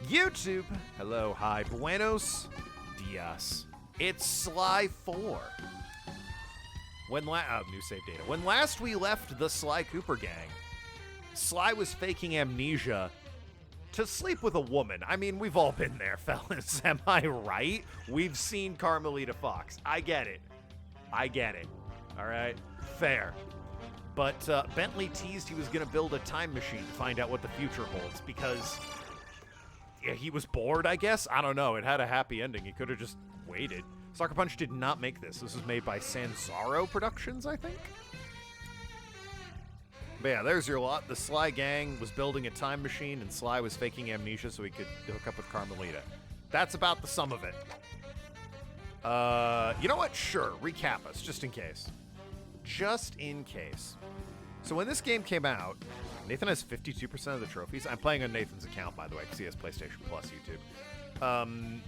YouTube, hello, hi, buenos dias. It's Sly 4. New save data. When last we left the Sly Cooper gang, Sly was faking amnesia to sleep with a woman. I mean, we've all been there, fellas. Am I right? We've seen Carmelita Fox. I get it. All right? Fair. But Bentley teased he was going to build a time machine to find out what the future holds because he was bored, I guess? I don't know. It had a happy ending. He could have just waited. Sucker Punch did not make this. This was made by Sanzaro Productions, I think? But yeah, there's your lot. The Sly gang was building a time machine, and Sly was faking amnesia so he could hook up with Carmelita. That's about the sum of it. You know what? Sure, recap us, just in case. Just in case. So when this game came out, Nathan has 52% of the trophies. I'm playing on Nathan's account, by the way, because he has PlayStation Plus YouTube.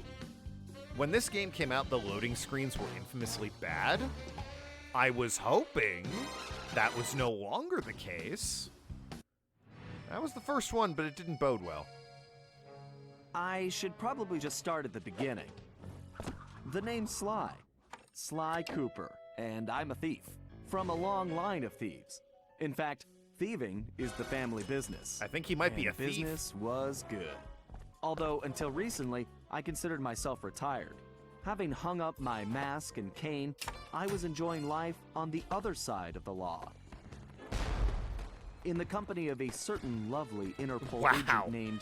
When this game came out, the loading screens were infamously bad. I was hoping that was no longer the case. That was the first one, but it didn't bode well. I should probably just start at the beginning. The name's Sly. Sly Cooper, and I'm a thief. From a long line of thieves. In fact, thieving is the family business. I think he might be a thief. Business was good. Although, until recently, I considered myself retired. Having hung up my mask and cane, I was enjoying life on the other side of the law. In the company of a certain lovely Interpol agent named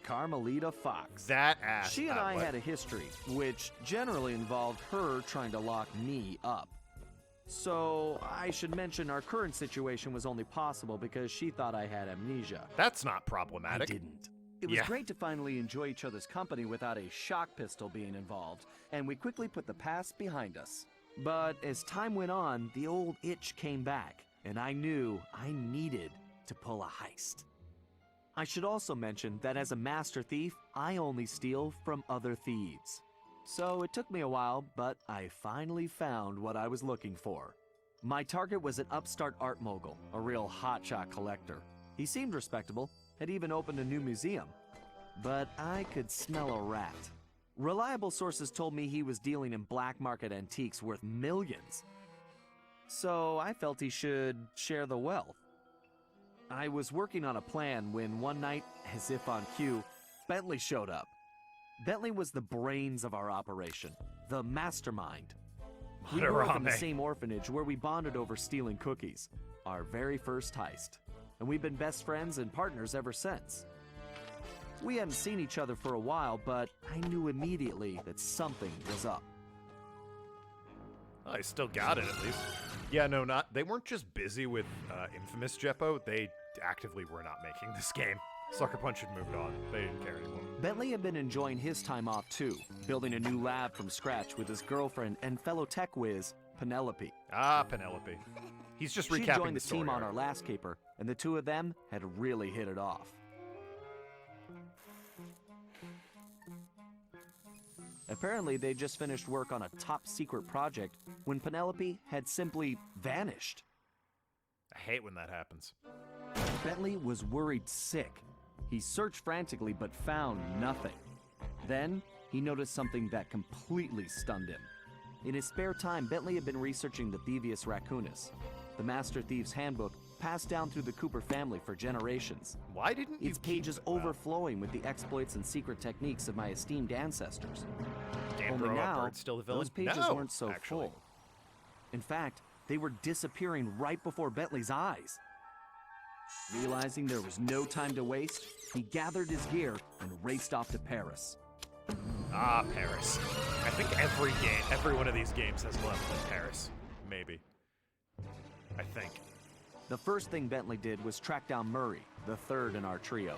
Carmelita Fox. That ass. She and I had a history, which generally involved her trying to lock me up. So, I should mention our current situation was only possible because she thought I had amnesia. That's not problematic. I didn't. It was great to finally enjoy each other's company without a shock pistol being involved, and we quickly put the past behind us. But as time went on, the old itch came back, and I knew I needed to pull a heist. I should also mention that as a master thief, I only steal from other thieves. So it took me a while, but I finally found what I was looking for. My target was an upstart art mogul, a real hotshot collector. He seemed respectable, had even opened a new museum. But I could smell a rat. Reliable sources told me he was dealing in black market antiques worth millions. So I felt he should share the wealth. I was working on a plan when one night, as if on cue, Bentley showed up. Bentley was the brains of our operation, the mastermind. We grew up in the same orphanage where we bonded over stealing cookies, our very first heist. And we've been best friends and partners ever since. We hadn't seen each other for a while, but I knew immediately that something was up. I still got it, at least. Yeah, no, they weren't just busy with Infamous Jeppo, they actively were not making this game. Sucker Punch had moved on. They didn't care anymore. Bentley had been enjoying his time off too, building a new lab from scratch with his girlfriend and fellow tech whiz, Penelope. Ah, Penelope. He's just recapping the story. She joined the team on our last caper, and the two of them had really hit it off. Apparently, they just finished work on a top-secret project when Penelope had simply vanished. I hate when that happens. Bentley was worried sick. He searched frantically but found nothing. Then, he noticed something that completely stunned him. In his spare time, Bentley had been researching the Thievius Raccoonus, the Master Thief's handbook passed down through the Cooper family for generations. Why didn't you Its pages overflowing with the exploits and secret techniques of my esteemed ancestors. Only now, still the villain? those pages weren't so full. In fact, they were disappearing right before Bentley's eyes. Realizing there was no time to waste, he gathered his gear and raced off to Paris. Ah, Paris. I think every one of these games has level in Paris. Maybe. I think. The first thing Bentley did was track down Murray, the third in our trio.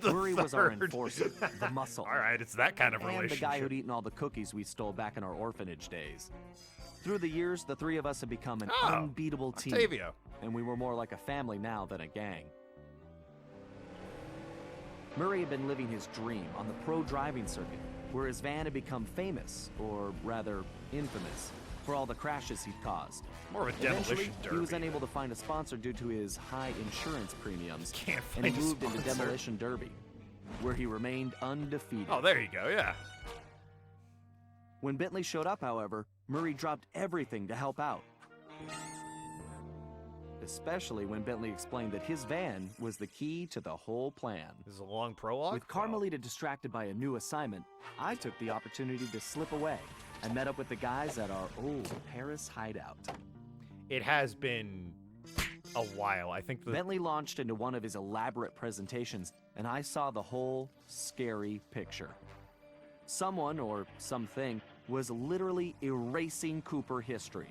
Murray was our enforcer, the muscle. All right, it's that kind of relationship. And the guy who'd eaten all the cookies we stole back in our orphanage days. Through the years, the three of us had become an unbeatable team. Octavio. And we were more like a family now than a gang. Murray had been living his dream on the pro driving circuit, where his van had become famous, or rather, infamous, for all the crashes he'd caused. More of a demolition derby. He was unable to find a sponsor due to his high insurance premiums, and he moved into demolition derby. where he remained undefeated. Oh, there you go, yeah. When Bentley showed up, however, Murray dropped everything to help out. Especially when Bentley explained that his van was the key to the whole plan. This is a long prologue? With Carmelita distracted by a new assignment, I took the opportunity to slip away and met up with the guys at our old Paris hideout. It has been a while. I think Bentley launched into one of his elaborate presentations, and I saw the whole scary picture. Someone, or something, was literally erasing Cooper history.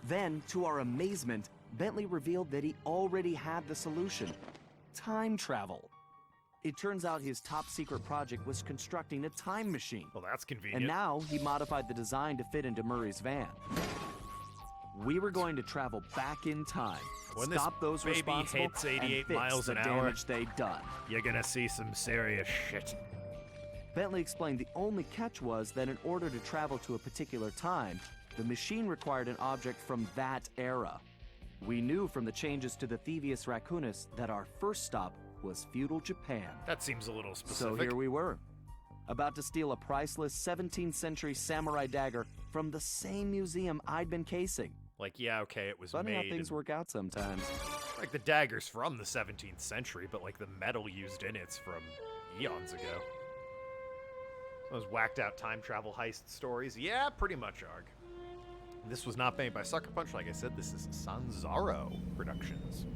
Then, to our amazement, Bentley revealed that he already had the solution: time travel. It turns out his top secret project was constructing a time machine. Well, that's convenient. And now he modified the design to fit into Murray's van. We were going to travel back in time, when stop this those baby responsible, hits 88 and fix miles the an hour, damage they'd done. You're gonna see some serious shit. Bentley explained the only catch was that in order to travel to a particular time, the machine required an object from that era. We knew from the changes to the Thievius Raccoonus that our first stop was feudal Japan. That seems a little specific. So here we were, about to steal a priceless 17th century samurai dagger from the same museum I'd been casing. Like, yeah, okay, it was Funny made. how things work out sometimes. Like, the dagger's from the 17th century, but, like, the metal used in it's from eons ago. Those whacked out time travel heist stories? Yeah, pretty much, Arg. This was not made by Sucker Punch. Like I said, this is Sanzaro Productions,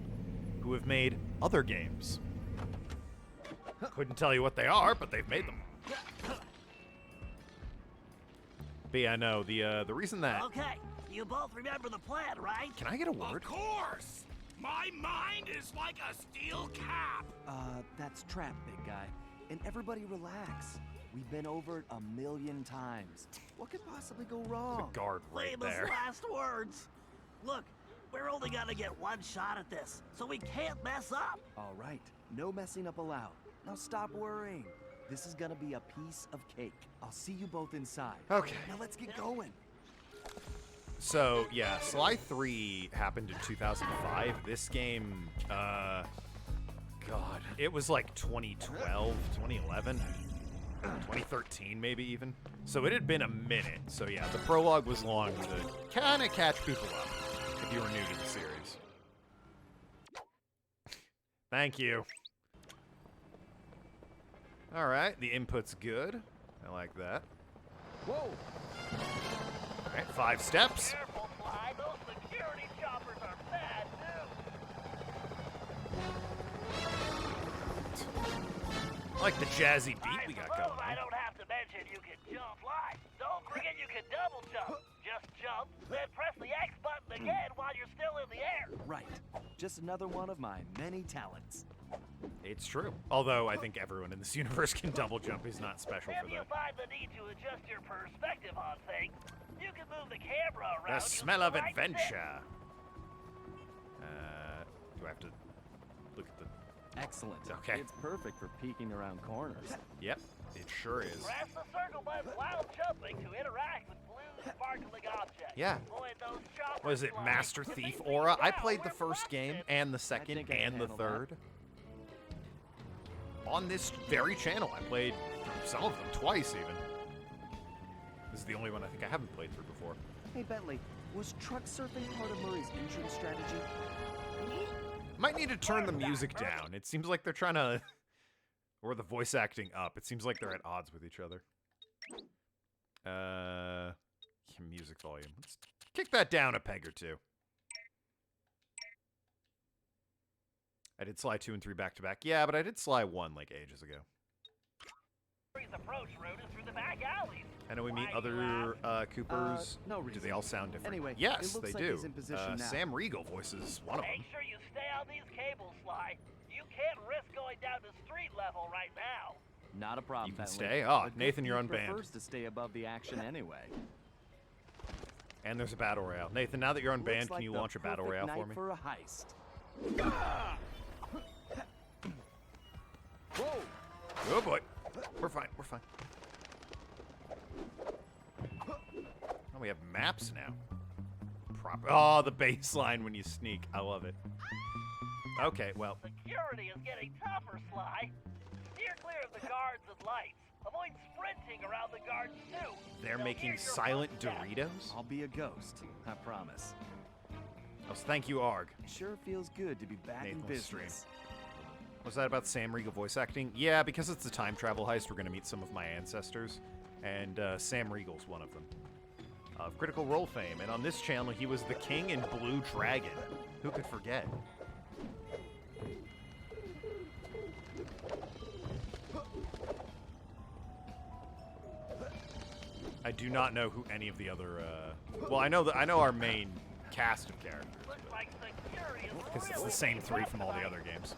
who have made other games. Couldn't tell you what they are, but they've made them. But yeah, no, the reason that... Okay, you both remember the plan, right? Can I get a word? Of course! My mind is like a steel cap! That's trap, big guy. And everybody relax. We've been over it a million times. What could possibly go The wrong? guard right Famous there. last words. Look, we're only gonna get one shot at this, so we can't mess up. All right, no messing up allowed. Now stop worrying. This is gonna be a piece of cake. I'll see you both inside. Okay. Now let's get going. So, yeah, Sly 3 happened in 2005. This game, God, it was like 2012, 2011, 2013 maybe even. So it had been a minute. So yeah, the prologue was long to kind of catch people up if you were new to the series. Thank you. All right, the input's good. I like that. Whoa! All right, 5 steps. Careful, Sly. Those security choppers are bad news. I like the jazzy beat we got going I on. don't have to mention you can jump fly. Don't forget you can double jump. Just jump, then press the X button again while you're still in the air. Right. Just another one of my many talents. It's true. Although I think everyone in this universe can double jump. He's not special for If you that. find the need to adjust your perspective on things, you can move the camera around. The using smell of the right stick. adventure. Do I have to look at the... Excellent. Okay. It's perfect for peeking around corners. Yep, it sure is. Press the circle button while jumping to interact with blue sparkling objects. Yeah. Avoid those choppers, Was it Sly. Master With Thief these Aura? things I now, played the we're first game busted. and the second think I can and the handle that. third. On this very channel, I played some of them twice even. This is the only one I think I haven't played through before. Hey, Bentley, was truck surfing part of Murray's entrance strategy? Might need to turn the music down. It seems like they're trying to... Or the voice acting up. It seems like they're at odds with each other. Music volume. Let's kick that down a peg or two. I did Sly 2 and 3 back to back. Yeah, but I did Sly 1 like ages ago. Murray's approach route is through the back alleys. I know we meet Why do you other Coopers. No Do reason. they all sound different? Anyway, it yes, looks they like do. he's in position now. Sam Riegel voices one of them. Make sure you stay on these cables, Sly. You can't risk going down to street level right now. Not a problem, You can Bentley. stay? Oh, The good Nathan, you're thief unbanned. prefers to stay above the action anyway. And there's a battle royale. Nathan, now that you're unbanned, Looks like can you the launch a battle perfect royale night for me? for a heist. Whoa! Oh boy. We're fine. We're fine. Oh, we have maps now. Oh, the baseline when you sneak. I love it. Okay, well. Security is getting tougher, Sly. You Steer clear of the guards and lights. Avoid sprinting around the guards too. They're They'll making hear your silent footsteps. Doritos? I'll be a ghost, I promise. Oh, thank you, Arg. Sure feels good to be back in Nathan's stream. business. Was that about Sam Riegel voice acting? Yeah, because it's a time travel heist, we're going to meet some of my ancestors, and Sam Riegel's one of them. Of Critical Role fame, and on this channel, he was the king in Blue Dragon. Who could forget? I do not know who any of the other, well, I know our main cast of characters, Looks like security is because it's really the same three up from all the tonight. other games.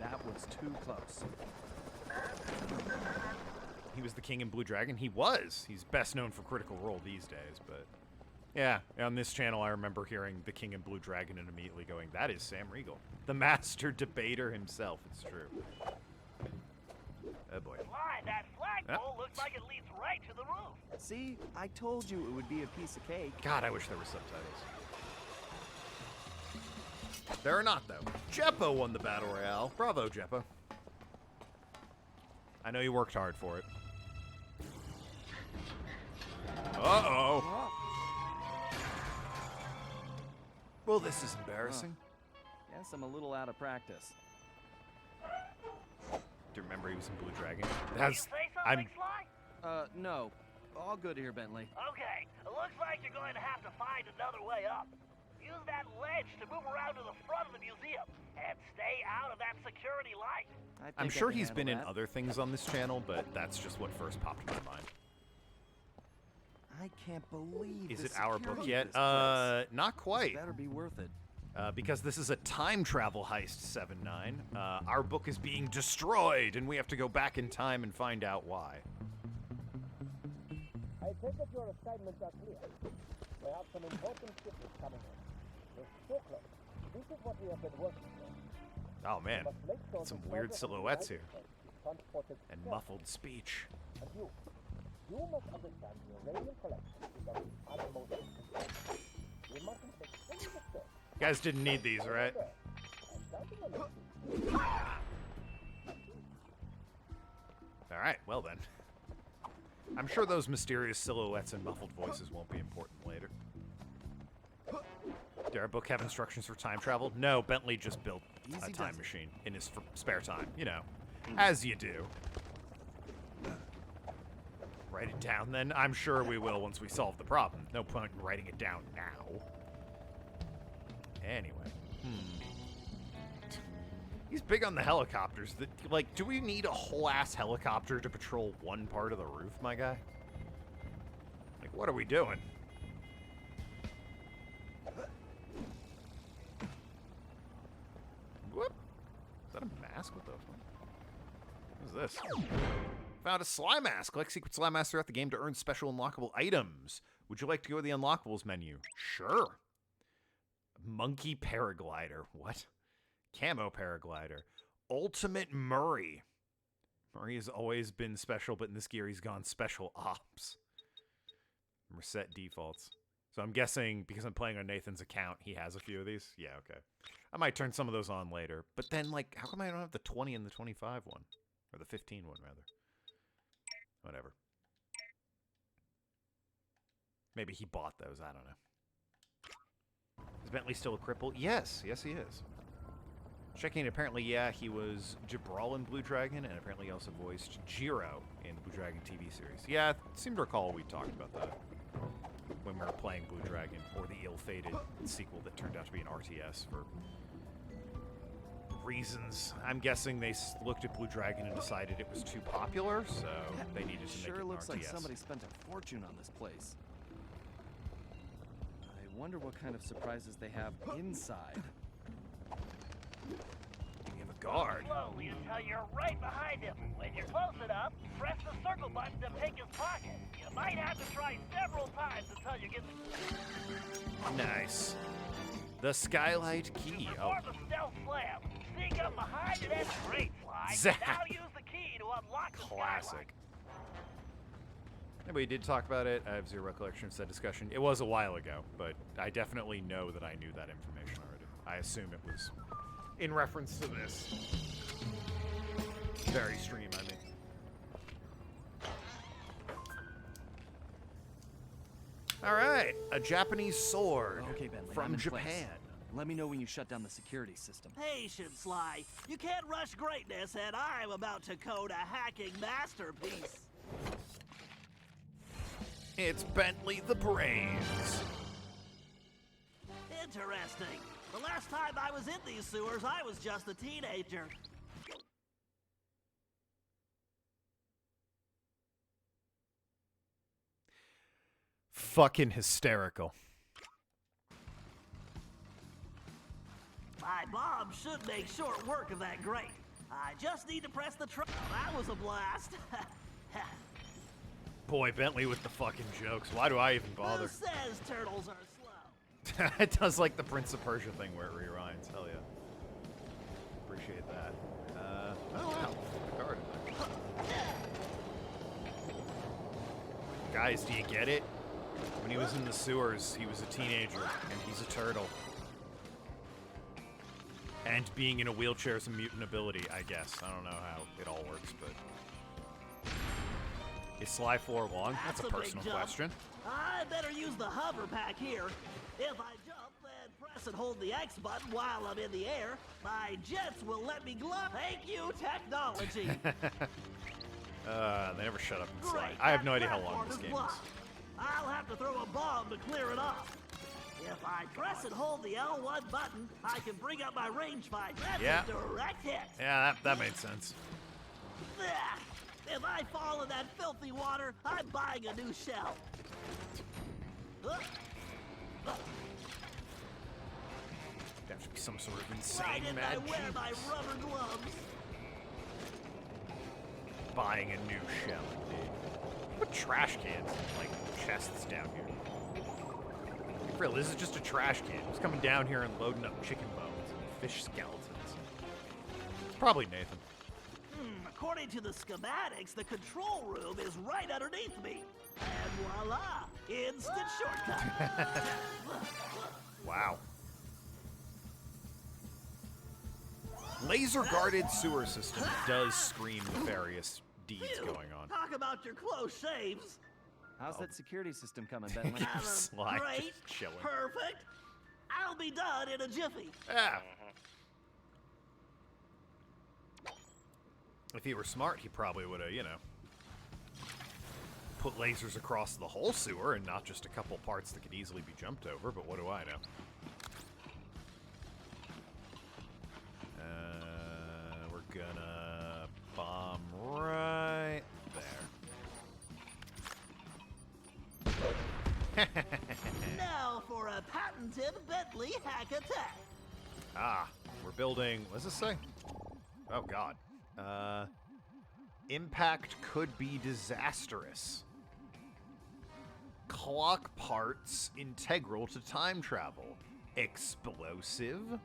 That was too close. He was the king in Blue Dragon? He was! He's best known for Critical Role these days, but... Yeah, on this channel I remember hearing the king in Blue Dragon and immediately going, that is Sam Riegel. The master debater himself, it's true. Oh boy. Sly, that flagpole looks like it leads right to the roof. See, I told you it would be a piece of cake. God, I wish there were subtitles. There are not, though. Jeppo won the Battle Royale. Bravo, Jeppo. I know you worked hard for it. Uh-oh. Well, this is embarrassing. Guess I'm a little out of practice. Do you remember he was in Blue Dragon? Did you say something, Sly? No. All good here, Bentley. Okay, it looks like you're going to have to find another way up. Use that ledge to move around to the front of the museum and stay out of that security light. I think I'm I sure can he's been in handle other things on this channel, but that's just what first popped in my mind. that. I can't believe Is the it our book security yet? of this place. Not quite. Better be worth it. Because this is a time travel heist, 7-9. Our book is being destroyed, and we have to go back in time and find out why. I take it your assignments are clear. We have some important shipments coming in. We're so close. This is what we have been working for. Oh man, But make sure some the weird cargo silhouettes from here, the United States is transported and safely. muffled speech. And you must understand the uranium collection is of the utmost importance. You mustn't take any mistake. You guys didn't need these, right? I'm counting on you. All right, well then. I'm sure those mysterious silhouettes and muffled voices won't be important later. Did our book have instructions for time travel? No, Bentley just built a Easy time does it. machine in his spare time, you know, as you do. Write it down then? I'm sure we will once we solve the problem. No point in writing it down now. Anyway. He's big on the helicopters. Like, do we need a whole-ass helicopter to patrol one part of the roof, my guy? Like, what are we doing? Whoop. Is that a mask? What the fuck? What is this? Found a Sly Mask. Collect secret Sly Masks throughout the game to earn special unlockable items. Would you like to go to the unlockables menu? Sure. Monkey Paraglider. What? Camo Paraglider. Ultimate Murray. Murray has always been special, but in this gear he's gone special ops. Reset defaults. So I'm guessing, because I'm playing on Nathan's account, he has a few of these? Yeah, okay. I might turn some of those on later. But then, like, how come I don't have the 20 and the 25 one? Or the 15 one, rather. Whatever. Maybe he bought those, I don't know. Is Bentley still a cripple? Yes, yes he is. Checking, apparently, yeah, he was Jabral in Blue Dragon, and apparently he also voiced Jiro in the Blue Dragon TV series. Yeah, I seem to recall we talked about that when we were playing Blue Dragon, or the ill-fated sequel that turned out to be an RTS for reasons. I'm guessing they looked at Blue Dragon and decided it was too popular, so they needed to make it Sure an looks RTS. like somebody spent a fortune on this place. I wonder what kind of surprises they have inside. You have a guard. Slowly until you're right behind him. When you're close enough, press the circle button to pick his pocket. You might have to try several times until you get the Nice. The Skylight Key. Oh, perform the stealth slam. Sneak up behind and that's great, Sly. Zap. Now use the key to unlock the skylight. classic. Yeah, we did talk about it. I have zero recollection of said discussion. It was a while ago, but I definitely know that I knew that information already. I assume it was in reference to this. Very stream, I mean. All right, a Japanese sword Okay, Bentley, I'm from in Japan. place. Let me know when you shut down the security system. Patience, Sly. You can't rush greatness, and I'm about to code a hacking masterpiece. It's Bentley the Brains. Interesting. The last time I was in these sewers, I was just a teenager. Fucking hysterical. My mom should make short work of that grate. I just need to press the that was a blast. Boy, Bentley with the fucking jokes. Why do I even Who bother? says turtles are slow? It does like the Prince of Persia thing where it rewinds. Hell yeah. Appreciate that. Oh wow. Card in there. Guys, do you get it? When he was in the sewers, he was a teenager, and he's a turtle. And being in a wheelchair is a mutant ability, I guess. I don't know how it all works, but... Is Sly 4 long? That's a big personal jump. question. I better use the hover pack here. If I jump and press and hold the X button while I'm in the air, my jets will let me glide. Thank you, technology. They never shut up and Sly. Great, I have no that idea how long platform this is game is. blocked. I'll have to throw a bomb to clear it off. If I press and hold the L1 button, I can bring up my rangefinder. That's Yeah. a direct hit. Yeah, that made sense. Ugh. If I fall in that filthy water, I'm buying a new shell. Ugh. There should be some sort of insane Why didn't I mad wear my genius. rubber gloves? Buying a new shell, indeed. Put trash cans in, like, chests down here. For real, this is just a trash can. Who's coming down here and loading up chicken bones and fish skeletons? It's probably Nathan. According to the schematics, the control room is right underneath me. And voila, instant shortcut. Wow. Laser-guarded sewer system does scream nefarious deeds Phew, going on. Talk about your close shaves. How's that security system coming, Bentley? Sly Great, just chilling. perfect. I'll be done in a jiffy. Yeah. If he were smart, he probably would have, you know, put lasers across the whole sewer and not just a couple parts that could easily be jumped over, but what do I know? We're gonna bomb right there. Now for a patented Bentley hack attack. Ah, we're building, what does this say? Oh, God. Impact could be disastrous. Clock parts integral to time travel. Explosive?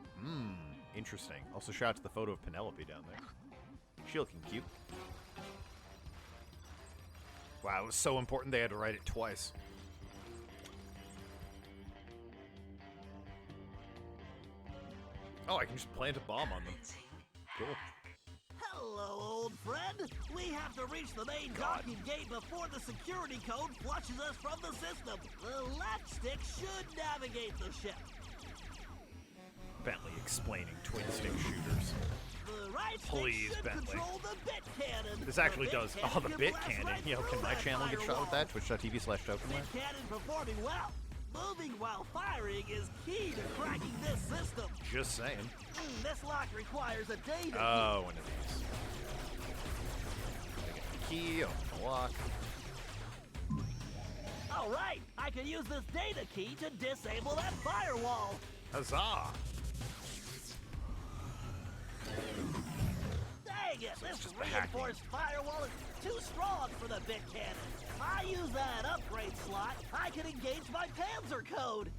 Interesting. Also, shout out to the photo of Penelope down there. She looking cute. Wow, it was so important they had to write it twice. Oh, I can just plant a bomb on them. Cool. Hello, old friend. We have to reach the main docking gate before the security code flushes us from the system. The left stick should navigate the ship. Bentley explaining twin-stick shooters. The right Please, stick should Bentley. control the bit cannon. This actually The bit does. cannon Oh, the can bit blast cannon. right Yo, can through my that channel get shot with that? firewall. Twitch.tv/Tokenlad. Bit cannon performing well. Moving while firing is key to cracking this system. Just saying. This lock requires a data Oh, one of these. I get the key, open the lock. key. All right, I can use this data key to disable that firewall. Huzzah! Dang it, this just reinforced firewall is too strong for the bit cannon. I use that upgrade slot, I can engage my Panzer code.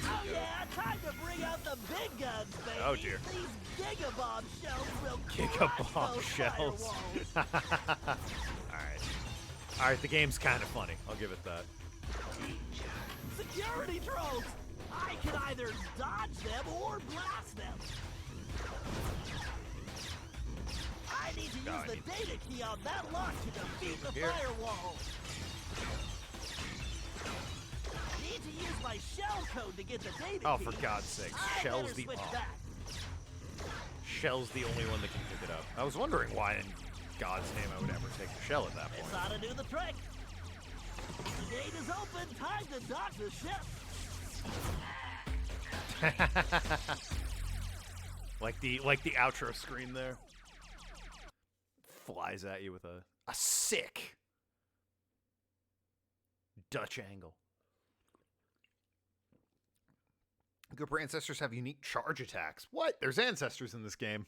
Oh yeah, time to bring out the big guns, baby. Oh, dear. These gigabomb shells will Gigabomb crush those shells. firewalls. Alright, the game's kind of funny. I'll give it that. Security drones! I can either dodge them or blast them. I need to use the data key on that lock to defeat the Here. firewall. Need to use my shell code to get the data Oh, key. for God's sakes. I Shell's better the switch oh. back. Shell's the only one that can pick it up. I was wondering why in God's name I would ever take the shell at that This point. ought to do the trick. The gate is open. Time to dock the ship. like the outro screen there. Flies at you with a sick Dutch angle. Gooper ancestors have unique charge attacks. What? There's ancestors in this game.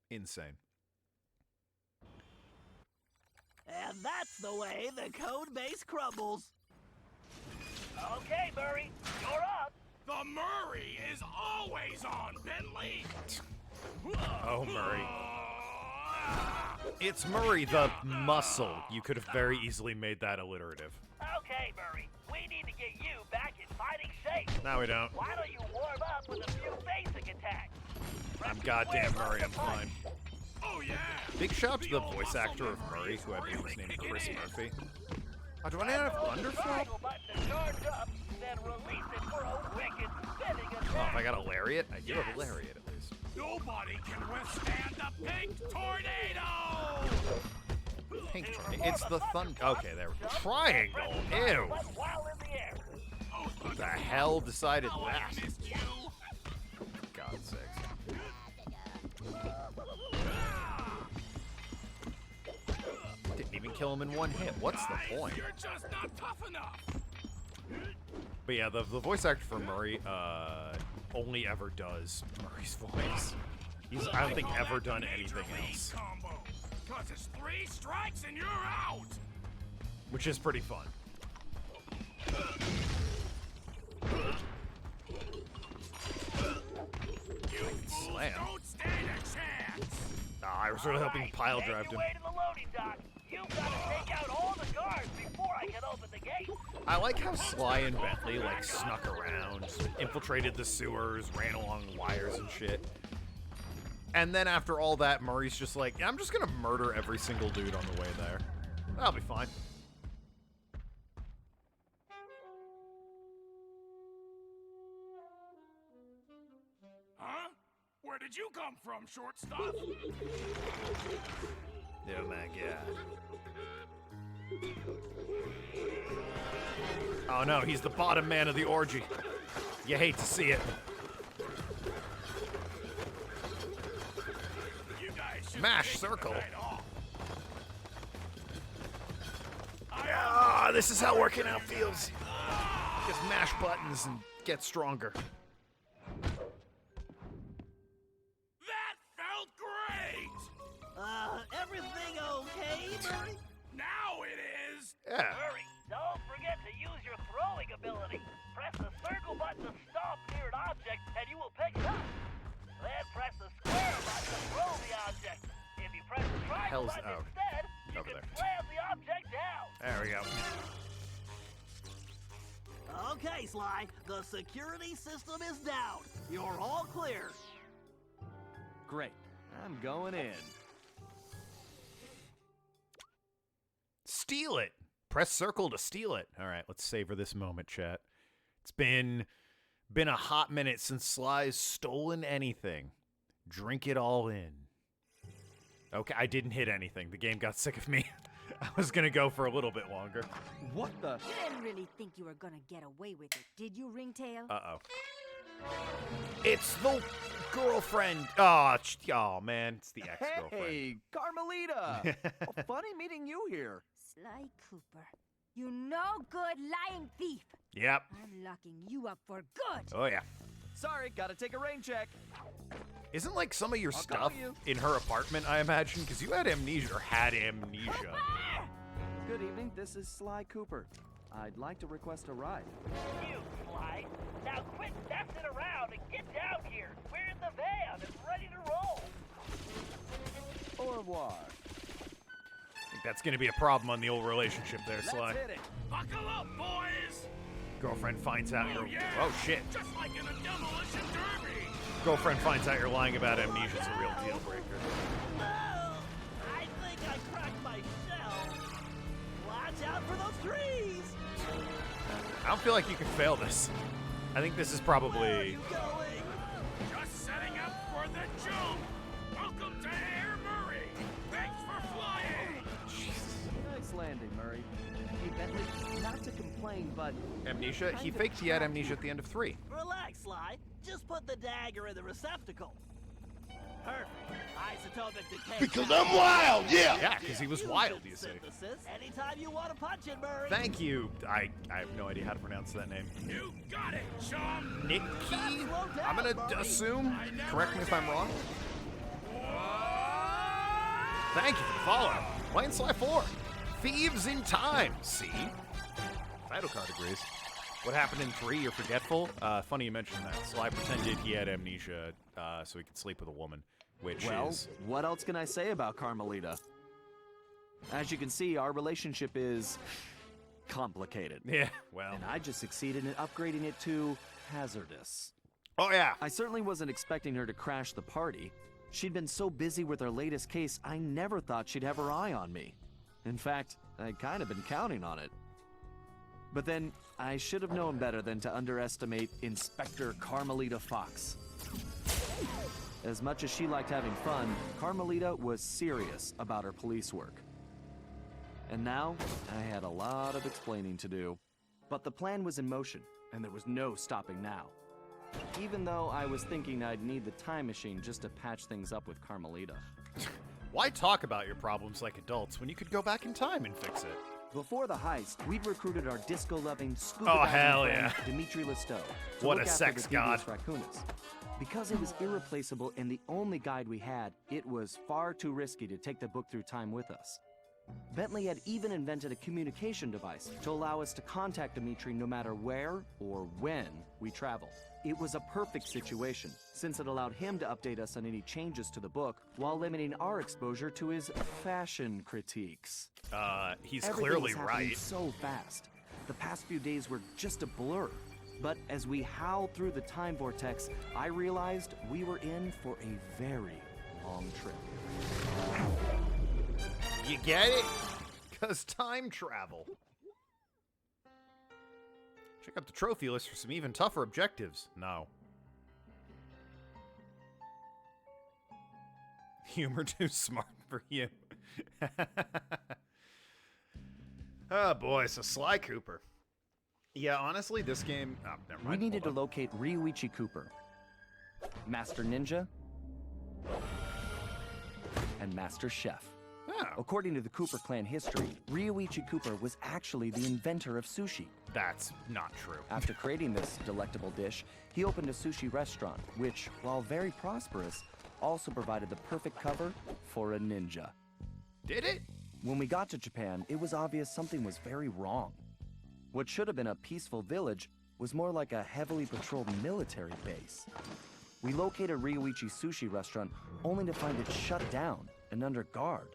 Insane. And that's the way the code base crumbles. Okay, Murray, you're up. The Murray is always on, Bentley. Oh, Murray. It's Murray the muscle. You could have very easily made that alliterative. Okay, Murray, we need to get you back in fighting shape. No, we don't. Why don't you warm up with a few basic attacks? I'm goddamn Murray, I'm fine. Oh yeah. Big shout out to the voice actor of Murray, who I believe is named Chris Murphy. Oh, do I not have underflow? Oh, if I got a lariat? I do have a lariat at least. Nobody can withstand the pink tornado. Pink tornado. It's the thunder. Okay, there we go. Triangle. Ew. What the hell decided Oh, I that? missed you. God's sakes. Didn't even kill him in one hit. What's the point? You're just not tough enough. But yeah, the voice actor for Murray only ever does Murray's voice. He's, I don't think, ever done anything else. Cause it's 3 strikes and you're out. Which is pretty fun. Slam. Don't stand a chance. I was sort of hoping pile drived him. Way to the loading dock. You've got to take out all the guards before I can open the gate. I like how Sly and Bentley like snuck around, infiltrated the sewers, ran along wires and shit. And then after all that, Murray's just like, yeah, I'm just gonna murder every single dude on the way there. That'll be fine. Huh? Where did you come from, short stuff? Oh my god. Oh no, he's the bottom man of the orgy. You hate to see it. You guys should Mash take circle. the night off. Ah, this is how working out feels. Just mash buttons and get stronger. That felt great. Everything okay, Murray? Now it is. Yeah. Murray, don't forget to use your throwing ability. Press the circle button to stomp near an object, and you will pick it up. Then press the square button to throw the object. If you press the triangle Hell's- button oh, instead, you over can there. slam the object down. There we go. Okay, Sly, the security system is down. You're all clear. Great. I'm going in. Steal it. Press circle to steal it. All right, let's savor this moment, chat. It's been a hot minute since Sly's stolen anything. Drink it all in. Okay, I didn't hit anything. The game got sick of me. I was gonna go for a little bit longer. What the? You didn't really think you were gonna get away with it, did you, Ringtail? Uh-oh. It's the girlfriend. Oh man, it's the ex-girlfriend. Hey, Carmelita! Oh, funny meeting you here. Sly Cooper, you no good lying thief. Yep. I'm locking you up for good. Oh yeah. Sorry, gotta take a rain check. Isn't like some of your I'll stuff call you. in her apartment, I imagine? Because you had amnesia, or had amnesia. Good evening, this is Sly Cooper. I'd like to request a ride. You, Sly. Now quit messing around and get down here. We're in the van and ready to roll. Au revoir. I think that's going to be a problem on the old relationship there, Sly. Let's hit it. Buckle up, boys. Girlfriend finds out Oh you're... yeah. Oh, shit. Just like in a demolition derby. Girlfriend finds out you're lying about amnesia's a real deal breaker. No! I think I cracked my shell. Watch out for those trees! I don't feel like you can fail this. I think this is Where are probably... you going? Just setting up for the jump. Welcome to Air Murray. Thanks for flying. Nice landing, Murray. Hey, Bentley, not to complain, but... Amnesia? He faked he had amnesia at the end of 3. Relax, Sly. Just put the dagger in the receptacle. Perfect. Isotopic decay. Because I'm wild, yeah. Yeah, because he was wild, you see. Synthesis. Anytime you want to punch it, Murray. Thank you. I have no idea how to pronounce that name. You got it, chum. Nikki? Slow down, I'm gonna Murray. assume. Correct me if I'm wrong. Thank you for the follow. Playing Sly 4. Thieves in Time. See? Title card agrees. What happened in 3? You're forgetful? Funny you mentioned that. Sly pretended he had amnesia so he could sleep with a woman, which Well, is... what else can I say about Carmelita? As you can see, our relationship is complicated. Yeah, well... And I just succeeded in upgrading it to hazardous. Oh, yeah. I certainly wasn't expecting her to crash the party. She'd been so busy with her latest case, I never thought she'd have her eye on me. In fact, I'd kind of been counting on it. But then, I should have known better than to underestimate Inspector Carmelita Fox. As much as she liked having fun, Carmelita was serious about her police work. And now, I had a lot of explaining to do. But the plan was in motion, and there was no stopping now. Even though I was thinking I'd need the time machine just to patch things up with Carmelita. Why talk about your problems like adults when you could go back in time and fix it? Before the heist, we'd recruited our disco-loving, Oh, scuba-diving hell friend, yeah. Dimitri Listow, to What look a after sex the devious god. raccoonus. Because it was irreplaceable and the only guide we had, it was far too risky to take the book through time with us. Bentley had even invented a communication device to allow us to contact Dimitri no matter where or when we traveled. It was a perfect situation, since it allowed him to update us on any changes to the book while limiting our exposure to his fashion critiques. He's Everything clearly was happening right. so fast. The past few days were just a blur. But as we howled through the time vortex, I realized we were in for a very long trip. You get it? Because time travel. Check out the trophy list for some even tougher objectives. No. Humor too smart for you. Oh boy, so Sly Cooper. Yeah, honestly, this game... Oh, never mind. We needed to Hold on. locate Ryuichi Cooper, Master Ninja, and Master Chef. Oh, According to the Cooper clan history, Ryuichi Cooper was actually the inventor of sushi. that's not true. After creating this delectable dish, he opened a sushi restaurant, which, while very prosperous, also provided the perfect cover for a ninja. Did it? When we got to Japan, it was obvious something was very wrong. What should have been a peaceful village was more like a heavily patrolled military base. We located Ryuichi's sushi restaurant only to find it shut down and under guard.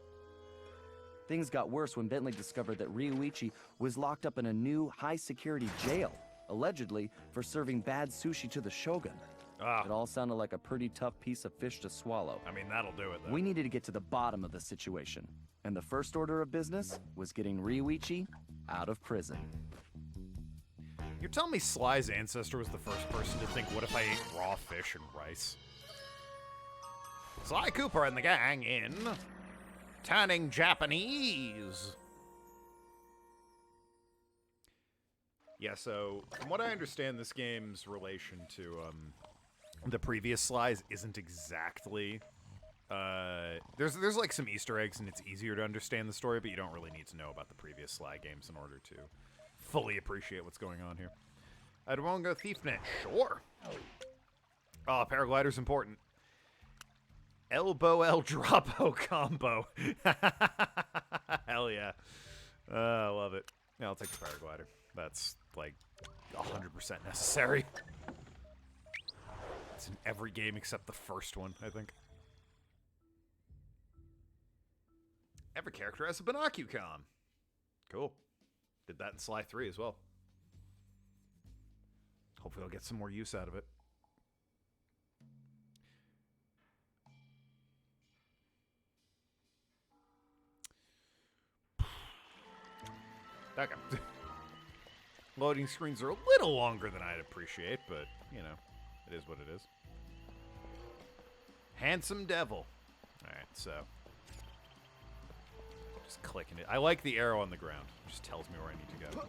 Things got worse when Bentley discovered that Ryuichi was locked up in a new high-security jail, allegedly for serving bad sushi to the shogun. It all sounded like a pretty tough piece of fish to swallow. I mean, that'll do it, though. We needed to get to the bottom of the situation, and the first order of business was getting Ryuichi out of prison. You're telling me Sly's ancestor was the first person to think, what if I ate raw fish and rice? Sly Cooper and the gang in Turning Japanese. Yeah, so from what I understand, this game's relation to the previous Sli's isn't exactly... There's like some Easter eggs, and it's easier to understand the story, but you don't really need to know about the previous Sly games in order to fully appreciate what's going on here. I'd want to go ThiefNet. Sure. Oh, paraglider's important. Elbow El Dropo combo. Hell yeah. I love it. Yeah, I'll take the paraglider. That's like 100% necessary. It's in every game except the first one, I think. Every character has a binocucom. Cool. Did that in Sly 3 as well. Hopefully I'll get some more use out of it. Okay. Loading screens are a little longer than I'd appreciate, but, you know, it is what it is. Handsome devil. Alright, so. Just clicking it. I like the arrow on the ground. It just tells me where I need to go.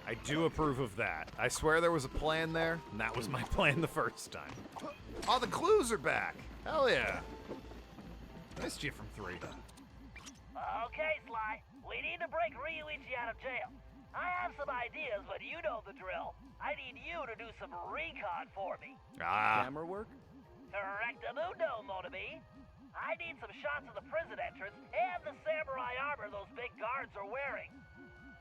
I do approve of that. I swear there was a plan there, and that was my plan the first time. Oh, the clues are back. Hell yeah. Missed you from 3. Okay, Sly. We need to break Ryuichi out of jail. I have some ideas, but you know the drill. I need you to do some recon for me. Camera work? Correctamundo, Motobi. I need some shots of the prison entrance and the samurai armor those big guards are wearing.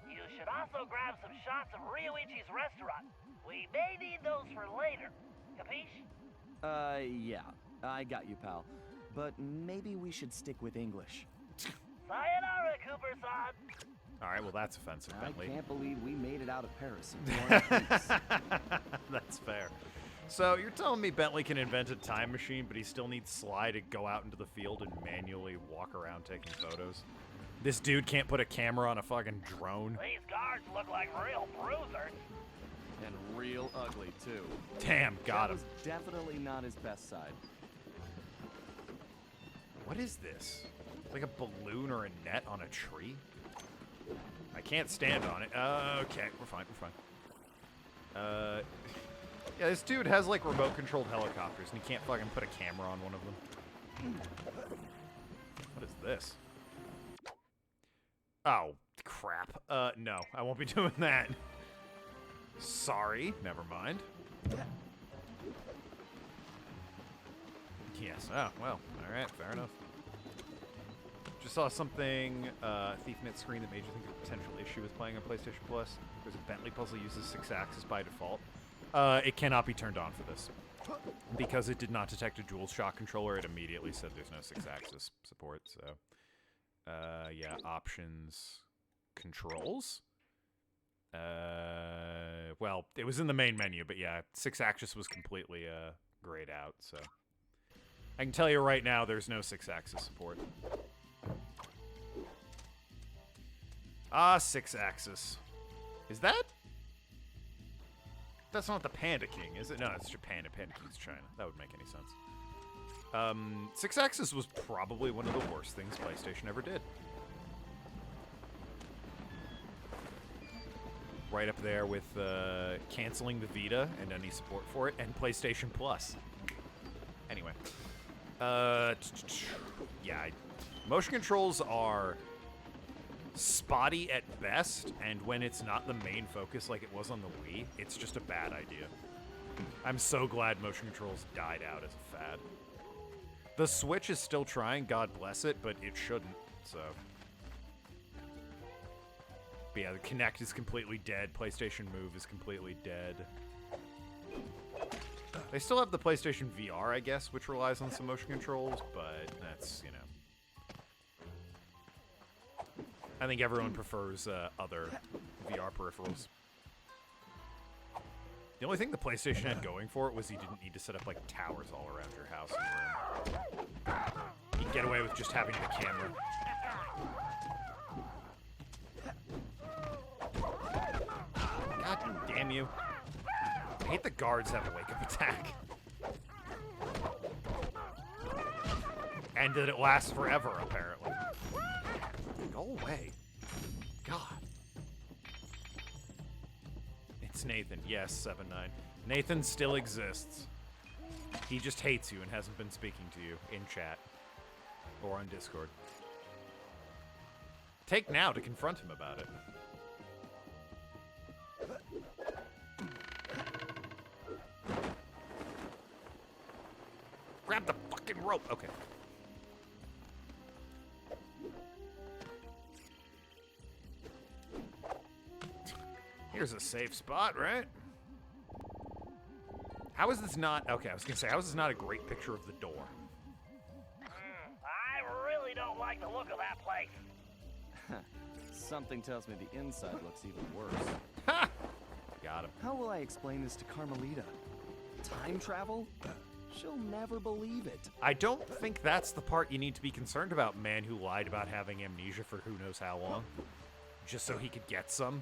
You should also grab some shots of Ryuichi's restaurant. We may need those for later. Capiche? Yeah. I got you, pal. But maybe we should stick with English. Sayonara, Cooper-san. Alright, well that's offensive, Bentley. I can't believe we made it out of Paris in one piece. That's fair. So, you're telling me Bentley can invent a time machine, but he still needs Sly to go out into the field and manually walk around taking photos? This dude can't put a camera on a fucking drone? These guards look like real bruisers. And real ugly, too. Damn, got him. That was definitely not his best side. What is this? Like a balloon or a net on a tree? I can't stand on it. Okay, we're fine, we're fine. Yeah, this dude has like remote-controlled helicopters, and he can't fucking put a camera on one of them. What is this? Oh, crap. No, I won't be doing that. Sorry, never mind. Yes, oh, well, alright, fair enough. Just saw something, ThiefNet screen that made you think of a potential issue with playing on PlayStation Plus. There's a Bentley puzzle uses 6-axis by default. It cannot be turned on for this. Because it did not detect a DualShock controller, it immediately said there's no 6-axis support, so... yeah, options, controls. Well, it was in the main menu, but yeah, 6-axis was completely, grayed out, so. I can tell you right now, there's no 6-axis support. 6-axis. Is that? That's not the Panda King, is it? No, it's Japan, and Panda King's China. That would make any sense. 6-axis was probably one of the worst things PlayStation ever did. Right up there with canceling the Vita and any support for it, and PlayStation Plus. Anyway. Yeah, motion controls are spotty at best, and when it's not the main focus like it was on the Wii, it's just a bad idea. I'm so glad motion controls died out as a fad. The Switch is still trying, God bless it, but it shouldn't, so. But yeah, the Kinect is completely dead, PlayStation Move is completely dead. They still have the PlayStation VR, I guess, which relies on some motion controls, but that's, you know. I think everyone prefers other VR peripherals. The only thing the PlayStation had going for it was you didn't need to set up, like, towers all around your house and room. You can get away with just having the camera. God damn you. I hate the guards have a wake-up attack. And that it lasts forever, apparently. Go away. God. It's Nathan. Yes, 7-9. Nathan still exists. He just hates you and hasn't been speaking to you in chat. Or on Discord. Take now to confront him about it. Grab the fucking rope. Okay. Here's a safe spot, right? How is this not... Okay, I was gonna say, how is this not a great picture of the door? I really don't like the look of that place. Something tells me the inside looks even worse. Ha! Got him. How will I explain this to Carmelita? Time travel? she'll never believe it. I don't think that's the part you need to be concerned about, man who lied about having amnesia for who knows how long. Just so he could get some.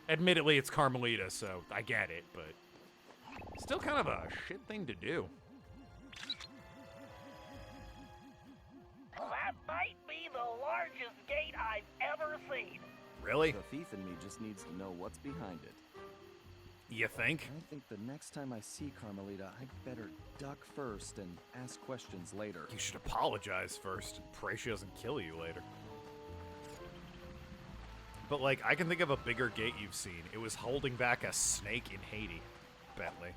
Admittedly, it's Carmelita, so I get it, but still kind of a shit thing to do. Well, that might be the largest gate I've ever seen. Really? The thief in me just needs to know what's behind it. You think? I think the next time I see Carmelita, I'd better duck first and ask questions later. You should apologize first and pray she doesn't kill you later. But, like, I can think of a bigger gate you've seen. It was holding back a snake in Haiti, Bentley.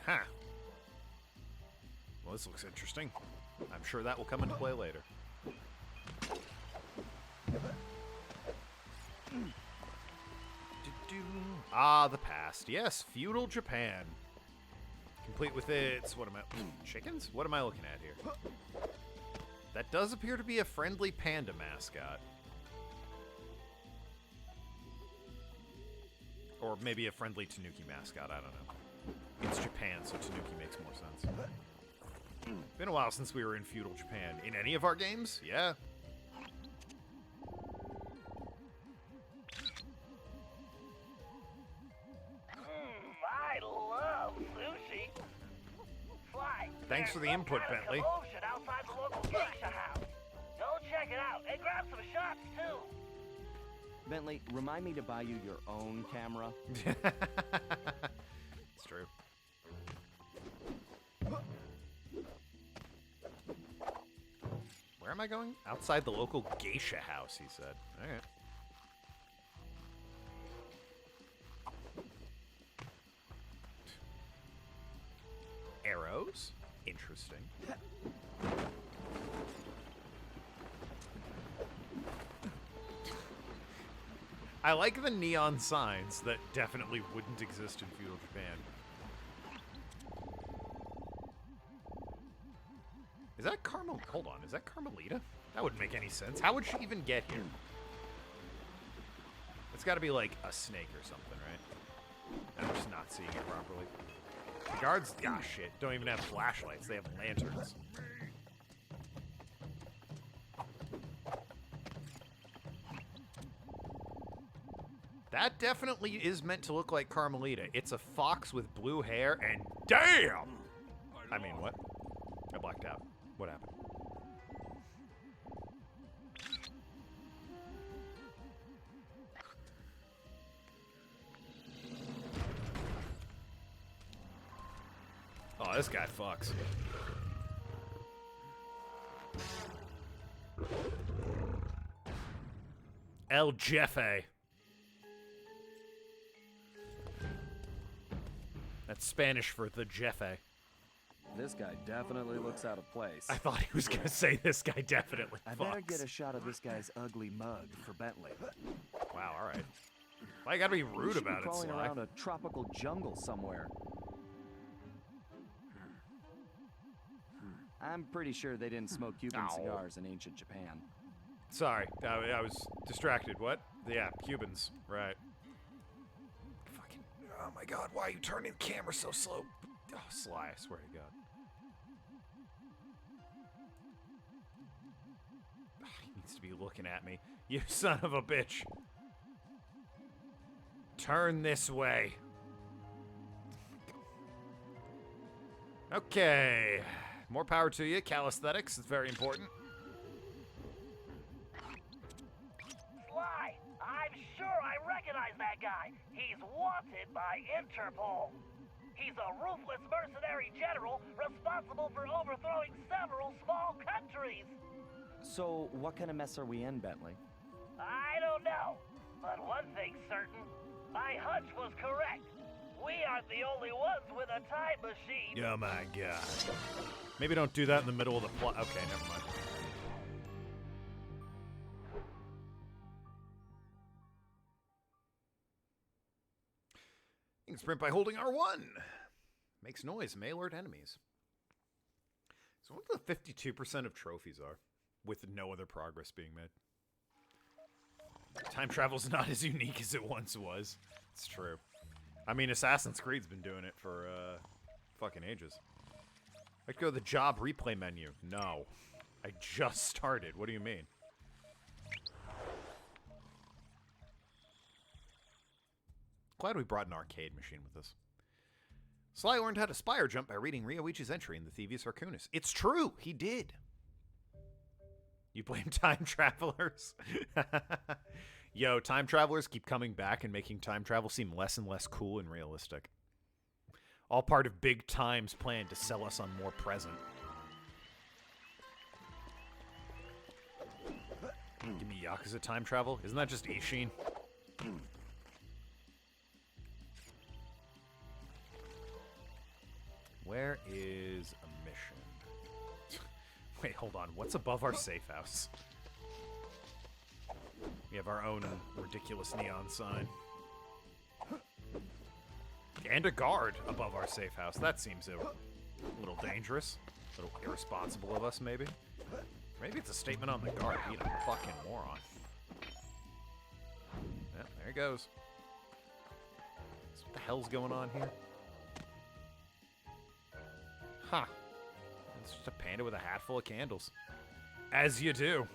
Huh. Well, this looks interesting. I'm sure that will come into play later. Ah, the past. Yes, feudal Japan. Complete with its... What am I... Chickens? What am I looking at here? That does appear to be a friendly panda mascot. Or maybe a friendly Tanuki mascot, I don't know. It's Japan, so Tanuki makes more sense. Been a while since we were in feudal Japan. In any of our games? Yeah. I love sushi. Fly. Thanks for the input, Bentley. Commotion outside the local geisha house. Go check it out and grab some shots too. Bentley, remind me to buy you your own camera. It's true. Where am I going? Outside the local geisha house, he said. All right. Arrows? Interesting. I like the neon signs that definitely wouldn't exist in feudal Japan. Is that Carmel? Hold on, is that Carmelita? That wouldn't make any sense. How would she even get here? It's got to be like a snake or something, right? I'm just not seeing it properly. The guards, ah shit, don't even have flashlights. They have lanterns. That definitely is meant to look like Carmelita. It's a fox with blue hair and damn! I mean, what? I blacked out. What happened? Oh, this guy fucks. El Jefe. That's Spanish for the Jefe. This guy definitely looks out of place. I thought he was gonna say this guy definitely I fucks. better get a shot of this guy's ugly mug for Bentley. Wow, all right. Well, I gotta be rude about it, crawling Sly. around a tropical jungle somewhere. I'm pretty sure they didn't smoke Cuban Ow. cigars in ancient Japan. Sorry, I was distracted. What? Yeah, Cubans. Right. Fucking. Oh my God! Why are you turning the camera so slow? Oh, Sly! I swear to God. Oh, he needs to be looking at me. You son of a bitch! Turn this way. Okay. More power to you. Calisthenics is very important. Sly, I'm sure I recognize that guy. He's wanted by Interpol. He's a ruthless mercenary general responsible for overthrowing several small countries. So, what kind of mess are we in, Bentley? I don't know, but one thing's certain. My hunch was correct. We aren't the only ones with a time machine. Oh my God. Maybe don't do that in the middle of the plot. Okay, never mind. You can sprint by holding R1. Makes noise, may alert enemies. So what the 52% of trophies are, with no other progress being made. Time travel's not as unique as it once was. It's true. I mean, Assassin's Creed's been doing it for, fucking ages. I'd go to the job replay menu. No. I just started. What do you mean? Glad we brought an arcade machine with us. Sly learned how to spire jump by reading Ryoichi's entry in the Thievius Arcanus. It's true! He did! You blame time travelers? Yo, time travelers keep coming back and making time travel seem less and less cool and realistic. All part of Big Time's plan to sell us on more present. Give me Yakuza time travel? Isn't that just Ishin? Where is a mission? Wait, hold on. What's above our safe house? We have our own ridiculous neon sign. And a guard above our safe house. That seems a little dangerous. A little irresponsible of us, maybe. Maybe it's a statement on the guard. Being a fucking moron. Yep, there he goes. So what the hell's going on here? Huh. It's just a panda with a hat full of candles. As you do.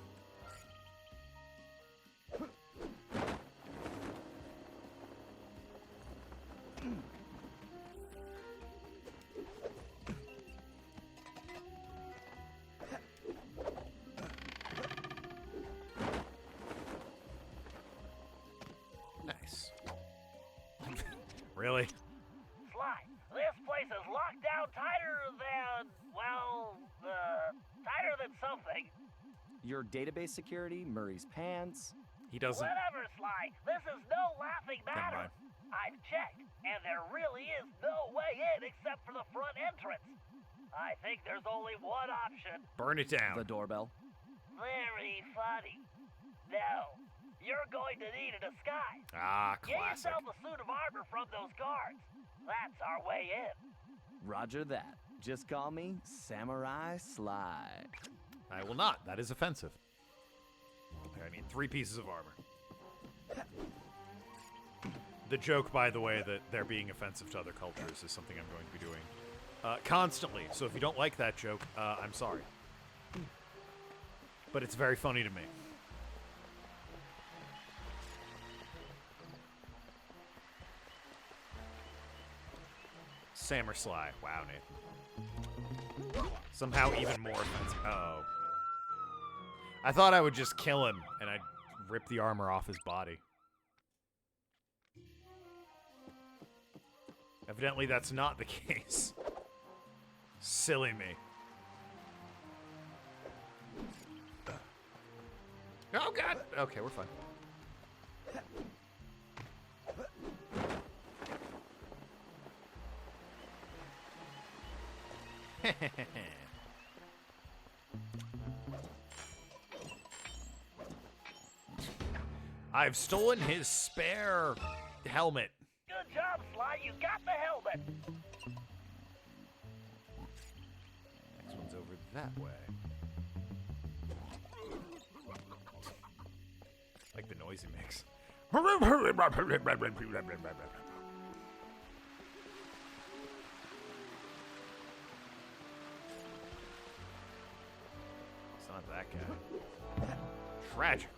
Nice. Really? Sly, this place is locked down tighter than, well, tighter than something. Your database security, Murray's pants. He doesn't. Whatever, Sly. This is no laughing Never matter. mind. I've checked, and there really is no way in except for the front entrance. I think there's only one option. Burn it down. The doorbell. Very funny. No, you're going to need a disguise. Ah, Get classic. yourself a suit of armor from those guards. That's our way in. Roger that. Just call me Samurai Sly. I will not. That is offensive. I need 3 pieces of armor. The joke, by the way, that they're being offensive to other cultures is something I'm going to be doing constantly. So if you don't like that joke, I'm sorry. But it's very funny to me. Sam or Sly. Wow, Nathan. Somehow even more offensive. Uh-oh. I thought I would just kill him, and I'd rip the armor off his body. Evidently, that's not the case. Silly me. Oh, God! Okay, we're fine. I've stolen his spare helmet. Good job, Sly. You got the helmet. Next one's over that way. Like the noise he makes. It's not that guy. Tragic.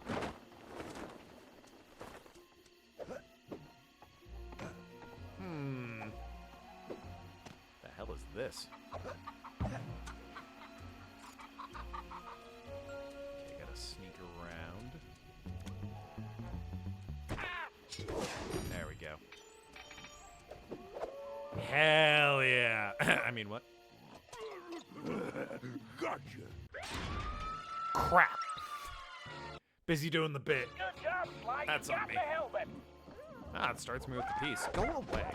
The hell is this? Okay, gotta sneak around. There we go. Hell yeah. I mean, what? Gotcha. Crap. Busy doing the bit. Good job, Sly. That's you on got me. the helmet. Ah, it starts me with the piece. Go away.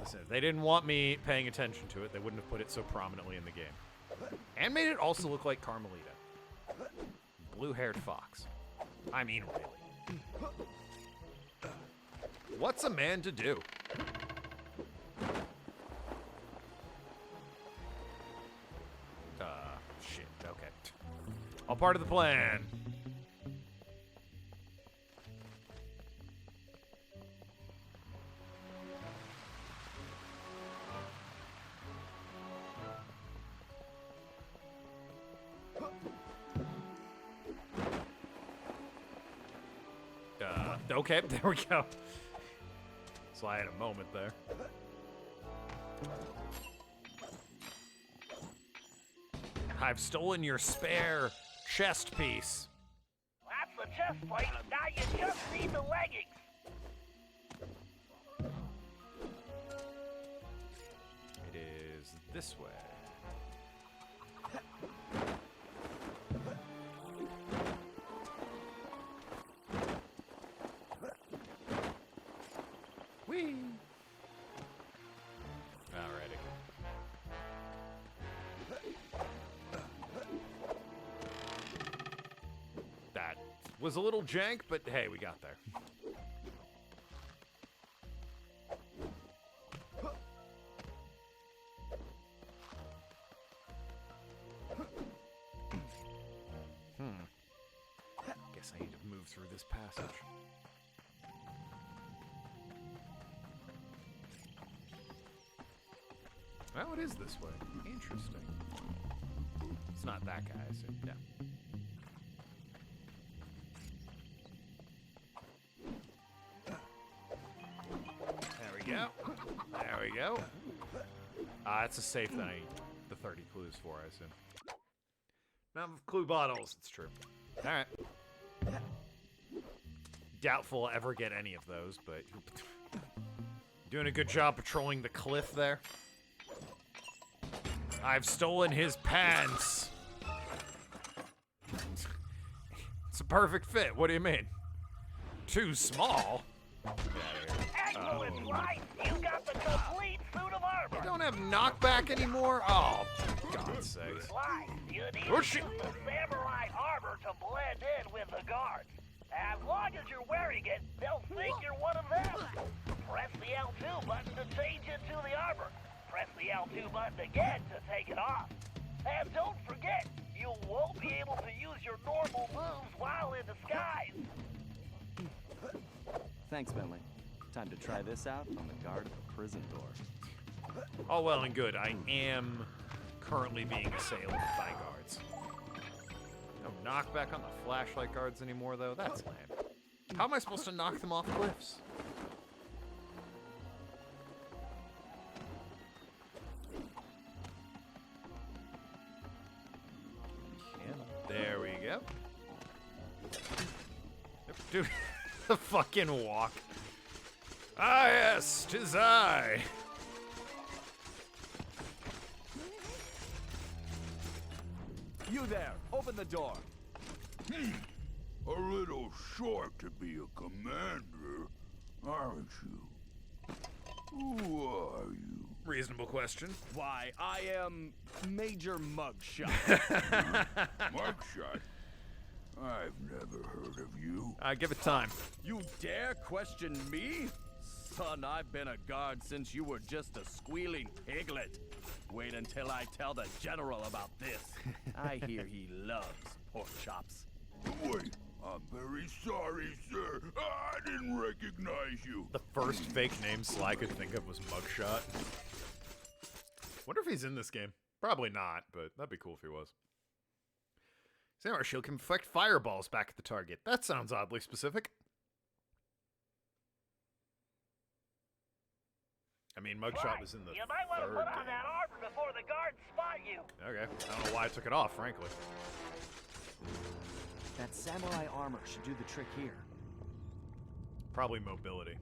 Listen, if they didn't want me paying attention to it, they wouldn't have put it so prominently in the game. And made it also look like Carmelita. Blue-haired fox. I mean, really. What's a man to do? Shit, okay. All part of the plan. Okay, there we go. So I had a moment there. I've stolen your spare chest piece. That's the chest plate. Now you just need the leggings. It is this way. Whee! Alrighty. That was a little jank, but hey, we got there. Guess I need to move through this passage. Well, it is this way. Interesting. It's not that guy, I assume. Yeah. There we go. There we go. That's a safe that I need the 30 clues for, I assume. Not clue bottles, it's true. Alright. Doubtful I'll ever get any of those, but doing a good job patrolling the cliff there. I've stolen his pants. It's a perfect fit. What do you mean? Too small? Excellent, Sly. You got the complete suit of armor. You don't have knockback anymore? Oh, for God's sakes. Sly, you need Oh, to shit. use the samurai armor to blend in with the guards. As long as you're wearing it, they'll think you're one of them. Press the L2 button to change into the armor. Press the L2 button again to take it off. And don't forget, you won't be able to use your normal moves while in disguise. Thanks, Bentley. Time to try this out on the guard at the prison door. All well and good. I am currently being assailed by guards. No knockback on the flashlight guards anymore, though. That's lame. How am I supposed to knock them off cliffs? There we go. Dude, the fucking walk. Ah, yes, 'tis I. You there! Open the door! A little short to be a commander, aren't you? Who are you? Reasonable question. Why, I am Major Mugshot. Mugshot? I've never heard of you. Give it time. You dare question me? Son, I've been a guard since you were just a squealing piglet. Wait until I tell the general about this. I hear he loves pork chops. Wait, I'm very sorry, sir. I didn't recognize you. The first fake name Sly could think of was Mugshot. Wonder if he's in this game. Probably not, but that'd be cool if he was. Samurai Shield can affect fireballs back at the target. That sounds oddly specific. I mean, Mugshot was in the You might want to third put on game. that armor before the guards spot you. Okay, I don't know why I took it off, frankly. That samurai armor should do the trick here. Probably mobility.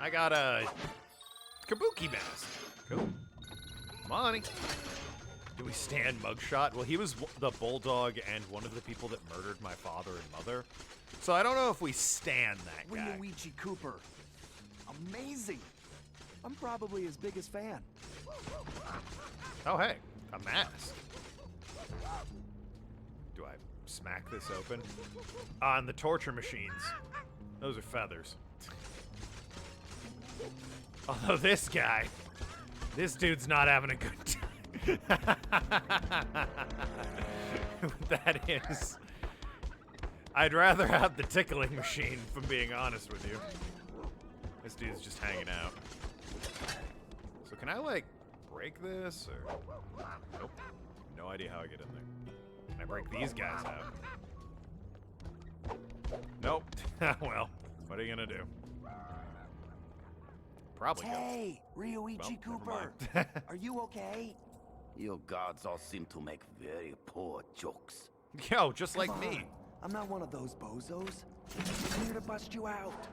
I got a kabuki mask. Cool. Money. Do we stand Mugshot? Well, he was the bulldog and one of the people that murdered my father and mother. So I don't know if we stand that guy. Ryuichi Cooper. Amazing. I'm probably his biggest fan. Oh, hey, a mask. Do I smack this open. On the torture machines. Those are feathers. Although this guy, this dude's not having a good time. That is. I'd rather have the tickling machine, if I'm being honest with you. This dude's just hanging out. So can I, like, break this, or... Nope. No idea how I get in there. Can I break these guys out? Nope. Well, what are you gonna do? Probably go. Hey, Ryoichi Well, Cooper. never Are you okay? You guards all seem to make very poor jokes. Yo, just like Come me. on. I'm not one of those bozos. I'm here to bust you out.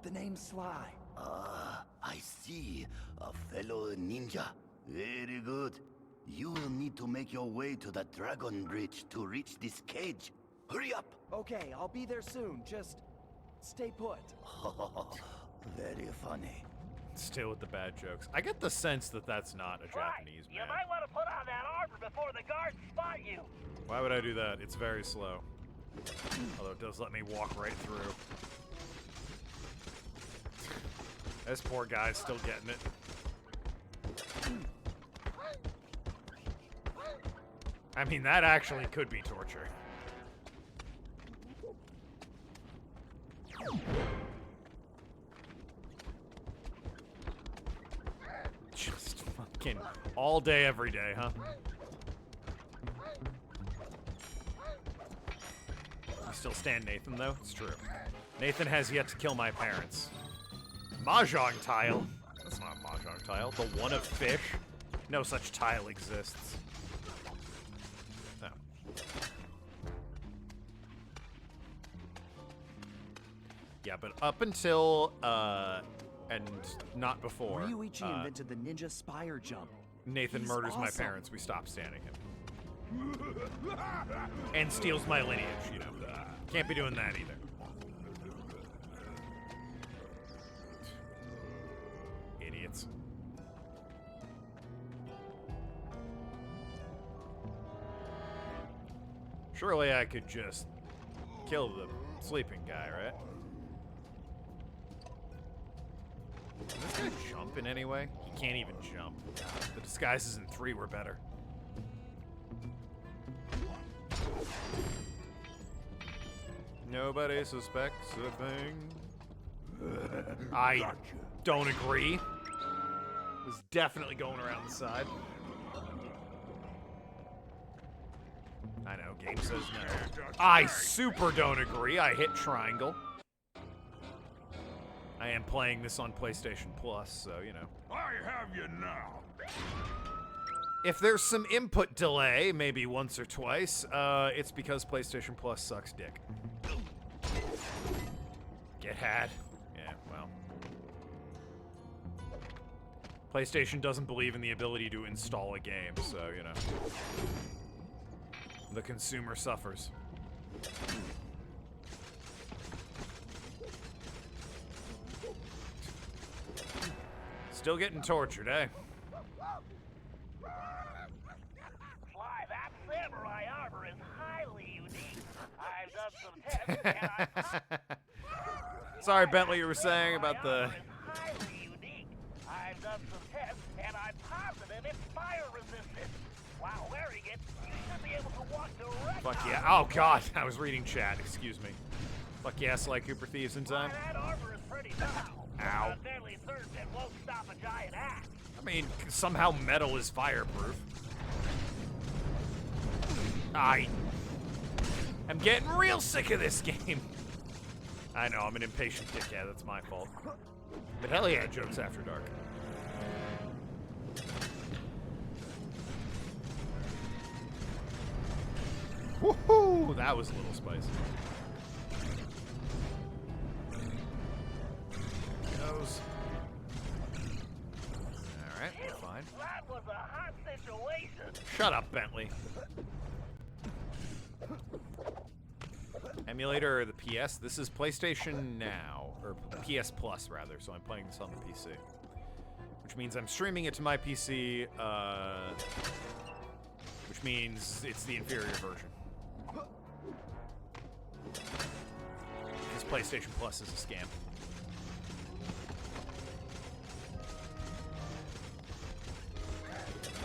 The name's Sly. Ah, I see. A fellow ninja. Very good. You will need to make your way to the Dragon Bridge to reach this cage. Hurry up! Okay, I'll be there soon. Just stay put. Very funny. Still with the bad jokes. I get the sense that that's not a Japanese You man. might want to put on that armor before the guards spot you. Why would I do that? It's very slow. Although it does let me walk right through. This poor guy's still getting it. I mean, that actually could be torture. Just fucking all day, every day, huh? You still stand Nathan, though? It's true. Nathan has yet to kill my parents. Mahjong tile. That's not a Mahjong tile. The one of fish. No such tile exists. No. Yeah, but up until, and not before, Ryoichi invented the ninja spire jump. Nathan He's murders my awesome. parents, we stop standing him. And steals my lineage, you know. Can't be doing that either. Idiots. Surely I could just kill the sleeping guy, right? Can this guy jump in any way? He can't even jump. The disguises in 3 were better. Nobody suspects a thing. I don't agree. Was definitely going around the side. I know, game says no. I super don't agree. I hit triangle. I am playing this on PlayStation Plus, so, you know. I have you now. If there's some input delay, maybe once or twice, it's because PlayStation Plus sucks dick. Get had. Yeah, well. PlayStation doesn't believe in the ability to install a game, so, you know. The consumer suffers. Still getting tortured, eh? Sly, that samurai armor is highly unique. I've done some tests and I've... Sorry, Bentley, you were saying about the... highly unique. I've done some tests and I'm positive it's fire resistant. While wearing it, you should be able to walk directly. Fuck yeah. Oh, God. I was reading chat. Excuse me. Fuck yeah, Sly Cooper Thieves in time. That armor is pretty tough. Ow. I'm fairly certain it won't stop a giant axe. I mean, somehow metal is fireproof. I'm getting real sick of this game. I know, I'm an impatient dickhead. That's my fault. But hell yeah, jokes after dark. Woohoo! That was a little spicy. Goes. Alright, we're fine. That was a hot situation. Shut up, Bentley. Emulator or the PS? This is PlayStation Now, or PS Plus rather, so I'm playing this on the PC. Which means I'm streaming it to my PC, which means it's the inferior version. Because PlayStation Plus is a scam.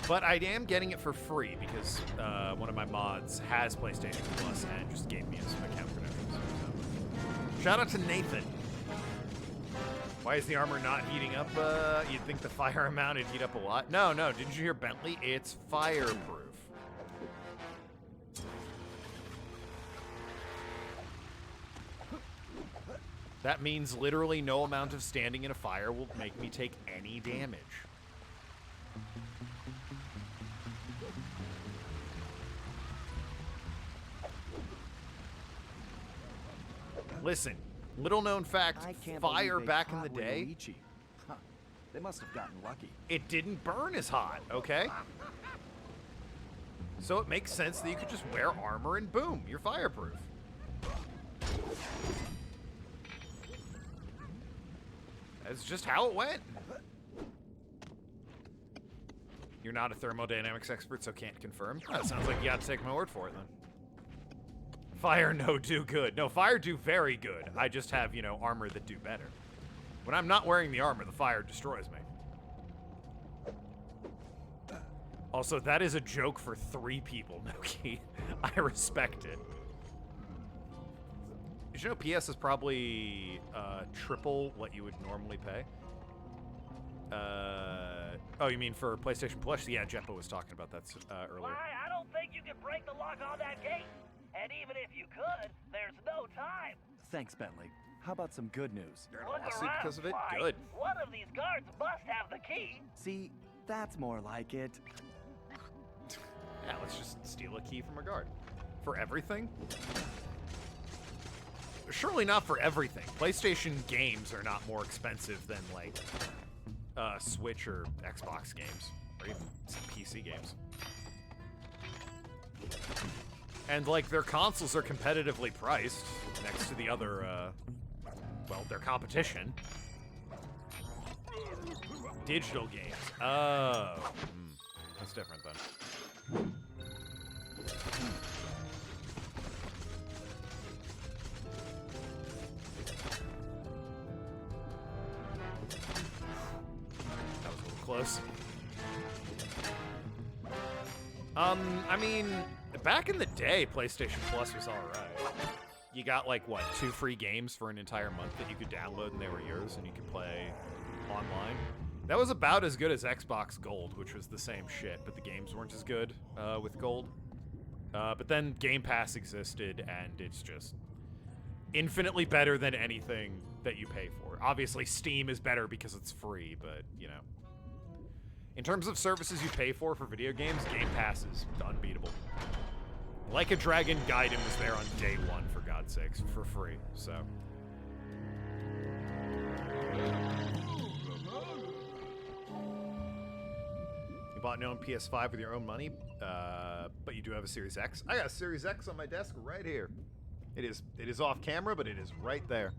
But I am getting it for free because one of my mods has PlayStation Plus and just gave me his account credentials. So. Shout out to Nathan. Why is the armor not heating up? You'd think the fire amount would heat up a lot. No, didn't you hear Bentley? It's fireproof. That means literally no amount of standing in a fire will make me take any damage. Listen, little known fact, fire back in the day, Huh. They must have gotten lucky. it didn't burn as hot, okay? So it makes sense that you could just wear armor and boom, you're fireproof. That's just how it went. You're not a thermodynamics expert, so can't confirm. That sounds like you gotta take my word for it, then. Fire no do good. No, fire do very good. I just have, you know, armor that do better. When I'm not wearing the armor, the fire destroys me. Also, that is a joke for 3 people, Noki. I respect it. Did you know PS is probably triple what you would normally pay? Oh, you mean for PlayStation Plus? Yeah, Jeppo was talking about that earlier. Why, I don't think you can break the lock on that gate. And even if you could, there's no time. Thanks, Bentley. How about some good news? You're in a Look lawsuit around, because of it? Sly. Good. One of these guards must have the key. See, that's more like it. Yeah, let's just steal a key from a guard. For everything? Surely not for everything. PlayStation games are not more expensive than, like, Switch or Xbox games. Or even some PC games. And, like, their consoles are competitively priced next to the other, well, their competition. Digital games. Oh. That's different, then. That was a little close. I mean, back in the day, PlayStation Plus was alright. You got, like, what, 2 free games for an entire month that you could download and they were yours and you could play online. That was about as good as Xbox Gold, which was the same shit, but the games weren't as good with Gold. But then Game Pass existed, and it's just infinitely better than anything that you pay for. Obviously, Steam is better because it's free, but, you know. In terms of services you pay for video games, Game Pass is unbeatable. Like a Dragon Gaiden was there on day 1, for God's sakes, for free, so. You bought an own PS5 with your own money, but you do have a Series X. I got a Series X on my desk right here. It is off camera, but it is right there.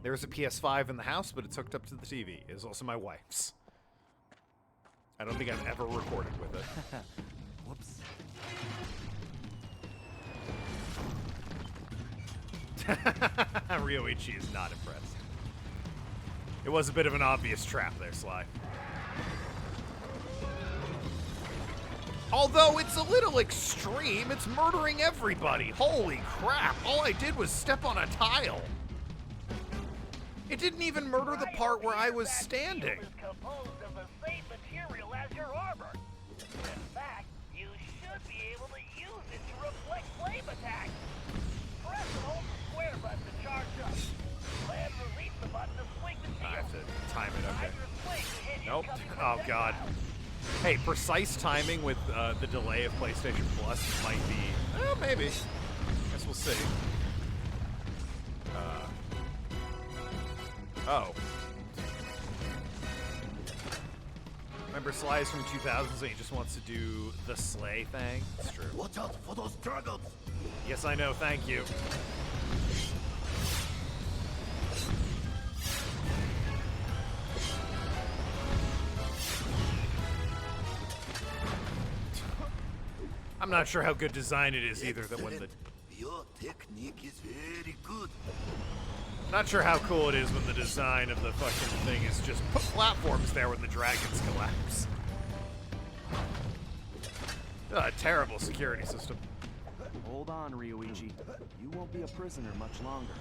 There's a PS5 in the house, but it's hooked up to the TV. It is also my wife's. I don't think I've ever recorded with it. Whoops. Ryoichi is not impressed. It was a bit of an obvious trap there, Sly. Although it's a little extreme, it's murdering everybody. Holy crap, all I did was step on a tile. It didn't even murder the part where I was standing. Is composed of the same material as your armor. In fact, you should be able to use it to reflect flame attacks. Press and hold the square button to charge up. Then release the button to swing the shield. I have to time it, okay. Either swing to hit Nope. incoming Oh, God. projectile. Hey, precise timing with the delay of PlayStation Plus might be... maybe. Guess we'll see. Oh. Remember Sly is from 2000s and he just wants to do the sleigh thing? It's true. Watch out for those dragons! Yes, I know. Thank you. I'm not sure how good design it is either. That when the Your technique is very good. Not sure how cool it is when the design of the fucking thing is just put platforms there when the dragons collapse. Terrible security system. Hold on, Ryoichi. You won't be a prisoner much longer.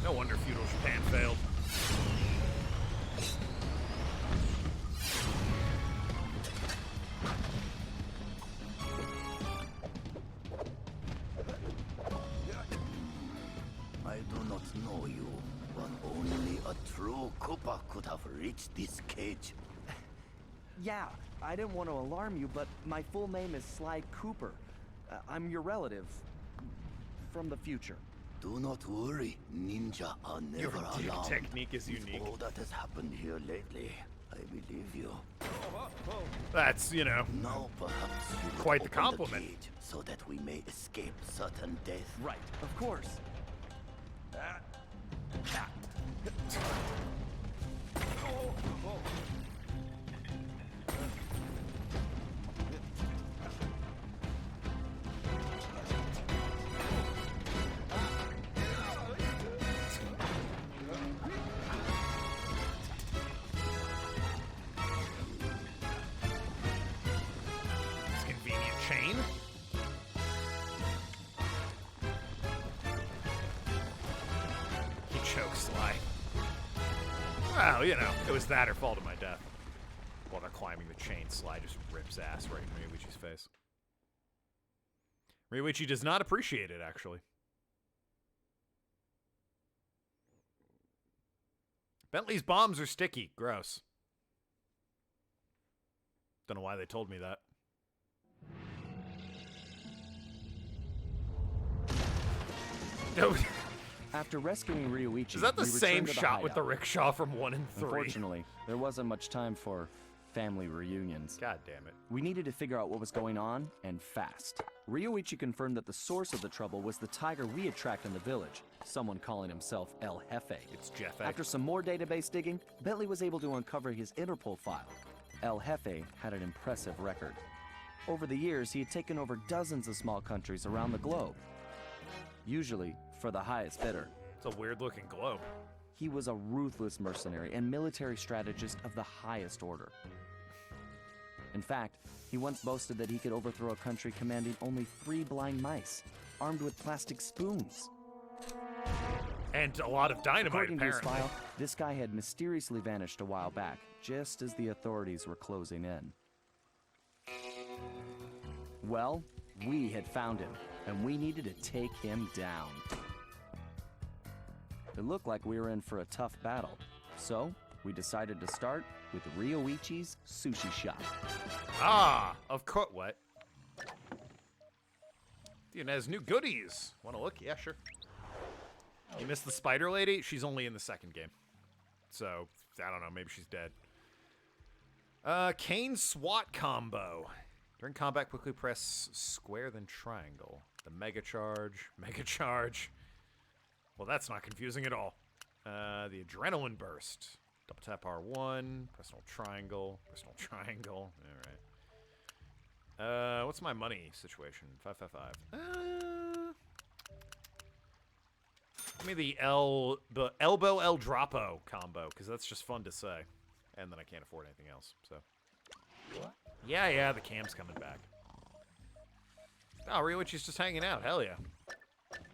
No wonder feudal Japan failed. I do not know you, but only a true Koopa could have reached this cage. Yeah, I didn't want to alarm you, but my full name is Sly Cooper. I'm your relative. From the future. Do not worry, ninja are Your never alarmed. technique is With unique. all that has happened here lately, I believe you. That's, you know, Now perhaps you could Quite the open compliment. cage so that we may escape certain death. Right, of course. convenient chain. He chokes Sly. Well, you know, it was that or fall to my death. While they're climbing the chain, Sly just rips ass right in Ryoichi's face. Ryoichi does not appreciate it, actually. Bentley's bombs are sticky. Gross. Don't know why they told me that. After rescuing Ryoichi, Is that the we same returned to shot with the hideout. rickshaw from 1 and 3? Unfortunately, there wasn't much time for family reunions. God damn it. We needed to figure out what was going on, and fast. Ryoichi confirmed that the source of the trouble was the tiger we had tracked in the village, someone calling himself El Jefe. It's Jeff. After some more database digging, Bentley was able to uncover his Interpol file. El Jefe had an impressive record. Over the years, he had taken over dozens of small countries around the globe, usually for the highest bidder. It's a weird-looking globe. He was a ruthless mercenary and military strategist of the highest order. In fact, he once boasted that he could overthrow a country commanding only 3 blind mice, armed with plastic spoons. And a lot of dynamite, According to his apparently. file, this guy had mysteriously vanished a while back, just as the authorities were closing in. Well, we had found him, and we needed to take him down. It looked like we were in for a tough battle, so we decided to start with Ryoichi's sushi shop. Ah, of course. What? Dude, it has new goodies. Want to look? Yeah, sure. You missed the spider lady? She's only in the second game. So, I don't know. Maybe she's dead. Kane SWAT combo. During combat, quickly press square, then triangle. The mega charge. Mega charge. Well, that's not confusing at all. The adrenaline burst. Double tap R1. Press and hold triangle. Press and hold triangle. All right. What's my money situation? 555. Give me the elbow El Dropo combo, because that's just fun to say. And then I can't afford anything else, so. Yeah, the cam's coming back. Oh, Ryoichi's just hanging out. Hell yeah.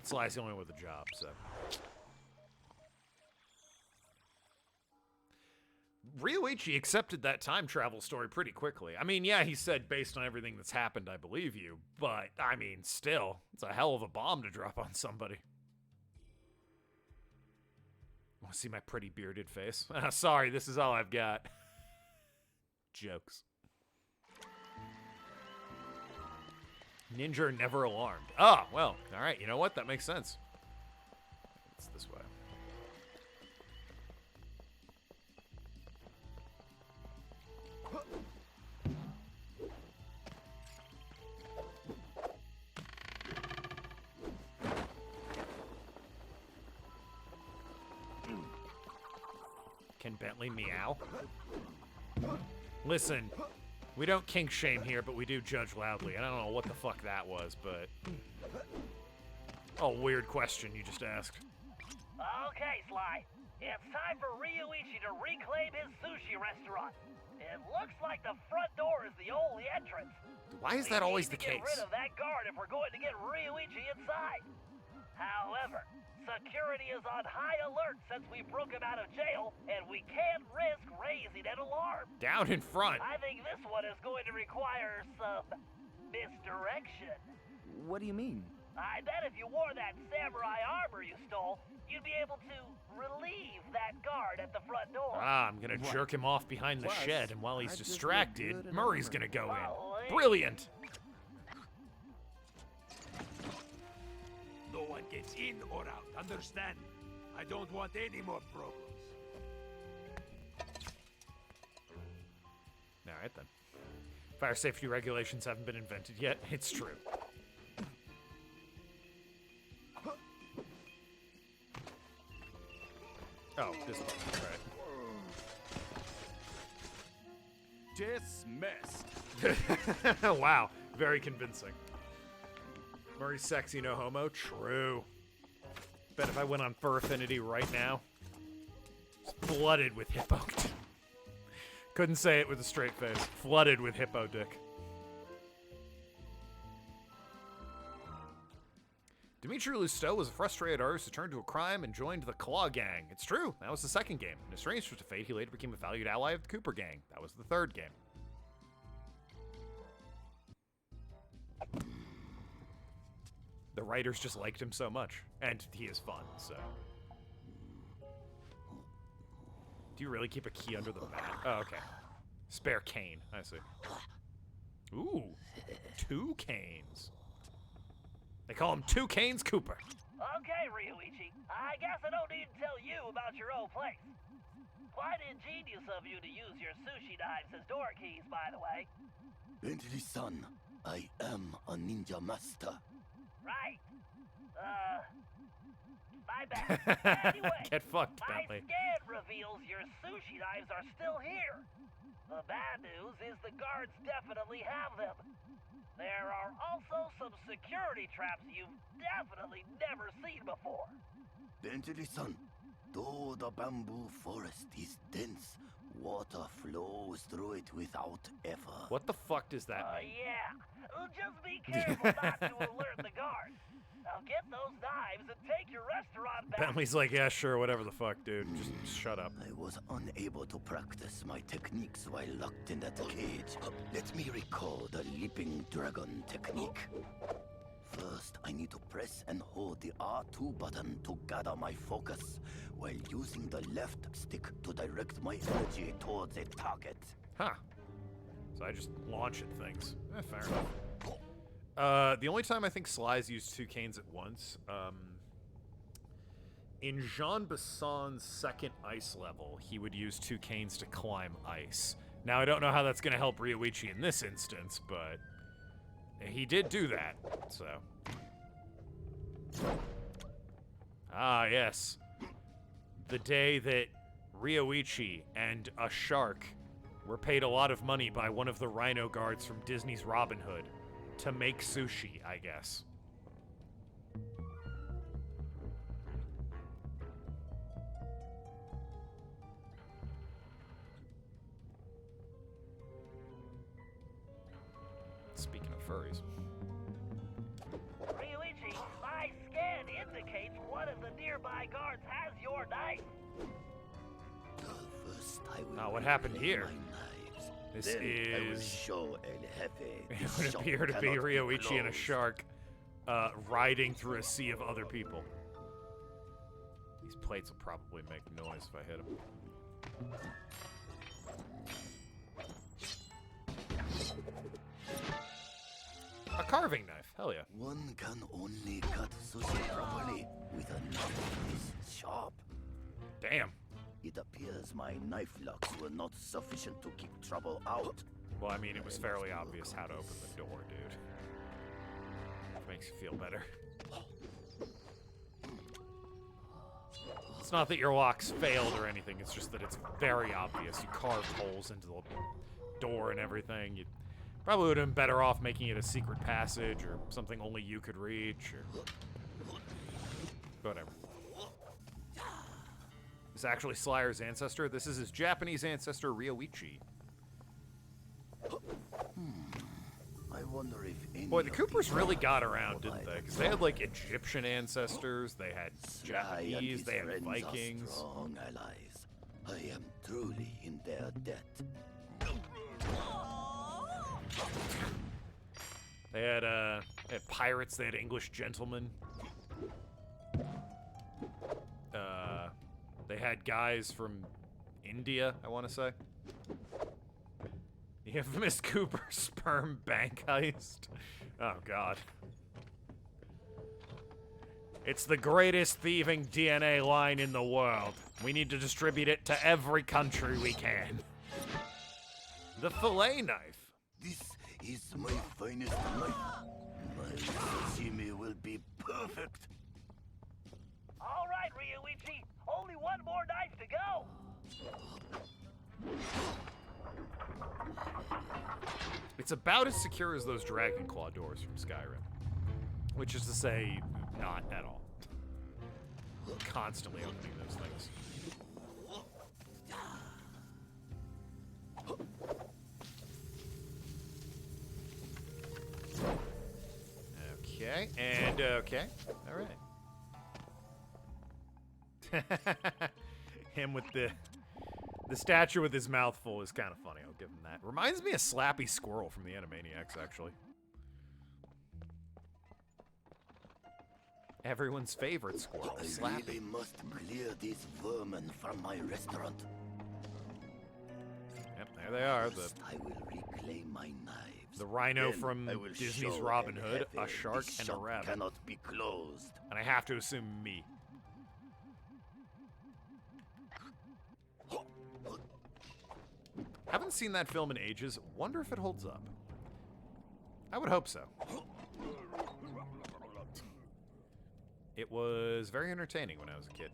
Sly's the only one with a job, so. Ryoichi accepted that time travel story pretty quickly. I mean, yeah, he said, based on everything that's happened, I believe you. But, I mean, still, it's a hell of a bomb to drop on somebody. Want to see my pretty bearded face? Sorry, this is all I've got. Jokes. Ninja are never alarmed. Oh, well, all right. You know what? That makes sense. It's this way. Can Bentley meow? Listen, We don't kink shame here, but we do judge loudly. And I don't know what the fuck that was, but... Oh, weird question you just asked. Okay, Sly. It's time for Ryuichi to reclaim his sushi restaurant. It looks like the front door is the only entrance. Why is that always the We need to case? get rid of that guard if we're going to get Ryuichi inside. However, security is on high alert since we broke him out of jail, and we can't risk raising an alarm. Down in front. I think this one is going to require some misdirection. What do you mean? I bet if you wore that samurai armor you stole, you'd be able to relieve that guard at the front door. Ah, I'm gonna jerk him off behind the Plus, shed, and while he's I just look distracted, good in Murray's armor. gonna go Golly. in. Brilliant! No one gets in or out, understand? I don't want any more problems. Alright then. Fire safety regulations haven't been invented yet. It's true. Oh, this one, Dismissed. right. Wow, very convincing. Murray's sexy, no homo? True. Bet if I went on Fur Affinity right now, it's flooded with hippo. Couldn't say it with a straight face. Flooded with hippo dick. Dimitri Lousteau was a frustrated artist who turned to a crime and joined the Claw Gang. It's true, that was the second game. In a strange twist of fate, he later became a valued ally of the Cooper Gang. That was the third game. The writers just liked him so much. And he is fun, so... Do you really keep a key under the mat? Oh, okay. Spare cane, I see. Ooh, 2 canes. They call him 2 Canes Cooper. Okay, Ryuichi. I guess I don't need to tell you about your old place. Quite ingenious of you to use your sushi knives as door keys, by the way. Bentley-san, I am a ninja master. Right. My bad. Anyway, Get fucked, my Bentley. scan reveals your sushi knives are still here. The bad news is the guards definitely have them. There are also some security traps you've definitely never seen before. Bentley-san, though the bamboo forest is dense, water flows through it without effort. What the fuck does that mean? Yeah. Just be careful not to alert the guards. Now get those knives and take your restaurant back. Bentley's like, yeah, sure, whatever the fuck, dude. Just shut up. I was unable to practice my techniques while locked in that cage. Let me recall the leaping dragon technique. First, I need to press and hold the R2 button to gather my focus, while using the left stick to direct my energy towards a target. Huh. So I just launch at things. Fair enough. The only time I think Sly's used 2 canes at once, in Jean Besson's second ice level, he would use 2 canes to climb ice. Now, I don't know how that's going to help Ryuichi in this instance, but he did do that, so. Ah, yes. The day that Ryuichi and a shark were paid a lot of money by one of the rhino guards from Disney's Robin Hood to make sushi, I guess. Speaking of furries. Ryuichi, my scan indicates one of the nearby guards has your knife. First, I will Ah, what happened reclaim here? my knives. This Then I will is- show El Jefe. It the would shop appear to be cannot Ryuichi and a closed. shark riding through a sea of other people. These plates will probably make noise if I hit them. A carving knife, hell yeah. One can only cut sushi properly with a knife this sharp. Damn. It appears my knife locks were not sufficient to keep trouble out. Well, I mean, it was fairly obvious how to open the door, dude. If makes you feel better. It's not that your locks failed or anything, it's just that it's very obvious. You carved holes into the door and everything. You probably would have been better off making it a secret passage or something only you could reach or whatever. This is actually Slayer's ancestor. This is his Japanese ancestor, Ryoichi. I wonder if any Boy, the of Coopers these really are got around, what didn't I they? Because they had, like, Egyptian ancestors, they had Sly and Japanese, his they had friends are Vikings. strong allies. I am truly in their debt. They had pirates, they had English gentlemen. They had guys from India, I want to say. The infamous Cooper sperm bank heist. Oh, God. It's the greatest thieving DNA line in the world. We need to distribute it to every country we can. The fillet knife. This is my finest knife. My sashimi will be perfect. All right, Ryoichi. Only one more knife to go. It's about as secure as those Dragon Claw doors from Skyrim. Which is to say, not at all. Constantly opening those things. Okay, and okay. Alright. Him with the statue with his mouth full is kind of funny, I'll give him that. Reminds me of Slappy Squirrel from the Animaniacs, actually. Everyone's favorite squirrel, I Slappy. really must clear these vermin from my restaurant. Yep, there they are. First, I will reclaim my knives. The rhino Then from I will Disney's show Robin El Hood, a Jefe shark, this and a shop rabbit. Cannot be closed. And I have to assume me. Haven't seen that film in ages. Wonder if it holds up. I would hope so. It was very entertaining when I was a kid.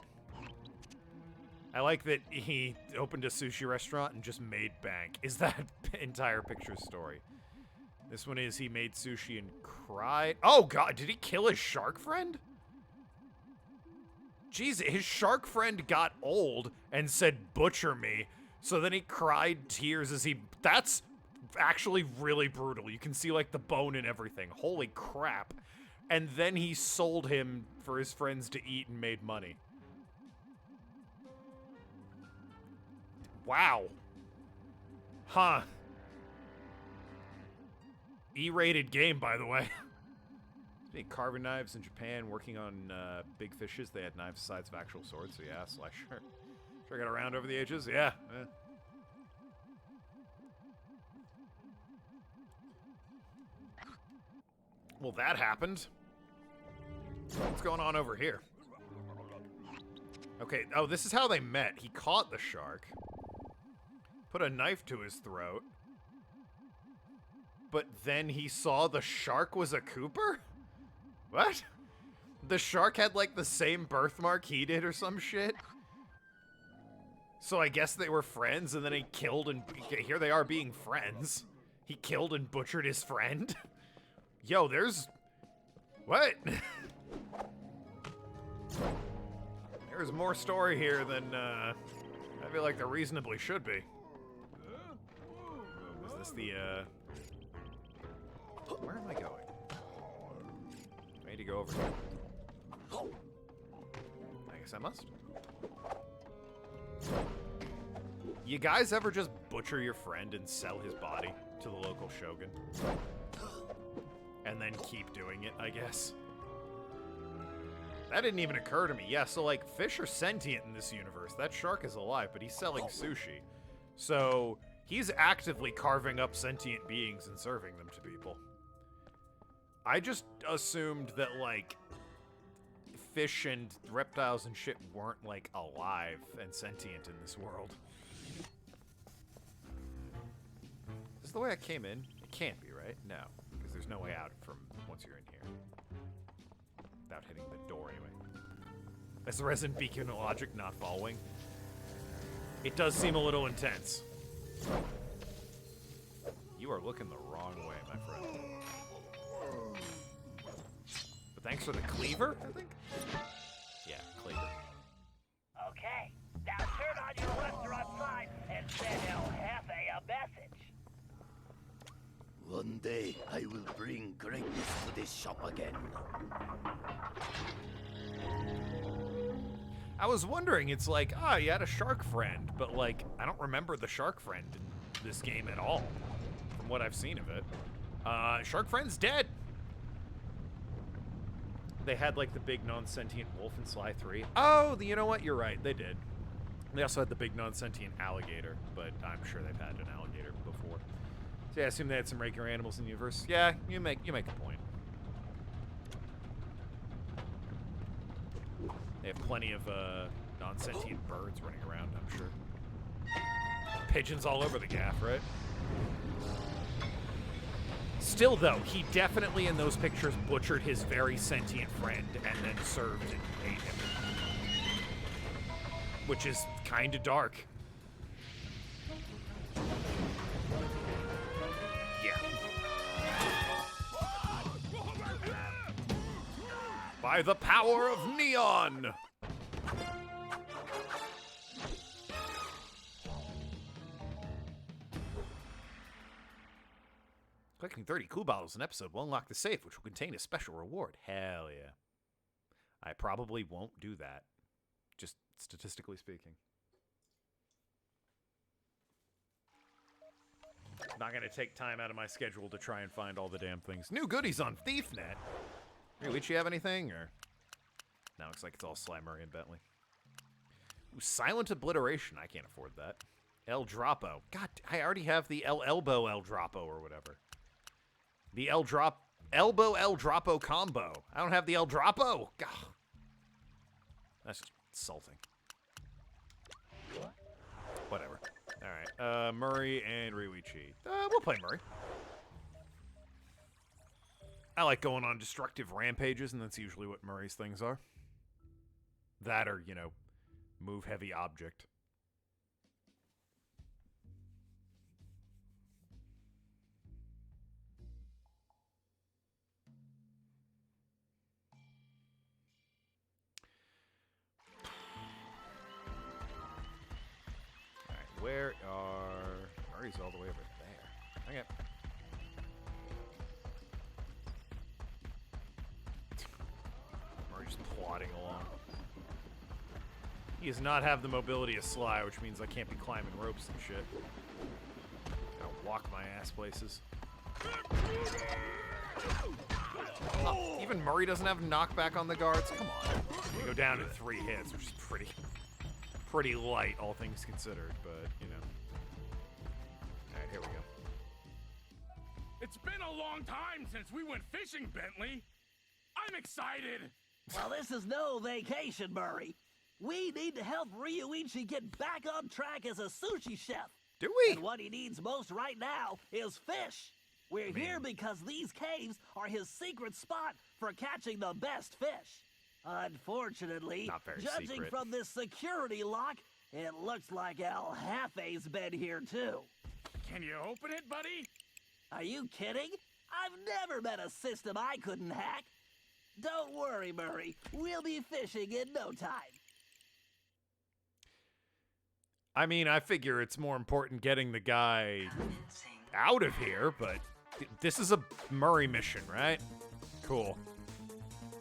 I like that he opened a sushi restaurant and just made bank. Is that entire picture's story? This one is he made sushi and cried. Oh, God, did he kill his shark friend? Jeez, his shark friend got old and said, butcher me. So then he cried tears as he... That's actually really brutal. You can see, like, the bone and everything. Holy crap. And then he sold him for his friends to eat and made money. Wow. Huh. E-rated game, by the way. Carving knives in Japan, working on big fishes. They had knives the size of actual swords, so yeah, so I sure got around over the ages. Yeah. Well, that happened. What's going on over here? Okay, oh, this is how they met. He caught the shark, put a knife to his throat, but then he saw the shark was a Cooper? What? The shark had, like, the same birthmark he did or some shit? So I guess they were friends, and then he killed and... Here they are being friends. He killed and butchered his friend? Yo, there's... What? There's more story here than, I feel like there reasonably should be. Is this the, Where am I going? I need to go over here. I guess I must. You guys ever just butcher your friend and sell his body to the local shogun? And then keep doing it, I guess. That didn't even occur to me. Yeah, so, like, fish are sentient in this universe. That shark is alive, but he's selling sushi. So, he's actively carving up sentient beings and serving them to people. I just assumed that, like, fish and reptiles and shit weren't, like, alive and sentient in this world. Is this the way I came in? It can't be, right? No, because there's no way out from once you're in here. Without hitting the door, anyway. That's the resident beacon logic not following. It does seem a little intense. You are looking the wrong way, my friend. But thanks for the cleaver, I think? Yeah, cleaver. Okay, now turn on your restaurant sign and send El Jefe a message. One day, I will bring greatness to this shop again. I was wondering, it's like, you had a shark friend, but like, I don't remember the shark friend in this game at all, from what I've seen of it. Shark friend's dead. They had like the big non-sentient wolf in Sly 3. Oh, you know what? You're right, they did. They also had the big non-sentient alligator, but I'm sure they've had an alligator before. So yeah, I assume they had some regular animals in the universe. Yeah, you make a point. They have plenty of non-sentient birds running around, I'm sure. Pigeons all over the gaff, right? Still, though, he definitely in those pictures butchered his very sentient friend and then served and ate him. Which is kind of dark. Yeah. By the power of neon! Collecting 30 cool bottles an episode will unlock the safe, which will contain a special reward. Hell yeah. I probably won't do that. Just statistically speaking. Not gonna take time out of my schedule to try and find all the damn things. New goodies on ThiefNet. Ryuichi have anything, or? No, looks like it's all Sly, Murray, and Bentley. Ooh, Silent Obliteration. I can't afford that. El Dropo. God, I already have the El Elbow El Dropo or whatever. The Elbow El Dropo combo. I don't have the El Dropo. God. That's just insulting. Whatever. Alright. Murray and Ryuichi. We'll play Murray. I like going on destructive rampages, and that's usually what Murray's things are. That or, you know, move heavy object. Alright, where are... Murray's all the way over there. Okay. Just plodding along. He does not have the mobility of Sly, which means I can't be climbing ropes and shit. Gotta walk my ass places. Oh, even Murray doesn't have knockback on the guards? Come on. You go down in 3 hits, which is pretty light, all things considered, but, you know. Alright, here we go. It's been a long time since we went fishing, Bentley. I'm excited. Well, this is no vacation, Murray. We need to help Ryuichi get back on track as a sushi chef. Do we? And what he needs most right now is fish. We're here because these caves are his secret spot for catching the best fish. Unfortunately, judging secret. from this security lock, it looks like El Jefe's been here too. Can you open it, buddy? Are you kidding? I've never met a system I couldn't hack. Don't worry, Murray. We'll be fishing in no time. I mean, I figure it's more important getting the guy out of here, but this is a Murray mission, right? Cool.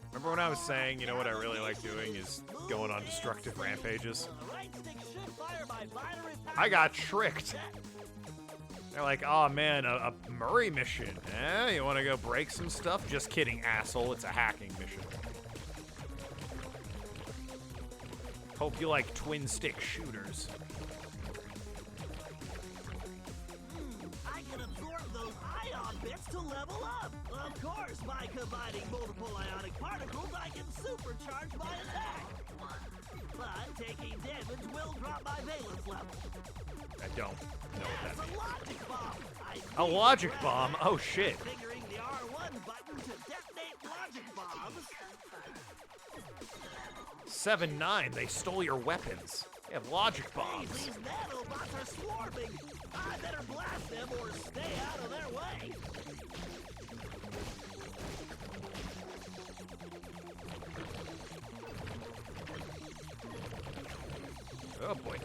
Remember when I was saying, you know what I really like doing is going on destructive rampages? I got tricked. They're like, oh man, a Murray mission. Eh? You want to go break some stuff? Just kidding, asshole. It's a hacking mission. Hope you like twin stick shooters. I can absorb those ion bits to level up. Of course, by combining multiple ionic particles, I can supercharge my attack. But taking damage will drop my valence level. I don't know what that means. A logic bomb. A logic bomb? Oh shit. Figuring the R1 button to detonate logic bombs. 7-9, they stole your weapons. They have logic bombs. These nanobots are swarming. I better blast them or stay out of their way. Oh boy.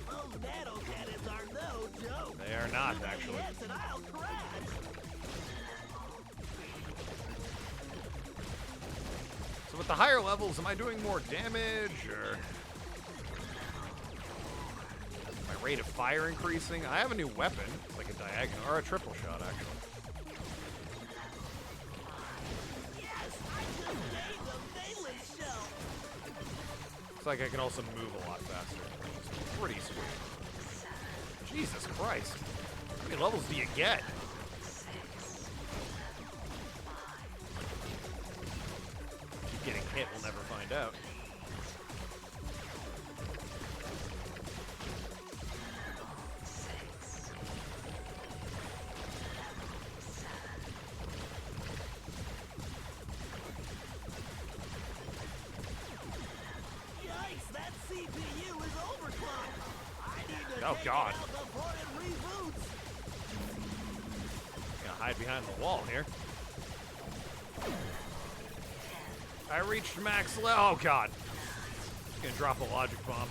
Those nano cannons are no joke. They are not, Too many actually. hits and I'll crash. So with the higher levels, am I doing more damage, or my rate of fire increasing? I have a new weapon. It's like a diagonal, or a triple shot, actually. Yes, I just gained a valence shell. Looks like I can also move a lot faster, which is pretty sweet. Jesus Christ. How many levels do you get? Keep getting hit, we'll never find out. Yikes, that CPU is overclocked. I need to Oh, take God. it out before it reboots. Gonna hide behind the wall here. I reached max level. Oh, God. Gonna drop a logic bomb.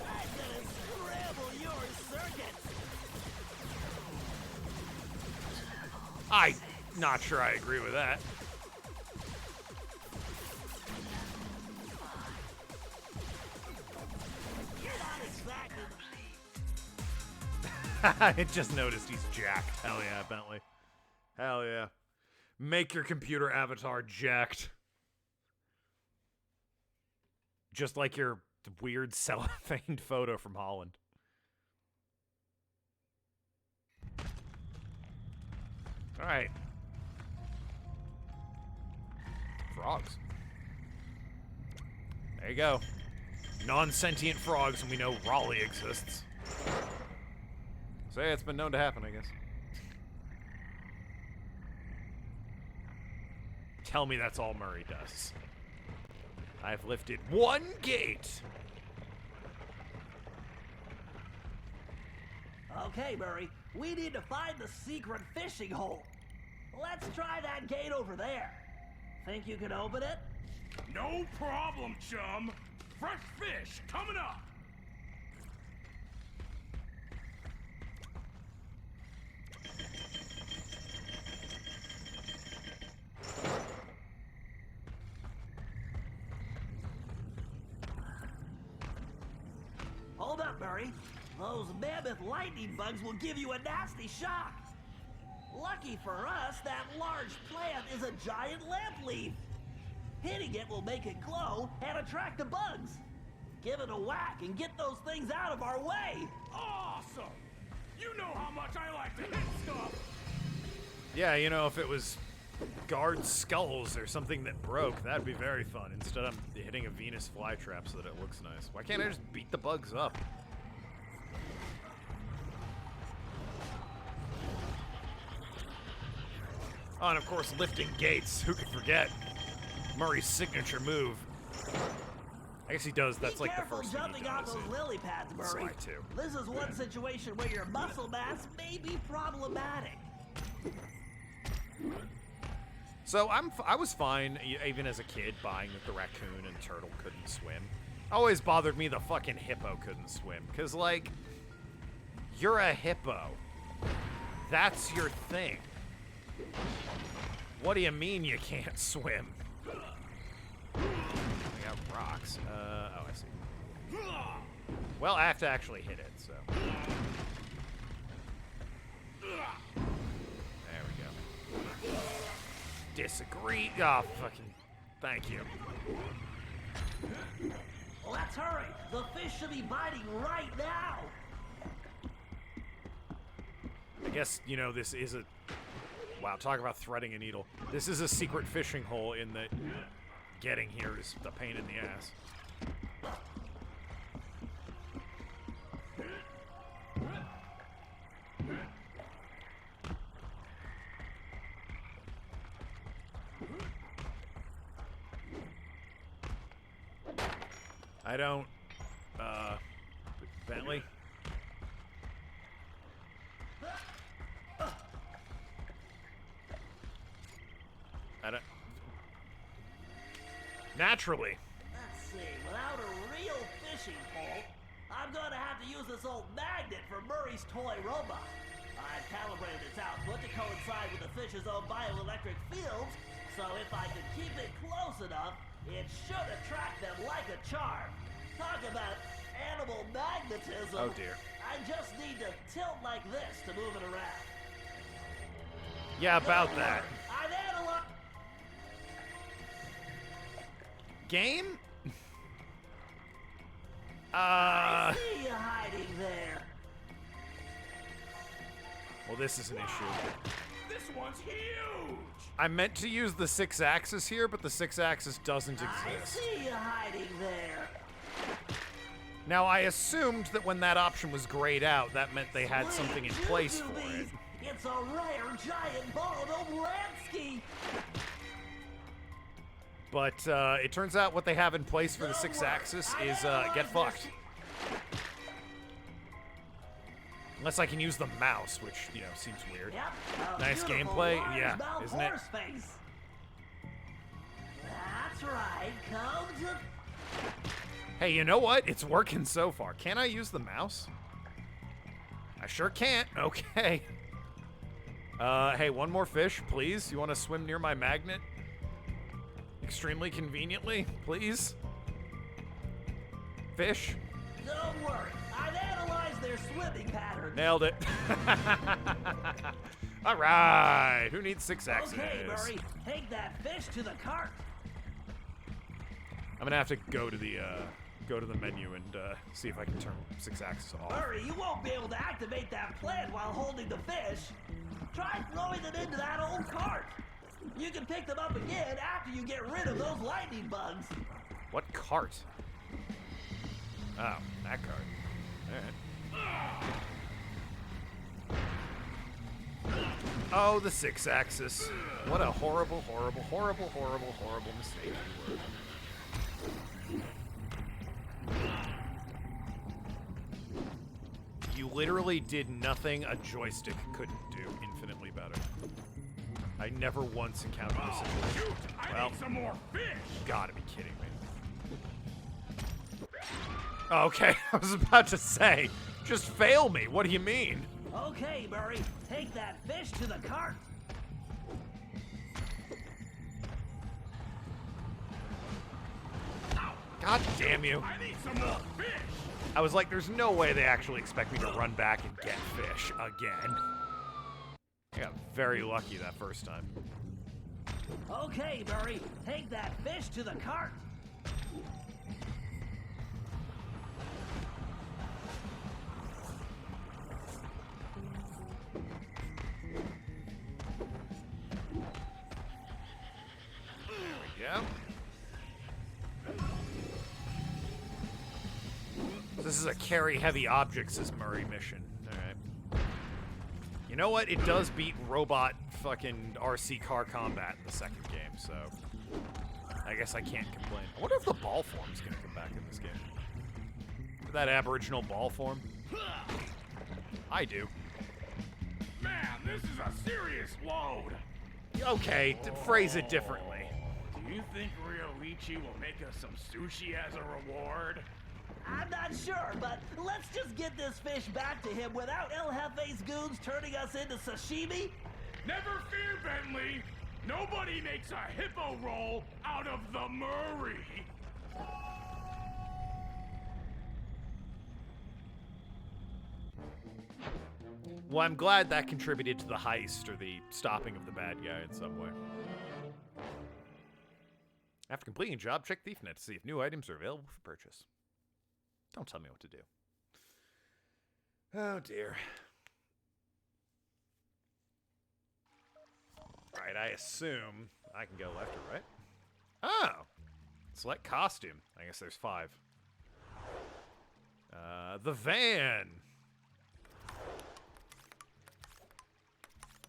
I'm gonna scramble your circuits. I'm not sure I agree with that. You're not exactly. I just noticed he's jacked. Hell yeah, Bentley. Hell yeah. Make your computer avatar jacked. Just like your weird cellophane photo from Holland. Alright. Frogs. There you go. Non-sentient frogs, and we know Raleigh exists. So yeah, it's been known to happen, I guess. Tell me that's all Murray does. I've lifted one gate. Okay, Murray, we need to find the secret fishing hole. Let's try that gate over there. Think you can open it? No problem, chum. Fresh fish coming up. Hold up, Murray. Those mammoth lightning bugs will give you a nasty shock. Lucky for us, that large plant is a giant lamp leaf. Hitting it will make it glow and attract the bugs. Give it a whack and get those things out of our way. Awesome. You know how much I like to hit stuff. Yeah, you know, if it was guard skulls or something that broke, that'd be very fun. Instead, I'm hitting a Venus flytrap so that it looks nice. Why can't I just beat the bugs up? Oh, and of course, lifting gates. Who could forget? Murray's signature move. I guess he does. That's like the first thing he Jumping off does. those lily pads, Murray. Slide 2. This is one situation where your muscle mass may be problematic. So I was fine, even as a kid, buying that the raccoon and turtle couldn't swim. Always bothered me the fucking hippo couldn't swim. Because, like, you're a hippo. That's your thing. What do you mean you can't swim? I got rocks. Oh, I see. Well, I have to actually hit it, so. There we go. Disagree. Oh, fucking. Thank you. Let's hurry. The fish should be biting right now. I guess, you know, this is a... Wow, talk about threading a needle. This is a secret fishing hole in that getting here is the pain in the ass. I don't, Bentley? I don't... Naturally. Let's see, without a real fishing pole, I'm gonna have to use this old magnet from Murray's toy robot. I've calibrated its output to coincide with the fish's own bioelectric fields, so if I can keep it close enough, it should attract them like a charm. Talk about animal magnetism. Oh dear. I just need to tilt like this to move it around. Yeah, about that. I've analyzed... Game? I see you hiding there. Well, this is an issue. This one's huge! I meant to use the 6-axis here, but the 6-axis doesn't I exist. see you hiding there. Now, I assumed that when that option was grayed out, that meant they had something in place for it. It's a rare giant ball of Lansky. But it turns out what they have in place for the 6-axis is get fucked. Unless I can use the mouse, which, you know, seems weird. Yep, Nice beautiful gameplay, large yeah, mouth isn't it? horse face. That's right, come to... Hey, you know what? It's working so far. Can I use the mouse? I sure can't. Okay. Hey, one more fish, please. You want to swim near my magnet? Extremely conveniently, please? Fish? Don't worry, I've analyzed their swimming pattern. Nailed it. All right. Who needs 6-axis? Okay, Murray, take that fish to the cart. I'm gonna have to go to the menu and see if I can turn 6-axis off. Murray, you won't be able to activate that plant while holding the fish. Try throwing them into that old cart. You can pick them up again after you get rid of those lightning bugs. What cart? Oh, that cart. Alright. Oh, the 6-axis. What a horrible, horrible, horrible, horrible, horrible mistake you were. You literally did nothing a joystick couldn't do infinitely better. I never once encountered a situation. I need some more fish! You gotta be kidding me. Okay, I was about to say, just fail me. What do you mean? Okay, Murray, take that fish to the cart. God damn you. I need some more fish! I was like, there's no way they actually expect me to run back and get fish again. I got very lucky that first time. Okay, Murray, take that fish to the cart. Yeah. This is a carry heavy objects as Murray mission. Alright. You know what? It does beat robot fucking RC car combat in the second game, so I guess I can't complain. I wonder if the ball form is gonna come back in this game. That aboriginal ball form. I do. Man, this is a serious load! Okay, phrase it differently. Do you think Ryoichi will make us some sushi as a reward? I'm not sure, but let's just get this fish back to him without El Jefe's goons turning us into sashimi. Never fear, Bentley! Nobody makes a hippo roll out of the Murray! Well, I'm glad that contributed to the heist or the stopping of the bad guy in some way. After completing a job, check ThiefNet to see if new items are available for purchase. Don't tell me what to do. Oh, dear. Alright, I assume I can go left or right. Oh! Select costume. I guess there's 5. The van!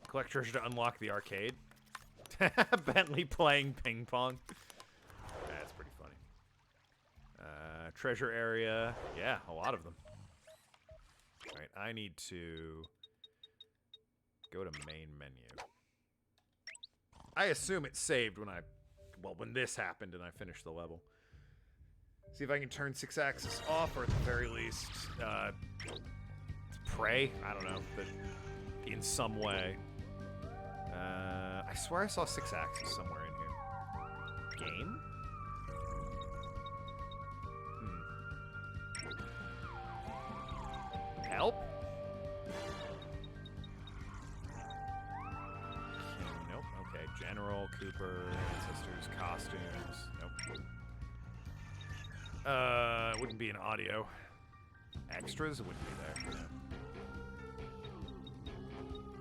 Collect treasure to unlock the arcade. Bentley playing ping pong. That's pretty funny. Treasure area. Yeah, a lot of them. Alright, I need to go to main menu. I assume it saved when when this happened and I finished the level. See if I can turn 6-axis off, or at the very least, pray? I don't know, but in some way. I swear I saw 6-axis somewhere in here. Game? Help? Nope. Okay. General, Cooper, Ancestors, Costumes. Nope. It wouldn't be an audio. Extras? It wouldn't be there.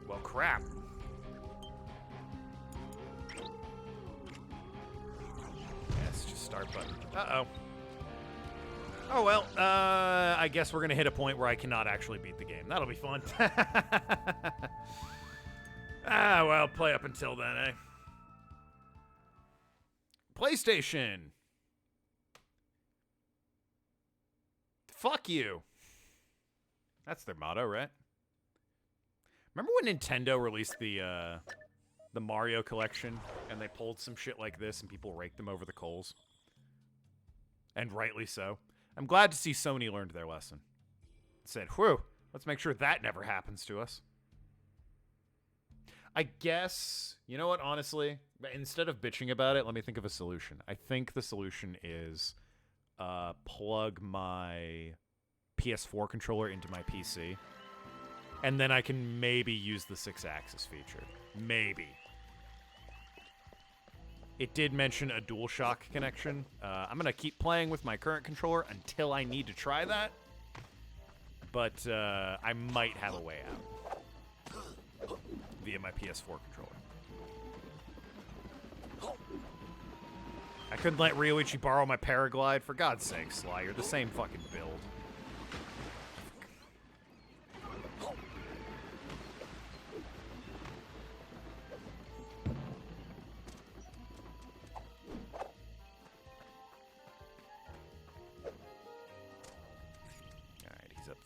Well, crap. Yes, just start button. Uh-oh. Oh, well, I guess we're going to hit a point where I cannot actually beat the game. That'll be fun. Well, play up until then, eh? PlayStation. Fuck you. That's their motto, right? Remember when Nintendo released the Mario collection and they pulled some shit like this and people raked them over the coals? And rightly so. I'm glad to see Sony learned their lesson. Said, whew, let's make sure that never happens to us. I guess, you know what, honestly, instead of bitching about it, let me think of a solution. I think the solution is plug my PS4 controller into my PC, and then I can maybe use the 6-axis feature. Maybe. It did mention a DualShock connection. I'm going to keep playing with my current controller until I need to try that. But I might have a way out via my PS4 controller. I couldn't let Ryoichi borrow my paraglide. For God's sake, Sly, you're the same fucking build.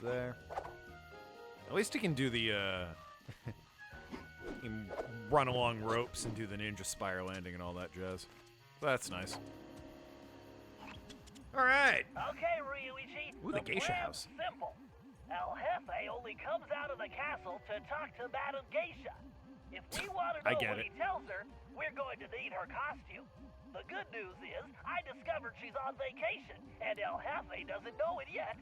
There. At least he can do the, he can run along ropes and do the ninja spire landing and all that jazz. That's nice. Alright! Okay, Ryuichi. Ooh, the geisha house. Simple. El Jefe only comes out of the castle to talk to Madame Geisha. If we want to know what he tells her, we're going to need her costume. The good news is, I discovered she's on vacation, and El Jefe doesn't know it yet.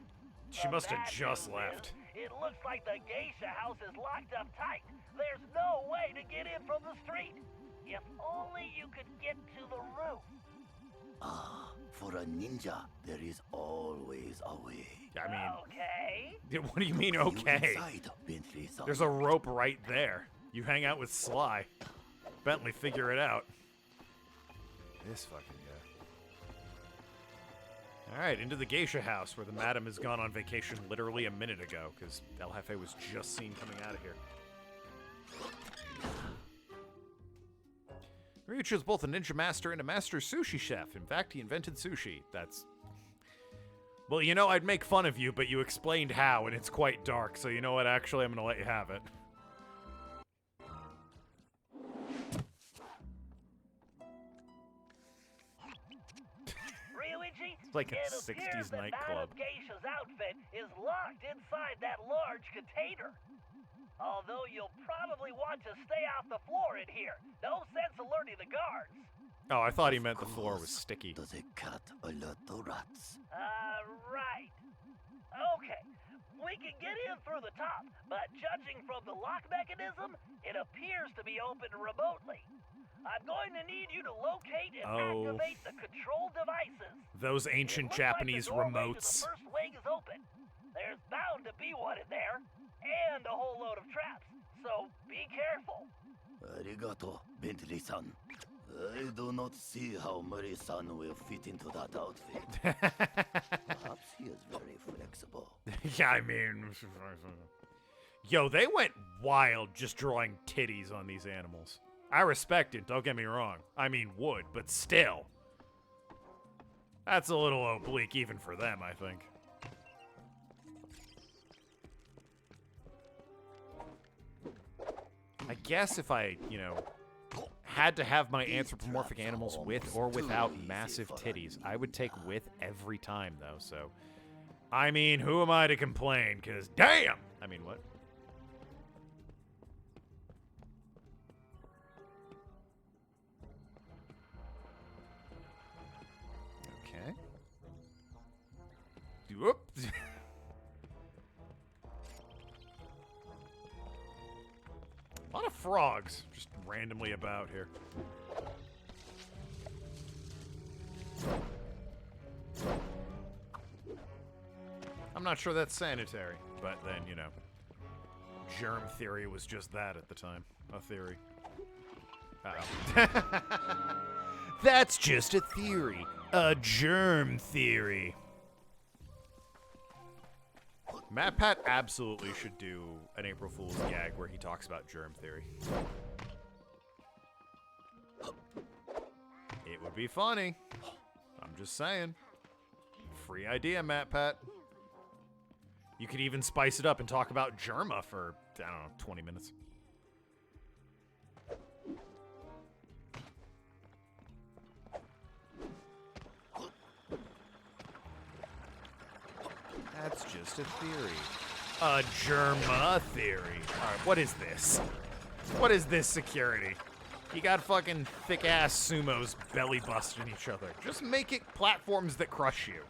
She must have just left. It looks like the geisha house is locked up tight. There's no way to get in from the street. If only you could get to the roof. Ah, for a ninja, there is always a way. I mean... Okay? What do you mean, okay? There's a rope right there. You hang out with Sly. Bentley, figure it out. This fucking guy. Alright, into the geisha house, where the madam has gone on vacation literally a minute ago, because El Jefe was just seen coming out of here. Ryuichi is both a ninja master and a master sushi chef. In fact, he invented sushi. That's... Well, you know, I'd make fun of you, but you explained how, and it's quite dark, so you know what, actually, I'm gonna let you have it. It's like a 60s nightclub. Geisha's outfit is locked inside that large container. Although you'll probably want to stay off the floor in here. No sense alerting the guards. Oh, I thought he meant the floor was sticky. Does a cat alert the rats? Right. Okay. We can get in through the top, but judging from the lock mechanism, it appears to be open remotely. I'm going to need you to locate and activate the control devices. Those ancient Japanese remotes. The first wing is open. There's bound to be one in there, and a whole load of traps. So be careful. Arigato, Bentley-san. I do not see how Murray-san will fit into that outfit. Perhaps he is very flexible. Yeah, I mean... Yo, they went wild just drawing titties on these animals. I respect it, don't get me wrong. I mean, would, but still. That's a little oblique even for them, I think. I guess if I, you know, had to have my anthropomorphic animals with or without massive titties, I would take with every time, though, so... I mean, who am I to complain? Because, damn! I mean, what? Okay. Whoop. A lot of frogs just randomly about here. I'm not sure that's sanitary, but then, you know, germ theory was just that at the time. A theory. Uh-oh. That's just a theory. A germ theory. MatPat absolutely should do an April Fool's gag where he talks about germ theory. It would be funny. I'm just saying. Free idea, MatPat. You could even spice it up and talk about Germa for, I don't know, 20 minutes. That's just a theory. A Germa theory. Alright, what is this? What is this security? You got fucking thick-ass sumos belly busting each other. Just make it platforms that crush you.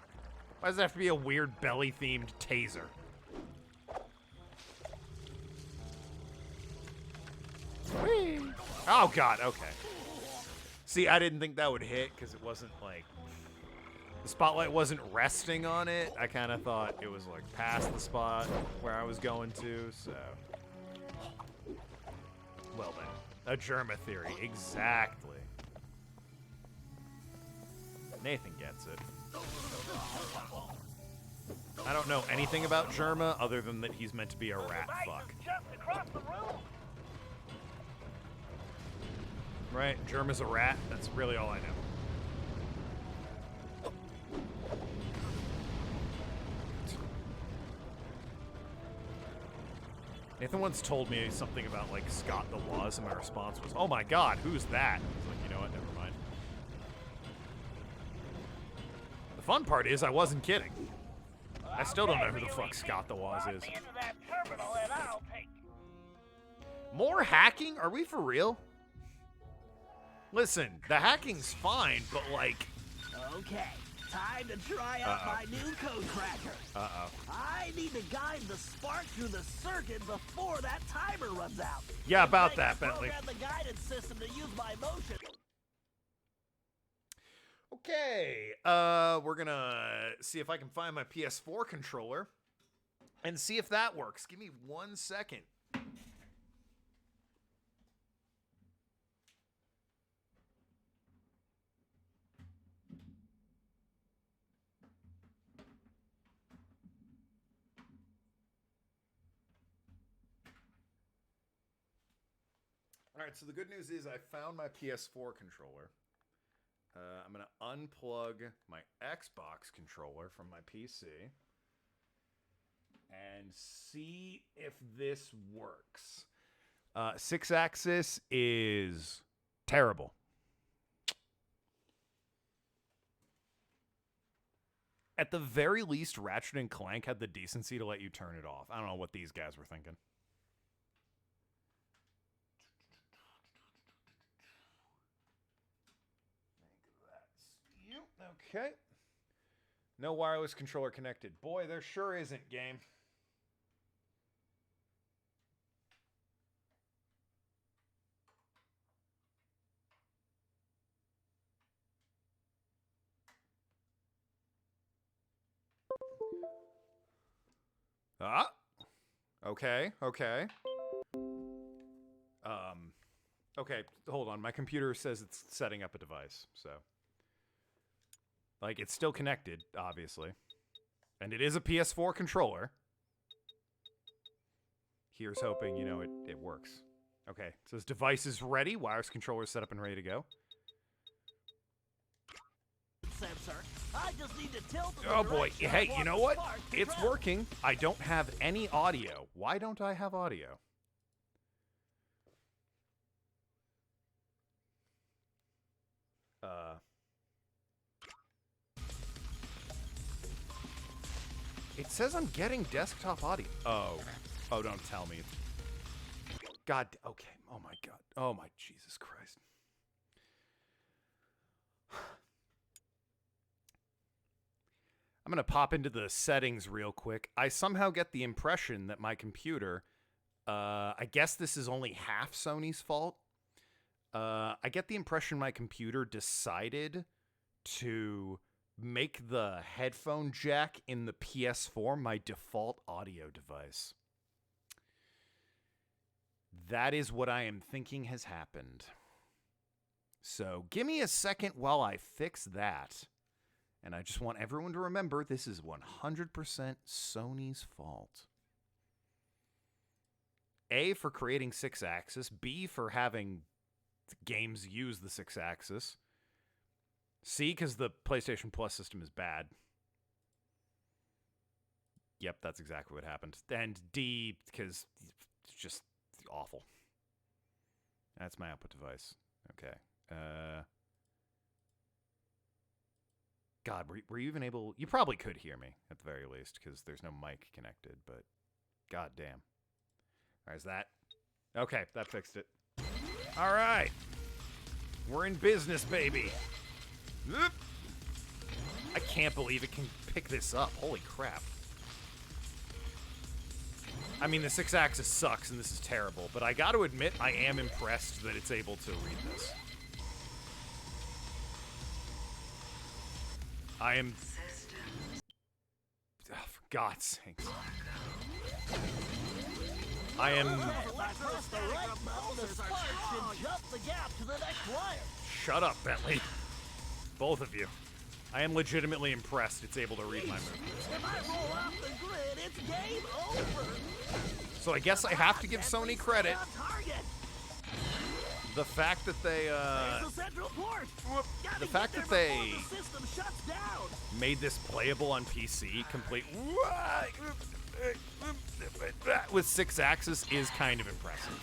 Why does it have to be a weird belly-themed taser? Whee! Oh god, okay. See, I didn't think that would hit because it wasn't like... The spotlight wasn't resting on it. I kind of thought it was like past the spot where I was going to, so... Well then, a Germa theory, exactly. Nathan gets it. I don't know anything about Germa other than that he's meant to be a rat fuck. Right? Germa's a rat. That's really all I know. Nathan once told me something about, like, Scott the Woz, and my response was, oh my god, who's that? I was like, you know what, never mind. The fun part is I wasn't kidding. I still don't know who the fuck Scott the Woz is. More hacking? Are we for real? Listen, the hacking's fine, but like... Okay, time to try out my new code cracker. I need to guide the spark through the circuit before that timer runs out. Yeah, about that, Bentley. Program the guidance system to use my motion. Okay, we're gonna see if I can find my PS4 controller and see if that works. Give me 1 second. All right, so the good news is I found my PS4 controller. I'm going to unplug my Xbox controller from my PC and see if this works. 6-axis is terrible. At the very least, Ratchet & Clank had the decency to let you turn it off. I don't know what these guys were thinking. Okay. No wireless controller connected. Boy, there sure isn't, game. Ah. Okay, okay. Okay, hold on. My computer says it's setting up a device, so... Like, it's still connected, obviously. And it is a PS4 controller. Here's hoping, you know, it works. Okay, it says device is ready. Wireless controller set up and ready to go. Sensor. I just need to tilt in the Oh boy. direction I Hey, want you know the what? spark to It's travel. working. I don't have any audio. Why don't I have audio? It says I'm getting desktop audio. Oh. Oh, don't tell me. God. Okay. Oh my God. Oh my Jesus Christ. I'm going to pop into the settings real quick. I somehow get the impression that my computer, I guess this is only half Sony's fault. I get the impression my computer decided to make the headphone jack in the PS4 my default audio device. That is what I am thinking has happened. So give me a second while I fix that. And I just want everyone to remember this is 100% Sony's fault. A, for creating 6-axis. B, for having games use the 6-axis. C, because the PlayStation Plus system is bad. Yep, that's exactly what happened. And D, because it's just awful. That's my output device. Okay. God, were you even able... You probably could hear me, at the very least, because there's no mic connected, but... God damn. There's that. Okay, that fixed it. All right. We're in business, baby. Oop. I can't believe it can pick this up. Holy crap. I mean, the 6-axis sucks, and this is terrible, but I got to admit, I am impressed that it's able to read this. I am... Oh, for God's sakes. I am... Press the right button, the spark should jump the gap to the next wire. Shut up, Bentley. Both of you. I am legitimately impressed it's able to read my movements. If I roll off the grid, it's game over. So I guess I have to give Sony credit. On target. The fact that they, There's the central port. Gotta the get fact there that they before the system shuts down. made this playable on PC complete with 6-axis is kind of impressive.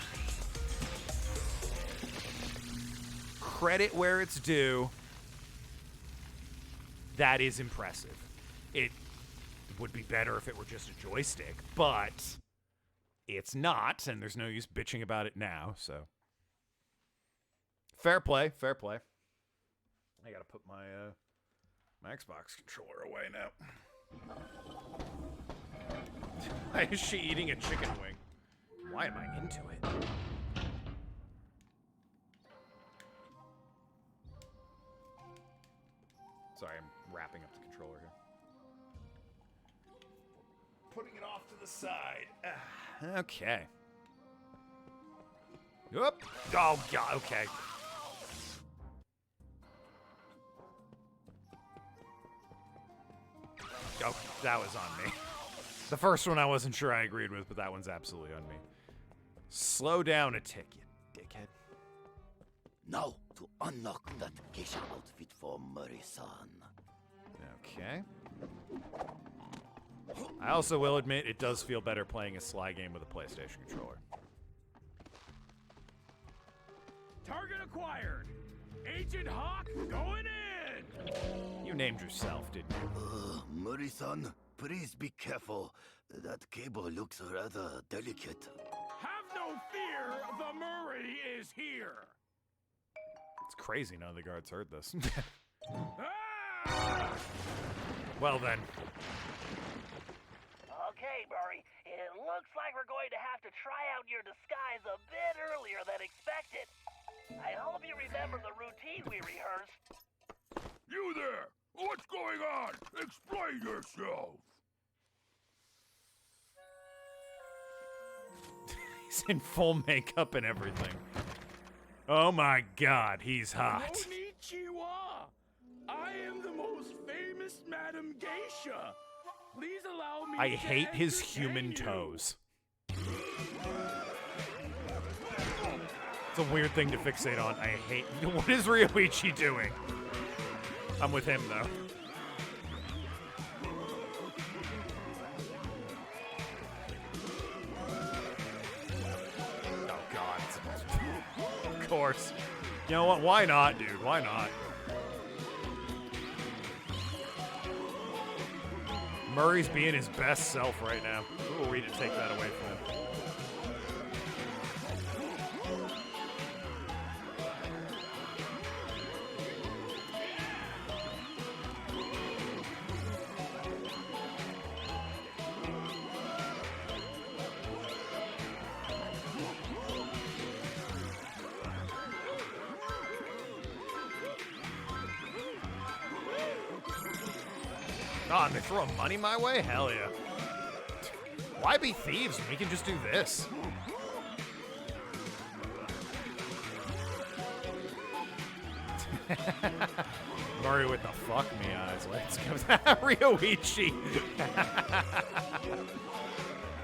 Credit where it's due. That is impressive. It would be better if it were just a joystick, but it's not, and there's no use bitching about it now, so. Fair play, fair play. I gotta put my my Xbox controller away now. Why is she eating a chicken wing? Why am I into it? Sorry, I'm wrapping up the controller here. Putting it off to the side. Okay. Oop. Oh, God, okay. Oh, that was on me. The first one I wasn't sure I agreed with, but that one's absolutely on me. Slow down a tick, you dickhead. Now, to unlock that geisha outfit for Murray-san. Okay. I also will admit it does feel better playing a Sly game with a PlayStation controller. Target acquired. Agent Hawk going in. You named yourself, didn't you? Murray-san, please be careful. That cable looks rather delicate. Have no fear. The Murray is here. It's crazy none of the guards heard this. Ah! Well then. Okay, Murray. It looks like we're going to have to try out your disguise a bit earlier than expected. I hope you remember the routine we rehearsed. You there! What's going on? Explain yourself! He's in full makeup and everything. Oh my God, he's hot. Konnichiwa. I am the most famous Madam Geisha. Please allow me I to hate his entertain human you. toes. It's a weird thing to fixate on. I hate... What is Ryoichi doing? I'm with him, though. course. You know what? Why not, dude? Why not? Murray's being his best self right now. Who are we to take that away from him? Oh, and they throw money my way? Hell yeah. Why be thieves when we can just do this? Murray with the fuck me eyes. Let's go. Ryoichi.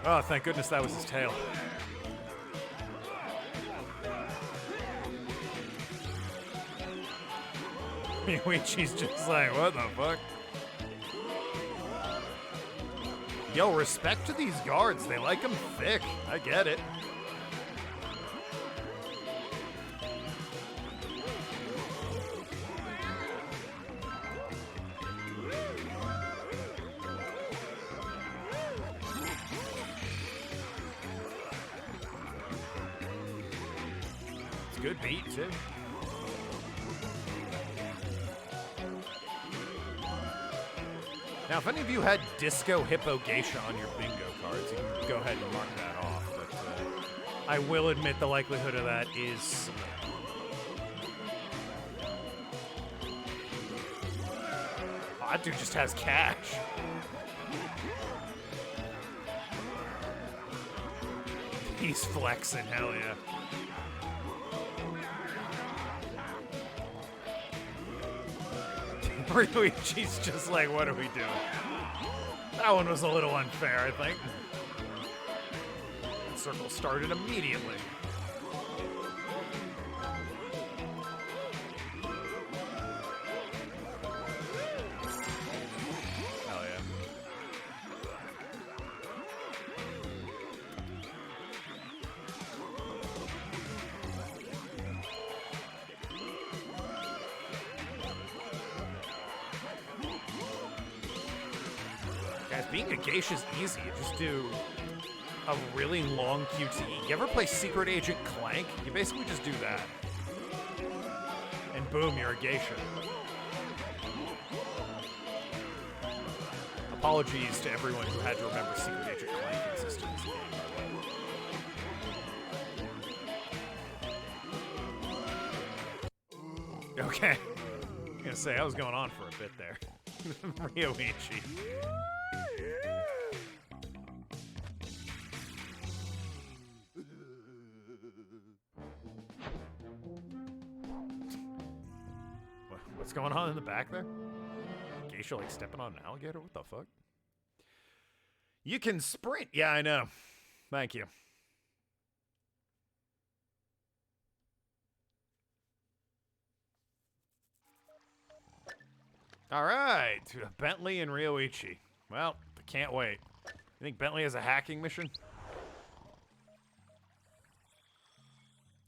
Oh, thank goodness that was his tail. Ryoichi's just like, what the fuck? Yo, respect to these guards. They like them thick. I get it. It's a good beat, too. Now, if any of you had Disco Hippo Geisha on your bingo cards, you can go ahead and mark that off. But I will admit the likelihood of that is slim. Oh, that dude just has cash. He's flexing, hell yeah. Ryuichi's just like, what are we doing? That one was a little unfair, I think. The circle started immediately. Hell yeah. Guys, being a geisha's easy. You just do a really long QTE. You ever play Secret Agent Clank? You basically just do that. And boom, you're a geisha. Apologies to everyone who had to remember Secret Agent Clank existed in this game. Okay. I'm gonna say, I was going on for a bit there. Ryoichi. What's going on in the back there? Geisha like stepping on an alligator? What the fuck? You can sprint. Yeah, I know. Thank you. All right, Bentley and Ryoichi. Well, I can't wait. You think Bentley has a hacking mission?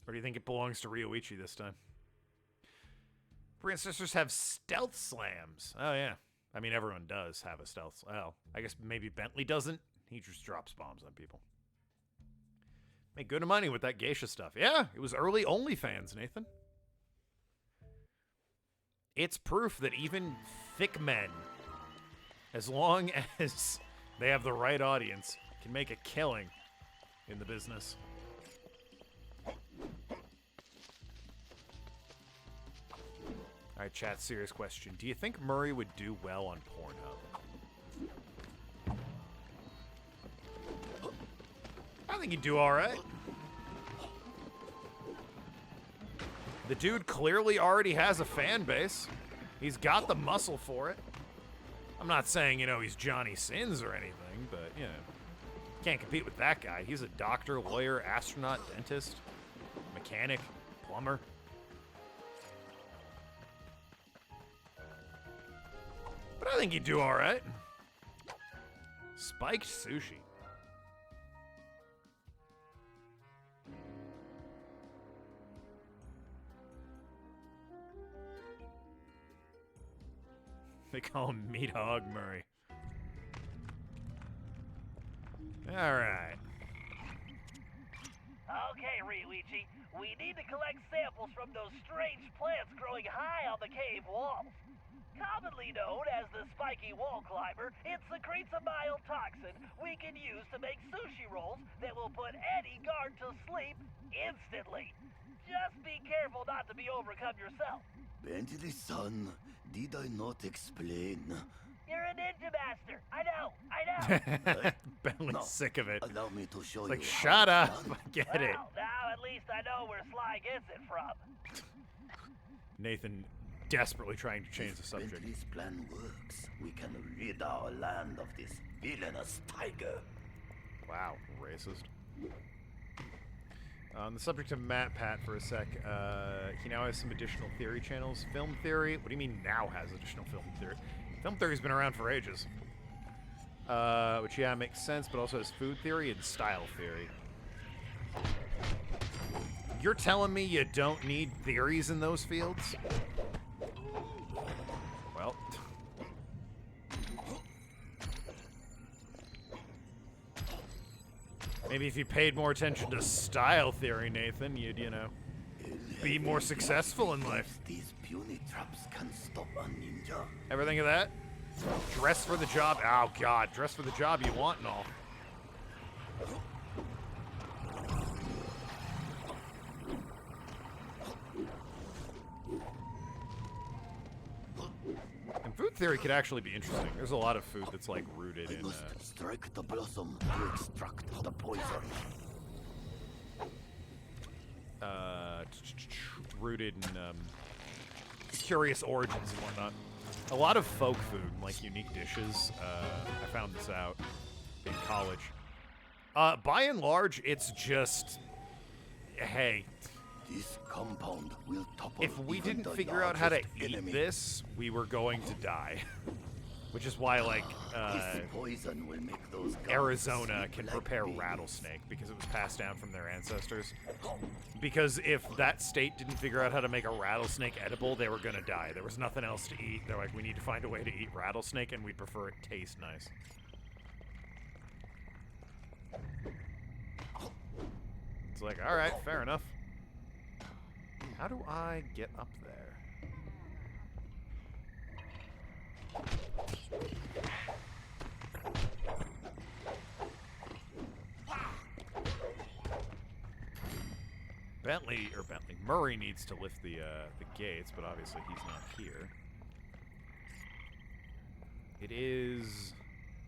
Or do you think it belongs to Ryoichi this time? Bree sisters have stealth slams. Oh, yeah. I mean, everyone does have a stealth slam. Oh, I guess maybe Bentley doesn't. He just drops bombs on people. Make good money with that geisha stuff. Yeah, it was early OnlyFans, Nathan. It's proof that even thick men, as long as they have the right audience, can make a killing in the business. All right, chat, serious question. Do you think Murray would do well on Pornhub? I think he'd do all right. The dude clearly already has a fan base. He's got the muscle for it. I'm not saying, you know, he's Johnny Sins or anything, but, you know, can't compete with that guy. He's a doctor, lawyer, astronaut, dentist, mechanic, plumber. But I think he'd do all right. Spiked sushi. They call him Meat Hog Murray. Alright. Okay, Ryuichi, we need to collect samples from those strange plants growing high on the cave walls. Commonly known as the spiky wall climber, it secretes a mild toxin we can use to make sushi rolls that will put any guard to sleep instantly. Just be careful not to be overcome yourself. Bentley-san, did I not explain? You're a ninja master. I know. Bentley's sick of it. Allow me to show It's like, you. shut how up. it's done. I get it. Well, now at least I know where Sly gets it from. Nathan desperately trying to change the If subject. Bentley's plan works, we can rid our land of this villainous tiger. Wow, racist. On the subject of Matt Pat for a sec, he now has some additional theory channels. Film theory? What do you mean now has additional film theory? Film theory's been around for ages. Which, yeah, makes sense, but also has food theory and style theory. You're telling me you don't need theories in those fields? Well... maybe if you paid more attention to style theory, Nathan, you'd, you know, be more successful in life. These puny traps can stop a ninja. Ever think of that? Dress for the job. Oh, God. Dress for the job you want and all. And food theory could actually be interesting. There's a lot of food that's, like, rooted I in... must strike the blossom to extract the poison. Rooted in curious origins and whatnot. A lot of folk food, like unique dishes. I found this out in college. By and large, it's just, hey, This compound will topple if we even didn't the figure out how to largest eat enemy. this, we were going to die. Which is why, like, This poison will make those guards Arizona sleep can like prepare babies. rattlesnake because it was passed down from their ancestors. Because if that state didn't figure out how to make a rattlesnake edible, they were gonna die. There was nothing else to eat. They're like, we need to find a way to eat rattlesnake, and we'd prefer it taste nice. It's like, alright, fair enough. How do I get up there? Murray needs to lift the gates, but obviously he's not here. It is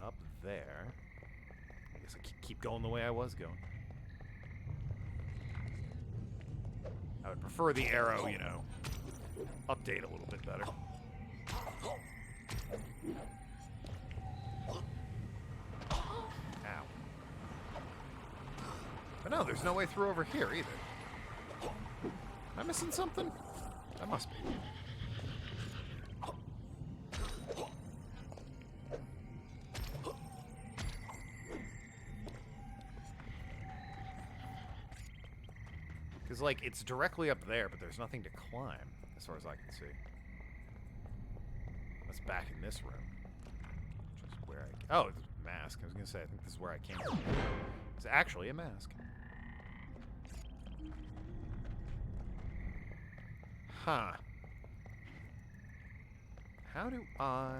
up there. I guess I keep going the way I was going. I would prefer the arrow, you know, update a little bit better. Ow. But no, there's no way through over here either. Am I missing something? I must be. Because, like, it's directly up there, but there's nothing to climb, as far as I can see. That's back in this room. Which is where I... oh, it's a mask. I was going to say, I think this is where I came from. It's actually a mask. Huh. How do I...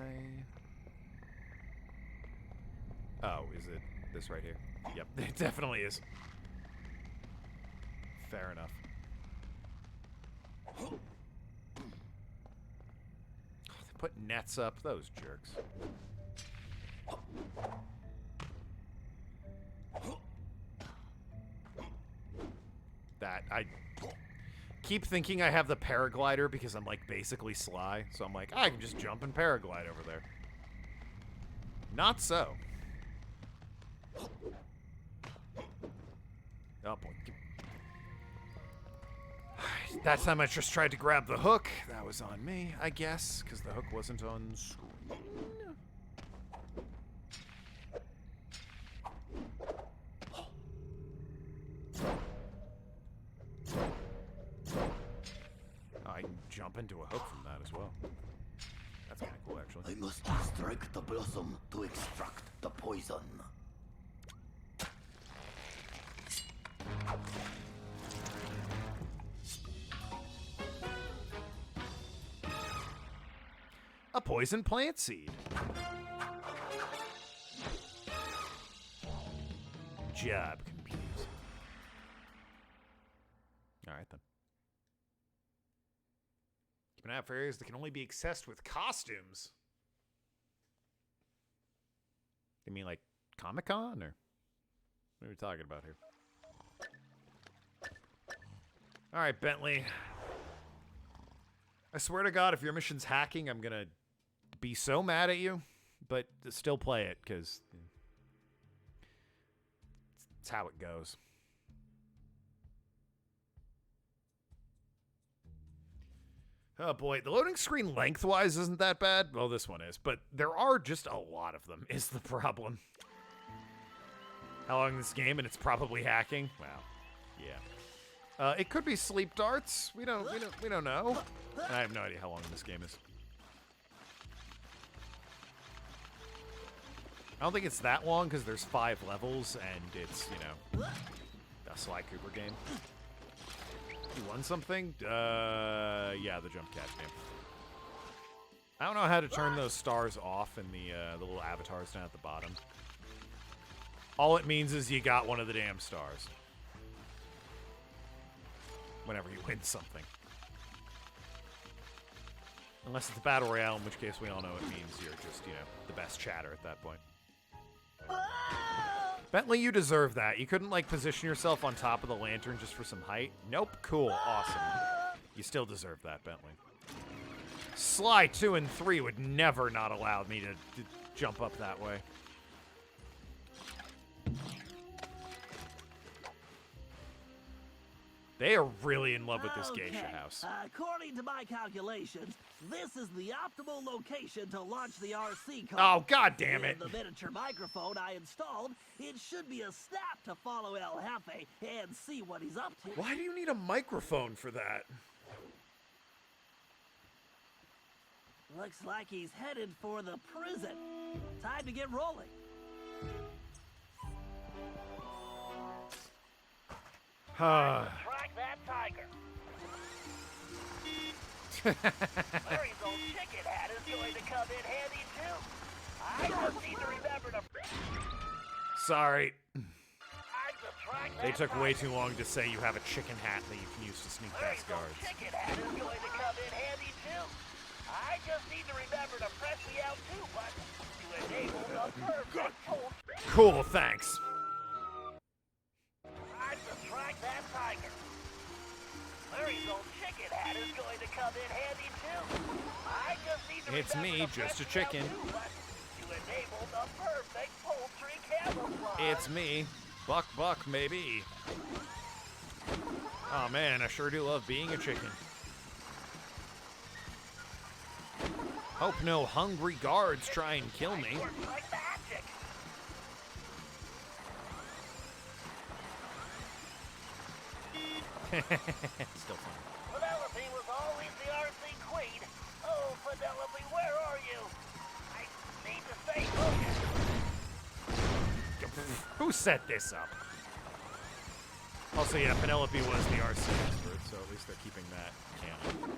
oh, is it this right here? Yep, it definitely is. Fair enough. Oh, they put nets up, those jerks. That, I keep thinking I have the paraglider because I'm, like, basically Sly. So I'm like, I can just jump and paraglide over there. Not so. Oh, boy. That time I just tried to grab the hook. That was on me, I guess, because the hook wasn't on screen. Oh, I can jump into a hook from that as well. That's kind of cool, actually. I must strike the blossom to extract the poison. A poison plant seed. Job confused. Alright then. Keep an eye out for areas that can only be accessed with costumes. You mean like Comic-Con, or what are we talking about here? Alright, Bentley. I swear to God, if your mission's hacking, I'm gonna be so mad at you, but still play it, because it's how it goes. Oh boy, the loading screen lengthwise isn't that bad. Well, this one is, but there are just a lot of them, is the problem. How long is this game, and it's probably hacking? Wow, yeah. It could be sleep darts. We don't know. I have no idea how long this game is. I don't think it's that long because there's 5 levels and it's, you know, a Sly Cooper game. You won something? Yeah, the jump catch game. I don't know how to turn those stars off in the little avatars down at the bottom. All it means is you got one of the damn stars. Whenever you win something. Unless it's a battle royale, in which case we all know it means you're just, you know, the best chatter at that point. Bentley, you deserve that. You couldn't, like, position yourself on top of the lantern just for some height? Nope. Cool. Awesome. You still deserve that, Bentley. Sly 2 and 3 would never not allow me to jump up that way. They are really in love with this geisha house. According to my calculations, this is the optimal location to launch the RC car. Oh, God damn it. With the miniature microphone I installed, it should be a snap to follow El Jefe and see what he's up to. Why do you need a microphone for that? Looks like he's headed for the prison. Time to get rolling. Track that tiger. Larry's old chicken hat is going to come in handy too. I just need to remember to. Sorry. Track They that took tiger. way too long to say you have a chicken hat that you can use to sneak Larry's past old guards. chicken hat is going to come in handy too. I just need to remember to press the L2 button to enable the perfect pull. Cool, thanks. Time to track that tiger. Larry's old chicken hat is going to come in handy too. I just need to It's remember me, to just press a the chicken. L2 button to enable the perfect poultry camouflage. It's me. Buck, maybe. Oh man, I sure do love being a chicken. Hope no hungry guards try and kill me. Works like magic. Still fun. Penelope was always the RC queen. Oh, Penelope, where are you? I need to stay focused. Who set this up? Also, yeah, Penelope was the RC expert, so at least they're keeping that canon.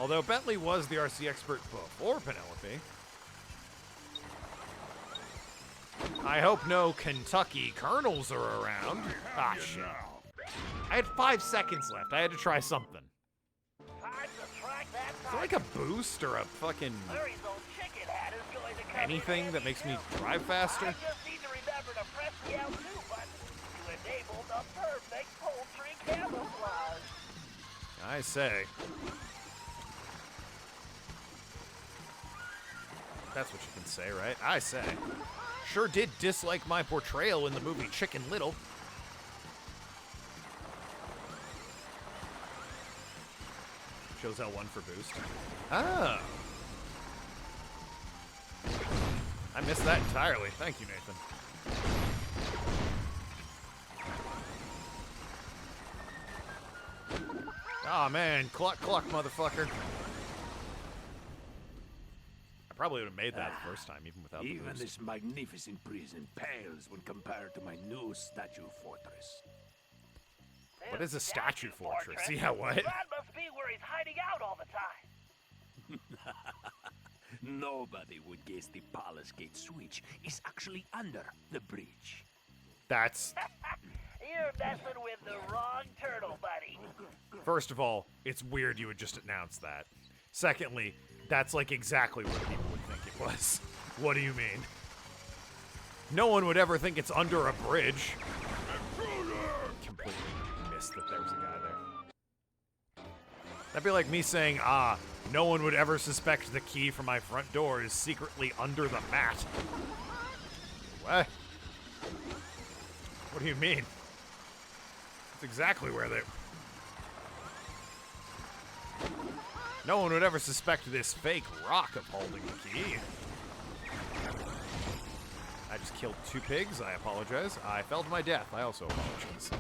Although Bentley was the RC expert before Penelope. I hope no Kentucky colonels are around. Ah, shit. I had 5 seconds left. I had to try something. Time to track that Is there like a boost or a fucking Larry's old chicken hat is going to come anything in that handy makes me too. drive faster? I just need to remember to press the L2 button to enable the perfect poultry camouflage. I say. That's what you can say, right? I say. Sure did dislike my portrayal in the movie Chicken Little. Shows L1 for boost. Oh. I missed that entirely. Thank you, Nathan. Aw, man. Cluck, cluck, motherfucker. probably would have made that the first time, even without the Even boost. this magnificent prison pales when compared to my new statue fortress. What is a statue fortress? fortress? Yeah, what? That must be where he's hiding out all the time. Nobody would guess the Palace Gate switch is actually under the bridge. That's... You're messing with the wrong turtle, buddy. First of all, it's weird you would just announce that. Secondly, that's like exactly what people would think it was. What do you mean? No one would ever think it's under a bridge. Completely missed that there was a guy there. That'd be like me saying, no one would ever suspect the key for my front door is secretly under the mat. What? What do you mean? That's exactly where they... No one would ever suspect this fake rock of holding the key. I just killed 2 pigs. I apologize. I fell to my death. I also apologize.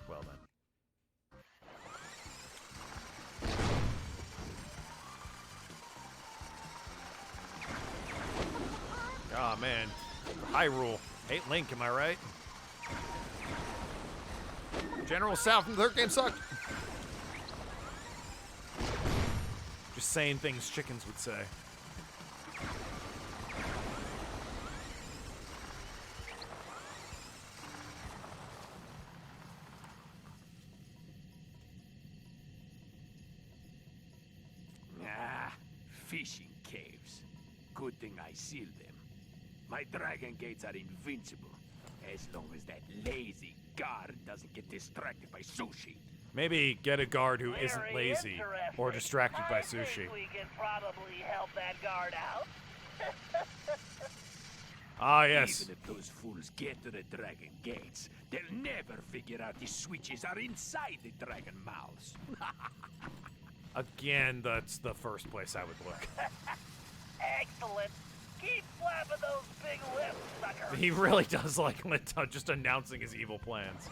Well then. Ah, man. Hyrule. Hate Link, am I right? General South in the 3rd game sucked. Just saying things chickens would say. Fishing caves. Good thing I sealed them. My dragon gates are invincible, as long as that lazy guard doesn't get distracted by sushi. Maybe get a guard who Very isn't lazy interesting. or distracted by I sushi. think we can probably help that guard out. Ah, yes. Even if those fools get to the dragon gates, they'll never figure out the switches are inside the dragon mouths. Again, that's the first place I would look. Excellent. Keep flapping those big lips, sucker. He really does like Linto just announcing his evil plans.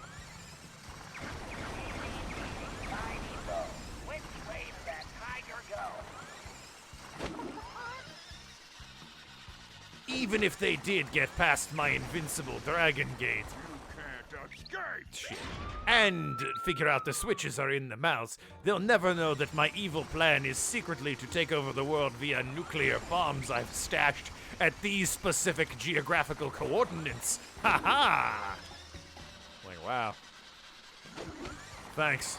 Tiny bow. Which way did that tiger go? Even if they did get past my invincible dragon gate Can't escape! and figure out the switches are in the mouths, they'll never know that my evil plan is secretly to take over the world via nuclear bombs I've stashed at these specific geographical coordinates. Ha ha! Like, wow. Thanks.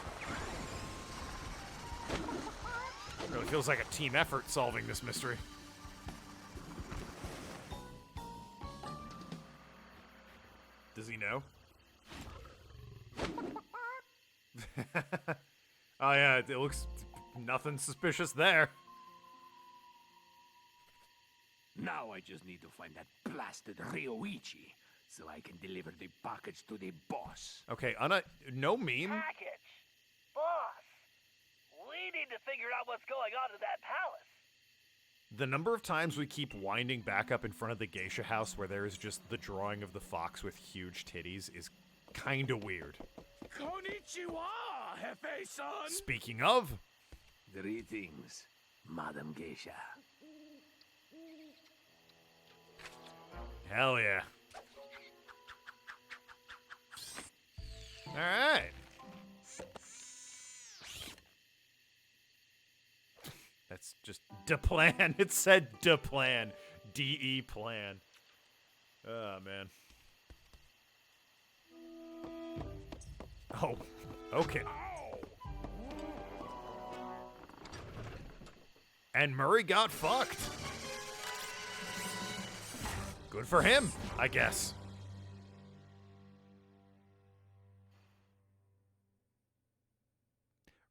Really feels like a team effort solving this mystery. Does he know? Oh yeah, it looks nothing suspicious there. Now I just need to find that blasted Ryoichi, so I can deliver the package to the boss. Okay, no meme. Package. Boss. We need to figure out what's going on in that palace. The number of times we keep winding back up in front of the geisha house where there is just the drawing of the fox with huge titties is kinda weird. Konnichiwa, Hefe-san! Speaking of, Greetings, Madam Geisha. hell yeah. Alright. That's just de plan. It said de plan. D-E plan. Oh, man. Oh, okay. And Murray got fucked. Good for him, I guess.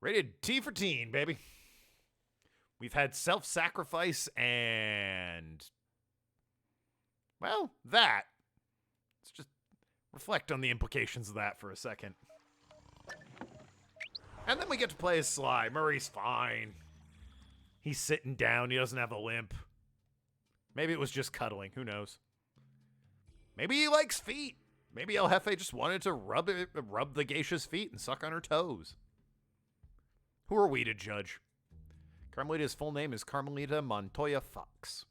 Rated T for teen, baby. We've had self-sacrifice and... well, that. Let's just reflect on the implications of that for a second. And then we get to play as Sly. Murray's fine. He's sitting down. He doesn't have a limp. Maybe it was just cuddling. Who knows? Maybe he likes feet. Maybe El Jefe just wanted to rub the geisha's feet and suck on her toes. Who are we to judge? Carmelita's full name is Carmelita Montoya Fox.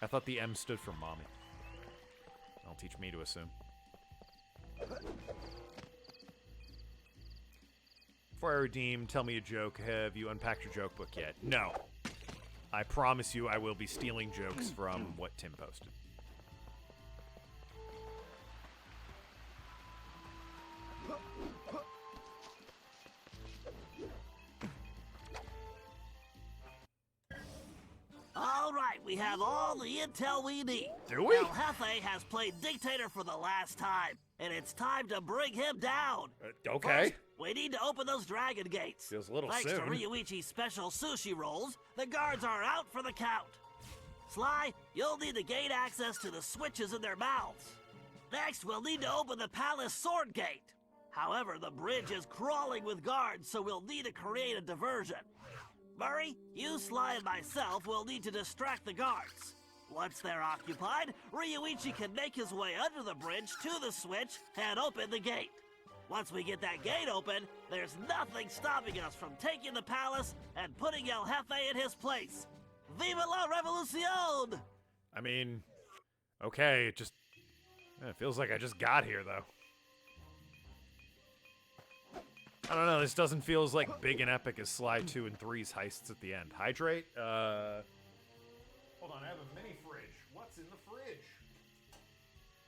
I thought the M stood for mommy. Don't teach me to assume. Before I redeem, tell me a joke. Have you unpacked your joke book yet? No. I promise you I will be stealing jokes from what Tim posted. All right, we have all the intel we need. Do we? El Jefe has played dictator for the last time, and it's time to bring him down. Okay. First, we need to open those dragon gates. Feels a little Thanks soon. to Ryuichi's special sushi rolls, the guards are out for the count. Sly, you'll need to gain access to the switches in their mouths. Next, we'll need to open the palace sword gate. However, the bridge is crawling with guards, so we'll need to create a diversion. Murray, you, Sly, and myself will need to distract the guards. Once they're occupied, Ryuichi can make his way under the bridge to the switch and open the gate. Once we get that gate open, there's nothing stopping us from taking the palace and putting El Jefe in his place. Viva la revolucion! I mean, okay, it feels like I just got here, though. I don't know, this doesn't feel as like big and epic as Sly 2 and 3's heists at the end. Hydrate? Hold on, I have a mini fridge. What's in the fridge?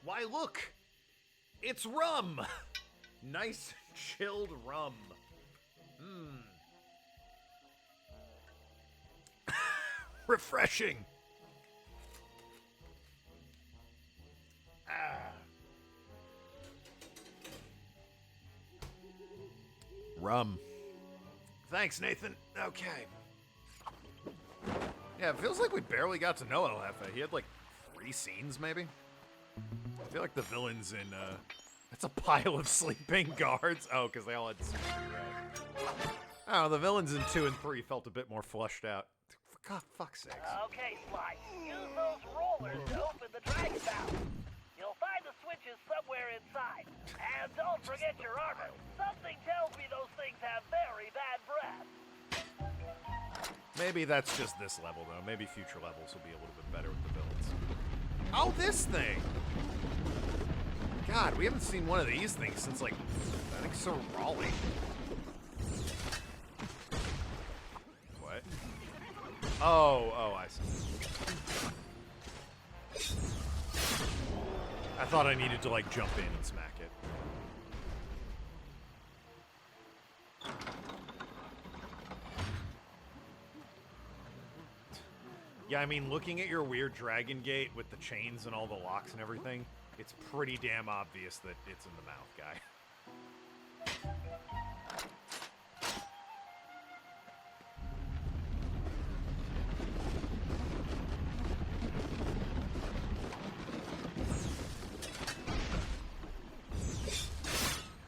Why, look! It's rum! Nice, chilled rum. Refreshing! Rum. Thanks, Nathan. Okay. Yeah, it feels like we barely got to know El Jefe. He had like 3 scenes, maybe? I feel like the villains in, That's a pile of sleeping guards. Oh, because they all had sushi, right? I don't know, the villains in 2 and 3 felt a bit more fleshed out. For God, fuck's sakes. Okay, Sly. Use those rollers to open the dragon valve. You'll find the switches somewhere inside. And don't forget your armor. Something tells me those things have very bad breath. Maybe that's just this level, though. Maybe future levels will be a little bit better with the villains. Oh, this thing! God, we haven't seen one of these things since, like, I think Sir Raleigh. What? Oh, I see. I thought I needed to, like, jump in and smack it. Yeah, I mean, looking at your weird dragon gate with the chains and all the locks and everything, it's pretty damn obvious that it's in the mouth, guy.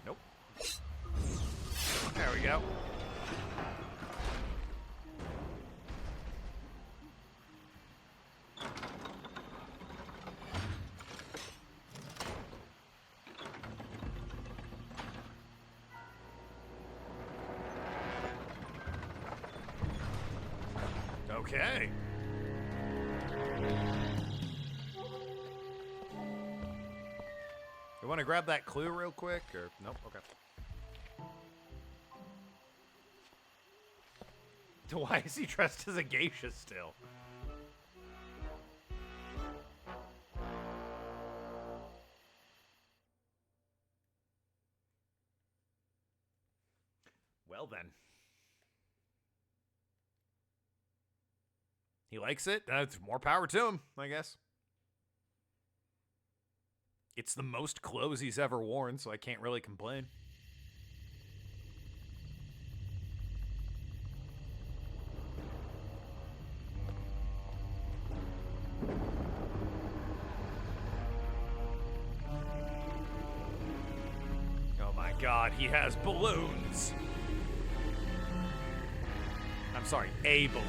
Nope. There we go. Okay. You want to grab that clue real quick, or nope? Okay. Why is he dressed as a geisha still? Well then. He likes it. That's more power to him, I guess. It's the most clothes he's ever worn, so I can't really complain. Oh my God, he has balloons. I'm sorry, a balloon.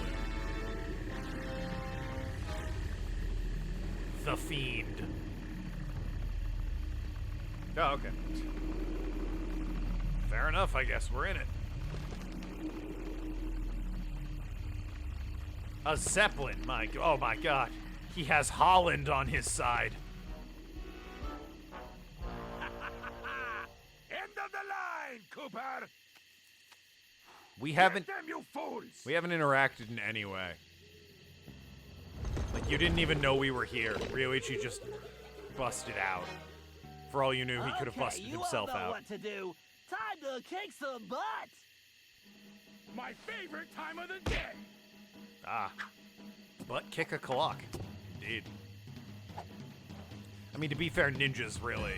The Fiend. Oh, okay. Fair enough, I guess. We're in it. A Zeppelin, oh my god. He has Holland on his side. End of the line, Cooper! We haven't Get them, you fools! we haven't interacted in any way. Like, you didn't even know we were here. Ryoichi just busted out. For all you knew, he could have busted himself you all know out. what to do. Time to kick some butt. My favorite time of the day! Ah. Butt kick a clock. Indeed. I mean, to be fair, ninjas really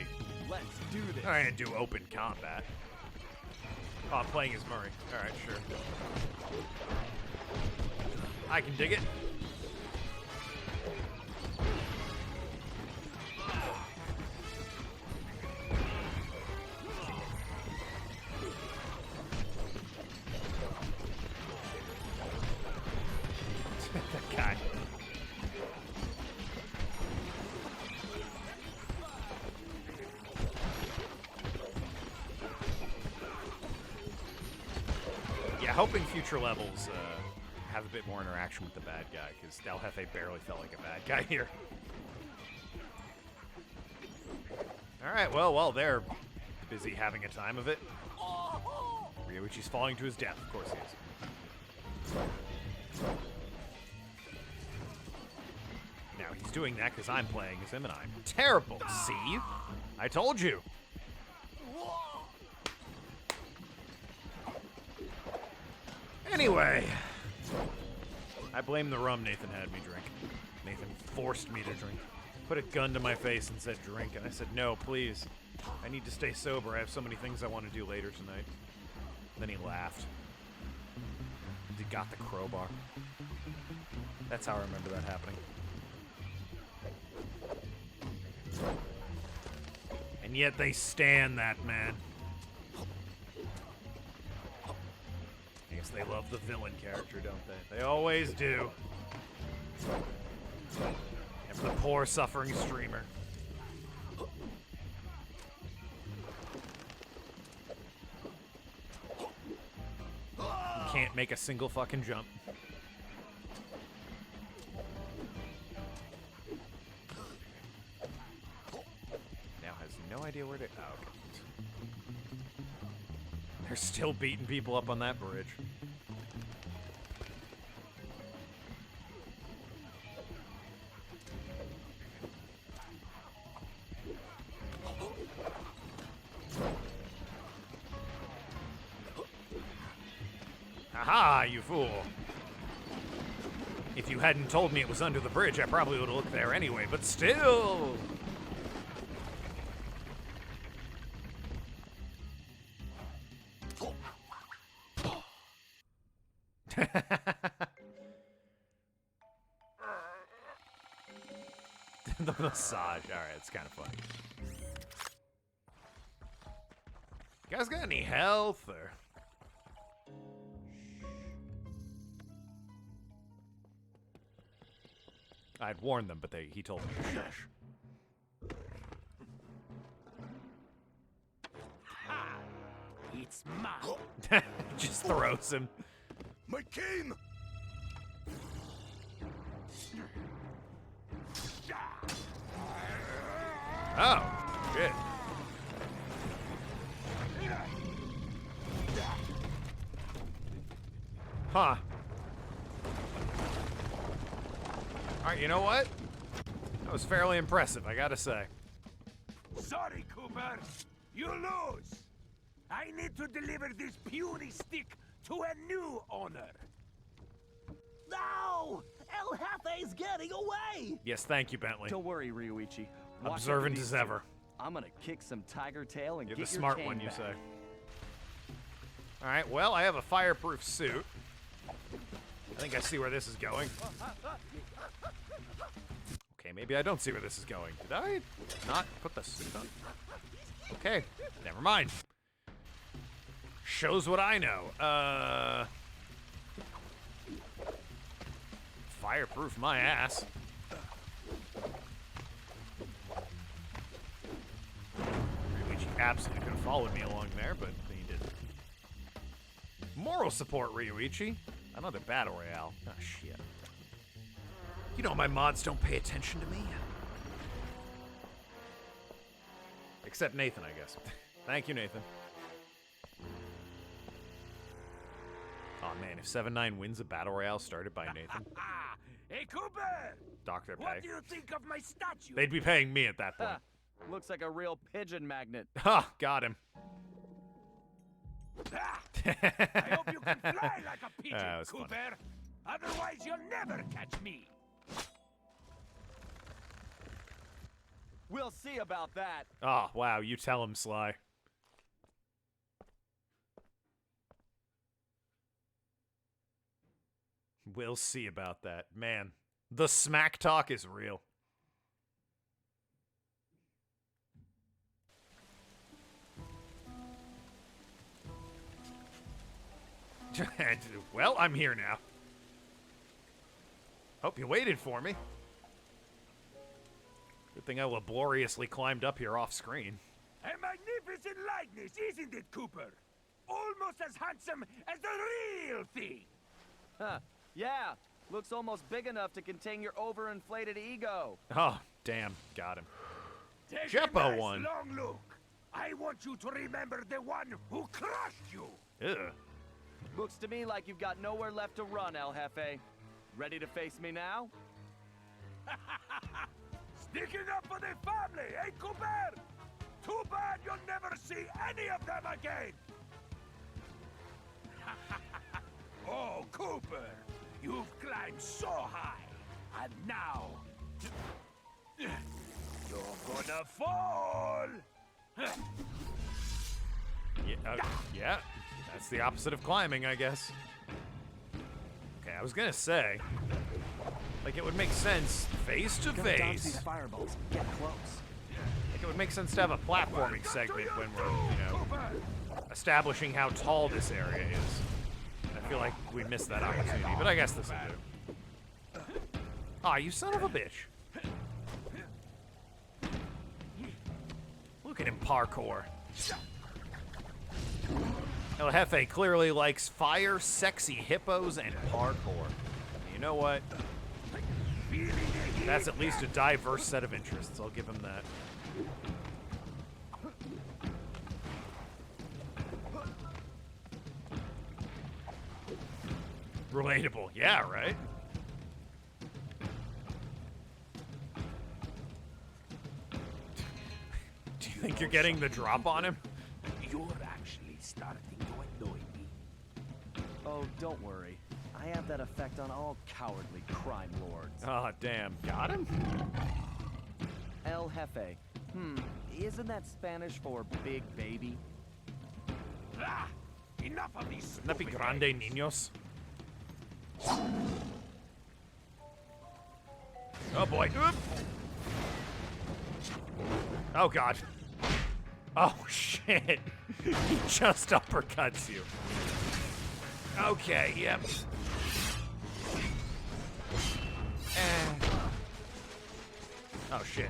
Let's do this. aren't gonna do open combat. Oh, I'm playing as Murray. Alright, sure. I can dig it. That guy. Yeah, hoping future levels have a bit more interaction with the bad guy, because Del Jefe barely felt like a bad guy here. Alright, well, while they're busy having a time of it, Ryoichi's falling to his death. Of course he is. Now, he's doing that because I'm playing as him, and I'm terrible. See? I told you. Anyway, I blame the rum Nathan had me drink. Nathan forced me to drink. Put a gun to my face and said drink, and I said, no, please. I need to stay sober. I have so many things I want to do later tonight. Then he laughed. He got the crowbar. That's how I remember that happening. And yet they stand that man. I guess they love the villain character, don't they? They always do. And for the poor, suffering streamer. Can't make a single fucking jump. Now has no idea where to. Oh, okay. They're still beating people up on that bridge. Aha, you fool. If you hadn't told me it was under the bridge, I probably would have looked there anyway, but still. The massage. Alright, it's kind of funny. You guys got any health or? I'd warned them, but he told me to shush. It's mine. Just throws him. My cane! Oh, shit. Huh. Alright, you know what? That was fairly impressive, I gotta say. Sorry, Cooper. You lose. I need to deliver this puny stick to a new owner. No! El Jefe's getting away! Yes, thank you, Bentley. Don't worry, Ryoichi. Watch Observant after as these ever. two. I'm gonna kick some tiger tail and You're get the your smart cane one, you back. say. Alright, well, I have a fireproof suit. I think I see where this is going. Okay, maybe I don't see where this is going. Did I not put the suit on? Okay, never mind. Shows what I know. Fireproof my ass. Luigi absolutely could have followed me along there, but he didn't. Moral support, Ryuichi. Another battle royale. Oh, shit. You know my mods don't pay attention to me. Except Nathan, I guess. Thank you, Nathan. Oh man, if 7-9 wins a battle royale started by Nathan. Hey, Cooper! Doctor What pay. do you think of my statue? They'd be paying me at that point. Looks like a real pigeon magnet. Ha! Got him. I hope you can fly like a pigeon, That was Cooper. funny. Otherwise, you'll never catch me. We'll see about that. Oh, wow, you tell him, Sly. We'll see about that. Man, the smack talk is real. Well, I'm here now. Hope you waited for me. Good thing I laboriously climbed up here off screen. A magnificent likeness, isn't it, Cooper? Almost as handsome as the real thing. Huh. Yeah. Looks almost big enough to contain your overinflated ego. Oh, damn. Got him. Take Jeppo a nice won. long look. I want you to remember the one who crushed you. Ugh. Looks to me like you've got nowhere left to run, El Jefe. Ready to face me now? Sticking up for the family, eh, Cooper? Too bad you'll never see any of them again. Oh, Cooper, you've climbed so high, and now you're gonna fall. Yeah, that's the opposite of climbing, I guess. Okay, I was gonna say, like, it would make sense face to Gotta dodge these face. fireballs. Get close. Like, it would make sense to have a platforming segment when we're, you know, establishing how tall this area is. I feel like we missed that opportunity, but I guess this will do. Aw, you son of a bitch. Look at him parkour. El Jefe clearly likes fire, sexy hippos, and parkour. You know what? That's at least a diverse set of interests. I'll give him that. Relatable. Yeah, right? Do you think you're getting the drop on him? You're actually starting to annoy me. Oh, don't worry. I have that effect on all cowardly crime lords. Oh, damn. Got him? El Jefe. Isn't that Spanish for big baby? Ah, enough of these. Wouldn't that be stupid grande games. niños? Oh boy. Oop. Oh god. Oh shit. He just uppercuts you. Okay, yep. Oh shit.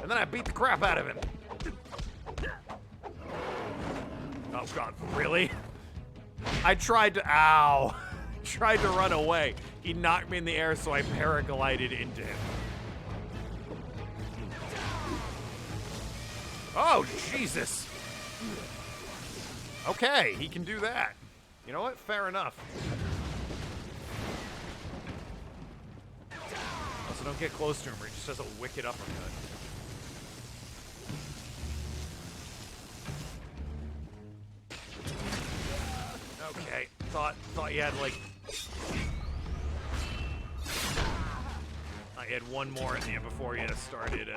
And then I beat the crap out of him. Oh god, really? I tried to, ow. Tried to run away. He knocked me in the air, so I paraglided into him. Oh, Jesus. Okay, he can do that. You know what? Fair enough. Also, don't get close to him, or he just does a wicked uppercut. Okay, thought you had like. I had one more in you before you started.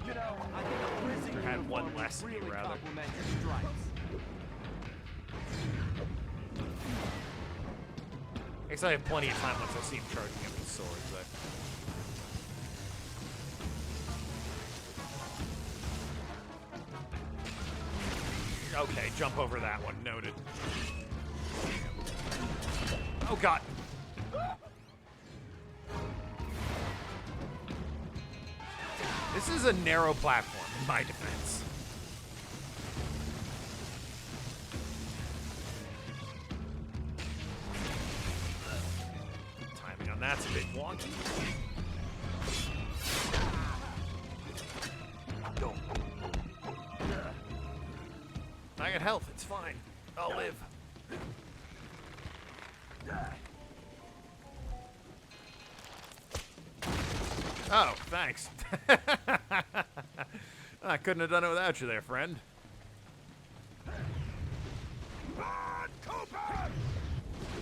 You know, I think a prison Or had one uniform would less in you, really rather. complement your stripes. I guess I have plenty of time once I see him charging up his sword, but. Okay, jump over that one. Noted. Oh god. This is a narrow platform, in my defense. that's a bit wonky. I got health, it's fine. I'll live. Oh, thanks. I couldn't have done it without you there, friend.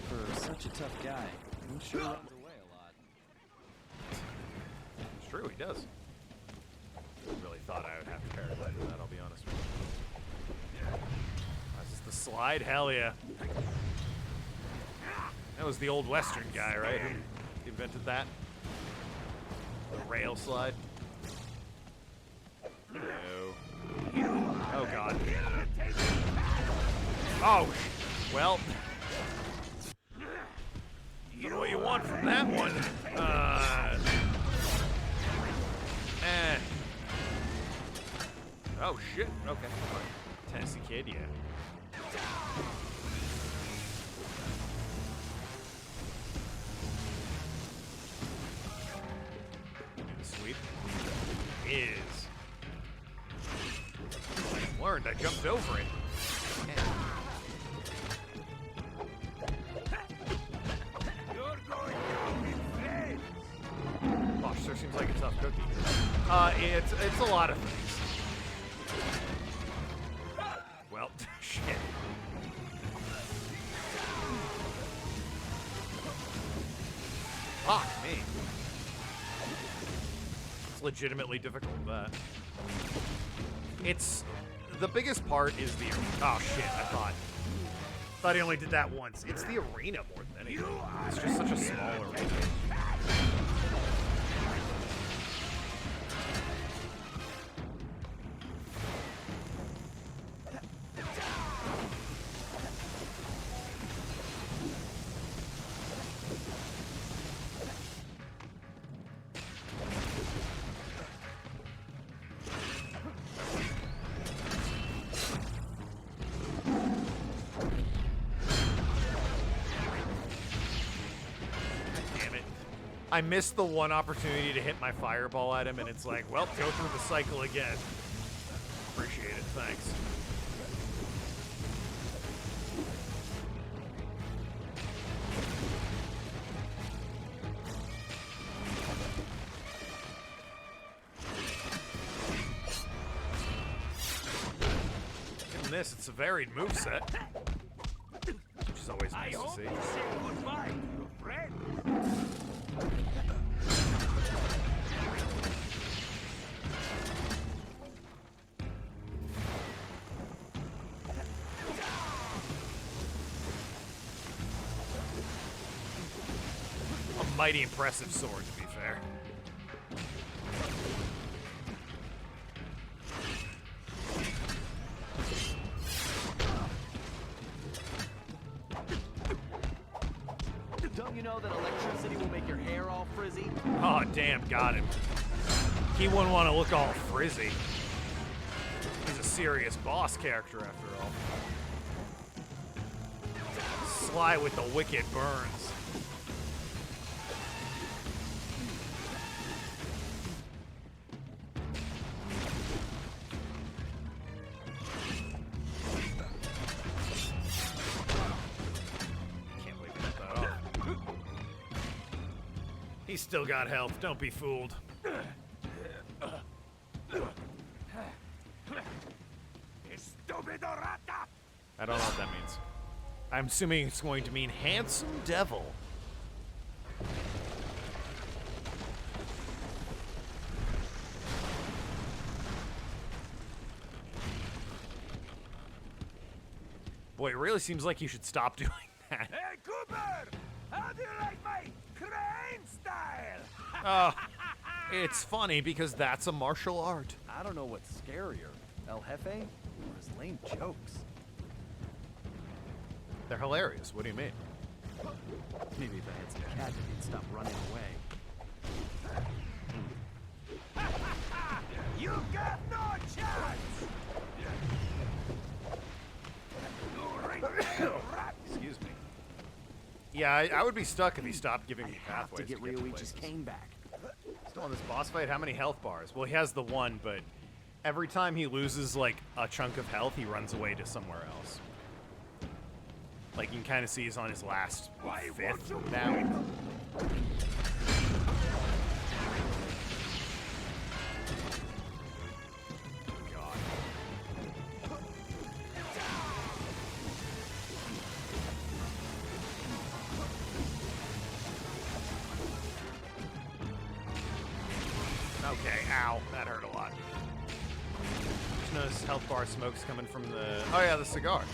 For such a tough guy, he sure runs away a lot. It's true, he does. I really thought I would have to paraglide with that, I'll be honest with you. This is the slide? Hell yeah. That was the old Western guy, right? Who invented that? The rail slide. No. Oh, God. Oh, well. You know what you want from that one. Oh, shit. Okay. Tennessee Kid, yeah. Sweep is. I learned. I jumped over it. Gosh, sure seems like a tough cookie. It's a lot of things. Well, shit. Fuck me. It's legitimately difficult, but it's the biggest part is the oh shit, I thought he only did that once. It's the arena more than anything. It's just such a small arena. I missed the one opportunity to hit my fireball at him, and it's like, well, go through the cycle again. Appreciate it, thanks. Given this, it's a varied moveset, which is always nice to see. Goodbye to your friend. A mighty impressive sword, to be fair. Don't you know that electricity will make your hair all frizzy? Oh, damn, got him. He wouldn't want to look all frizzy. He's a serious boss character, after all. Sly with the wicked burns. Can't believe he got that off. He's still got health, don't be fooled. I don't know what that means. I'm assuming it's going to mean handsome devil. Boy, it really seems like you should stop doing that. Hey, Cooper! How do you like my crane style? It's funny because that's a martial art. I don't know what's scarier, El Jefe or his lame jokes. They're hilarious. What do you mean? Maybe if I had some cat, he'd stop running away. You got no chance! Excuse me. Yeah, I would be stuck if he stopped giving me I have pathways to get Ryoichi's cane back. Still on this boss fight, how many health bars? Well, he has the one, but every time he loses, like, a chunk of health, he runs away to somewhere else. Like, you can kind of see he's on his last fifth now. God. Okay, ow, that hurt a lot. Just noticed health bar smoke's coming from the... Oh yeah, the cigar.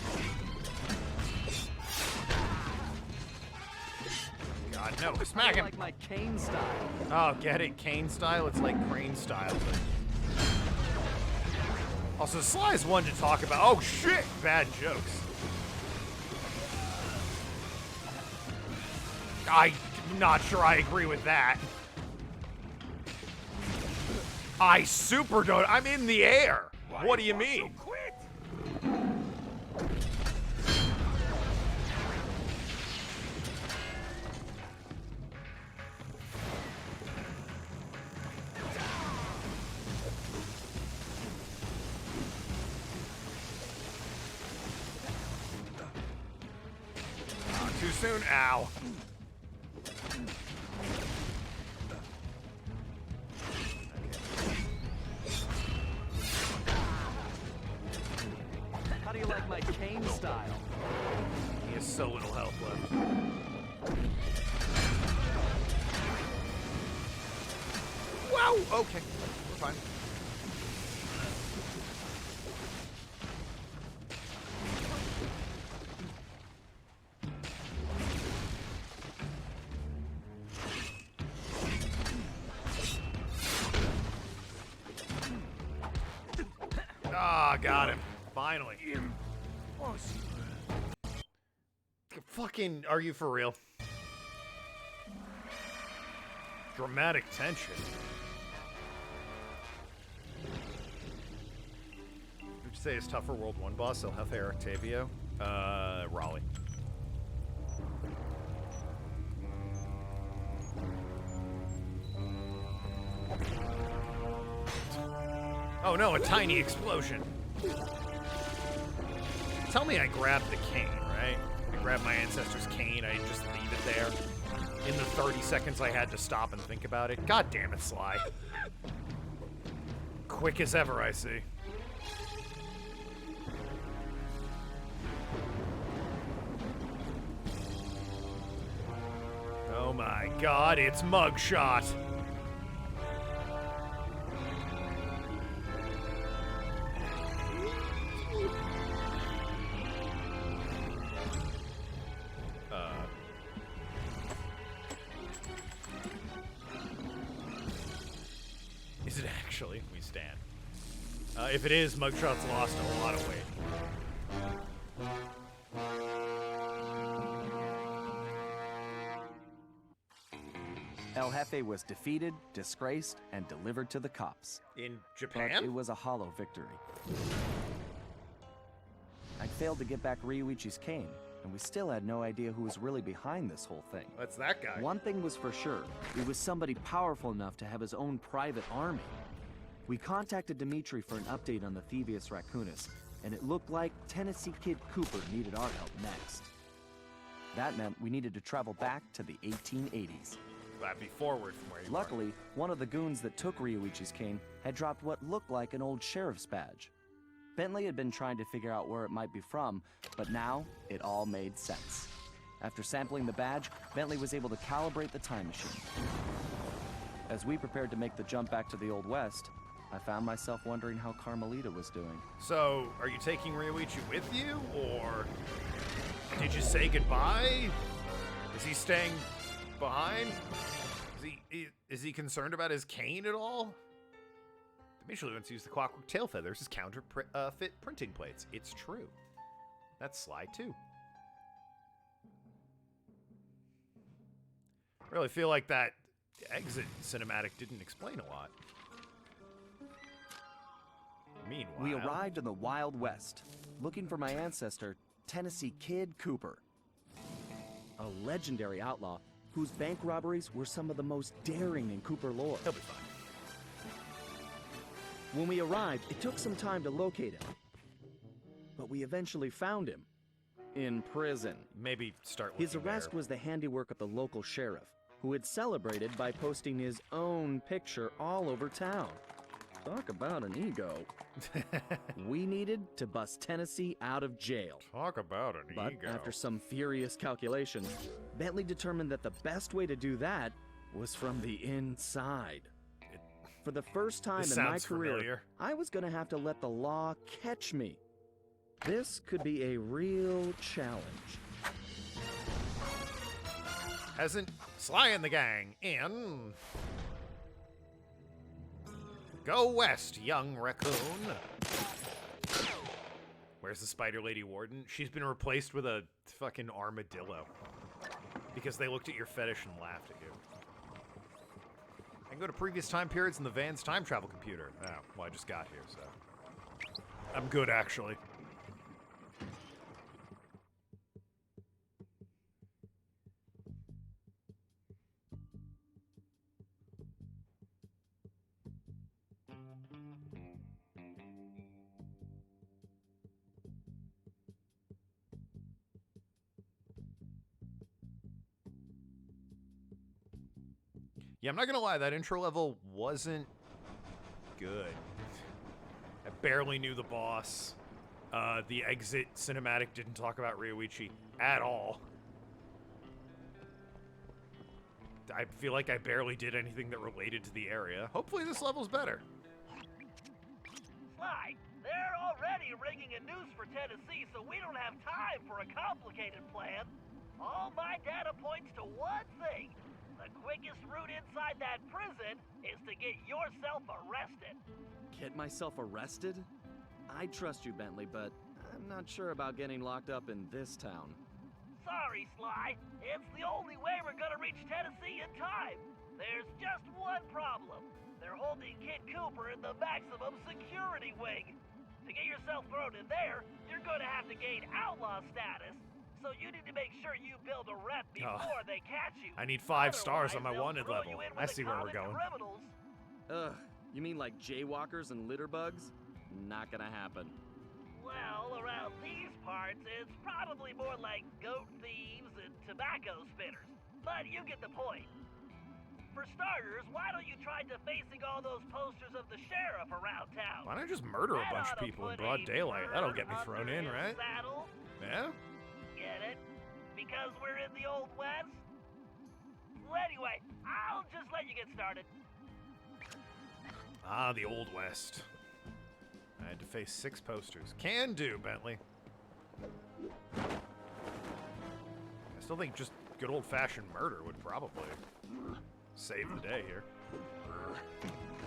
God, no, smack him! Like my cane style. Oh, get it? Cane style? It's like crane style. But... Also, Sly's one to talk about. Oh shit! Bad jokes. I'm not sure I agree with that. I super don't. I'm in the air. What do you mean? Too soon. Ow. How do you like my cane style? He has so little health left. Wow. Okay. We're fine. Ah, got him. Finally. Fucking, are you for real? Dramatic tension. Would you say is tougher World 1 boss, El Jefe or Octavio? Raleigh. Oh no, a tiny explosion. Tell me I grabbed the cane, right? I grabbed my ancestor's cane, I just leave it there. In the 30 seconds I had to stop and think about it. God damn it, Sly. Quick as ever, I see. Oh my god, it's Mugshot. Is it actually? We stand. If it is, Mugshot's lost a lot of weight. El Jefe was defeated, disgraced, and delivered to the cops. In But Japan? it was a hollow victory. I failed to get back Ryuichi's cane, and we still had no idea who was really behind this whole thing. That's that guy. One thing was for sure, it was somebody powerful enough to have his own private army. We contacted Dimitri for an update on the Thievius Raccoonus, and it looked like Tennessee Kid Cooper needed our help next. That meant we needed to travel back to the 1880s. That'd be forward from where you Luckily, one of the goons that took Ryuichi's cane had dropped what looked like an old sheriff's badge. Bentley had been trying to figure out where it might be from, but now it all made sense. After sampling the badge, Bentley was able to calibrate the time machine. As we prepared to make the jump back to the Old West, I found myself wondering how Carmelita was doing. So, are you taking Ryuichi with you, or did you say goodbye? Is he staying behind? Is he concerned about his cane at all? Dimitri wants to use the clockwork tail feathers as counterfeit printing plates. It's true. That's Sly too. I really feel like that exit cinematic didn't explain a lot. Meanwhile, We arrived in the Wild West, looking for my ancestor, Tennessee Kid Cooper. a legendary outlaw whose bank robberies were some of the most daring in Cooper lore. He'll be fine. When we arrived, it took some time to locate him. But we eventually found him. In prison. Maybe start looking His arrest there. was the handiwork of the local sheriff, who had celebrated by posting his own picture all over town. Talk about an ego. We needed to bust Tennessee out of jail. Talk about an But ego. after some furious calculations, Bentley determined that the best way to do that was from the inside. For the first time This in my sounds career, familiar. I was going to have to let the law catch me. This could be a real challenge. Hasn't Sly and the gang in. Go west, young raccoon. Where's the Spider Lady Warden? She's been replaced with a fucking armadillo. Because they looked at your fetish and laughed at you. I can go to previous time periods in the van's time travel computer. Oh, well, I just got here, so. I'm good, actually. Yeah, I'm not gonna lie, that intro level wasn't good. I barely knew the boss. The exit cinematic didn't talk about Ryoichi at all. I feel like I barely did anything that related to the area. Hopefully this level's better. Sly, they're already rigging a noose for Tennessee, so we don't have time for a complicated plan. All my data points to one thing. The quickest route inside that prison is to get yourself arrested. Get myself arrested? I trust you, Bentley, but I'm not sure about getting locked up in this town. Sorry, Sly. It's the only way we're gonna reach Tennessee in time. There's just one problem. They're holding Kid Cooper in the maximum security wing. To get yourself thrown in there, you're gonna have to gain outlaw status. So you need to make sure you build a rep before they catch you. I need 5 stars on my Otherwise, they'll wanted throw level. you in I with see the where we're common going. criminals. Ugh, you mean like jaywalkers and litter bugs? Not gonna happen. Well, around these parts, it's probably more like goat thieves and tobacco spitters. But you get the point. For starters, why don't you try defacing all those posters of the sheriff around town? Why don't I just murder a That bunch of oughta people in put broad a daylight? That'll bird get me thrown under in, his right? Saddle. Yeah? Get it? Because we're in the Old West? Well, anyway, I'll just let you get started. Ah, the Old West. I had to face 6 posters. Can do, Bentley. I still think just good old-fashioned murder would probably save the day here.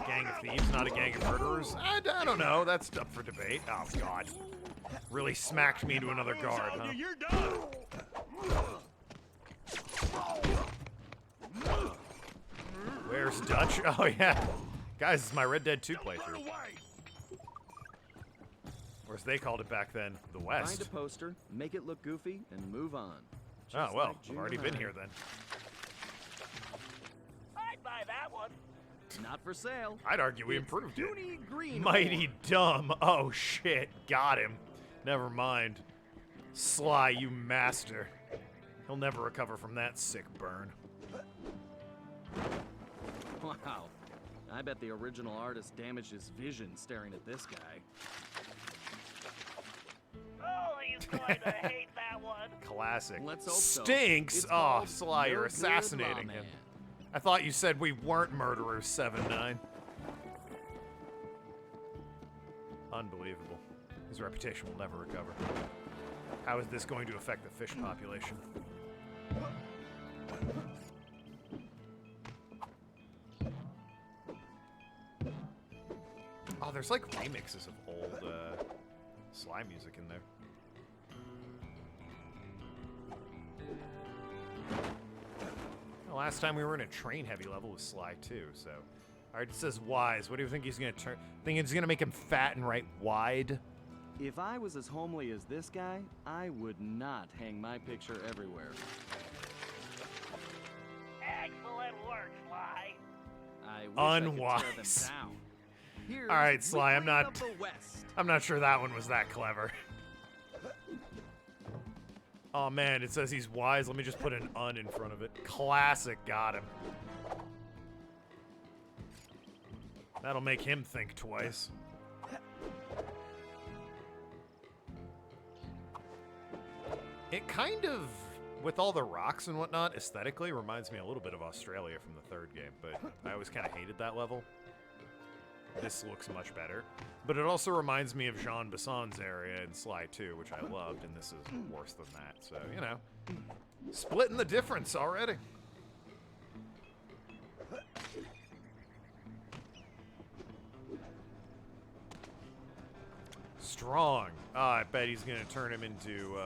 Gang of thieves, not a gang of murderers? I don't know. That's up for debate. Oh, God. Really smacked me to another guard, huh? You're done. Where's Dutch? Oh, yeah. Guys, it's my Red Dead 2 playthrough. Or as they called it back then, the West. Find a poster, make it look goofy, and move on. Oh, Just well, like I've June already and been I. here then. I'd buy that one. Not for sale. I'd argue we improved it. Puny green. Mighty dumb. Oh, shit. Got him. Never mind. Sly, you master. He'll never recover from that sick burn. Wow. I bet the original artist damaged his vision staring at this guy. Oh, he's going to hate that one. Classic. Let's hope so. Stinks. It's Oh, called Sly, No you're Good assassinating him. Lawman. I thought you said we weren't murderers, 7-9. Unbelievable. His reputation will never recover. How is this going to affect the fish population? Oh, there's like remixes of old Sly music in there. Well, last time we were in a train-heavy level with Sly too, so. Alright, it says wise. What do you think he's gonna turn? Think he's gonna make him fat and write wide? If I was as homely as this guy, I would not hang my picture everywhere. Unwise. Here's All right, Sly, I'm Wizard not- of the West. I'm not sure that one was that clever. Oh man, it says he's wise. Let me just put an "un" in front of it. Classic, got him. That'll make him think twice. It kind of, with all the rocks and whatnot, aesthetically reminds me a little bit of Australia from the third game, but I always kind of hated that level. This looks much better. But it also reminds me of Jean Bisson's area in Sly 2, which I loved, and this is worse than that. So, you know, splitting the difference already. Strong. I bet he's going to turn him into,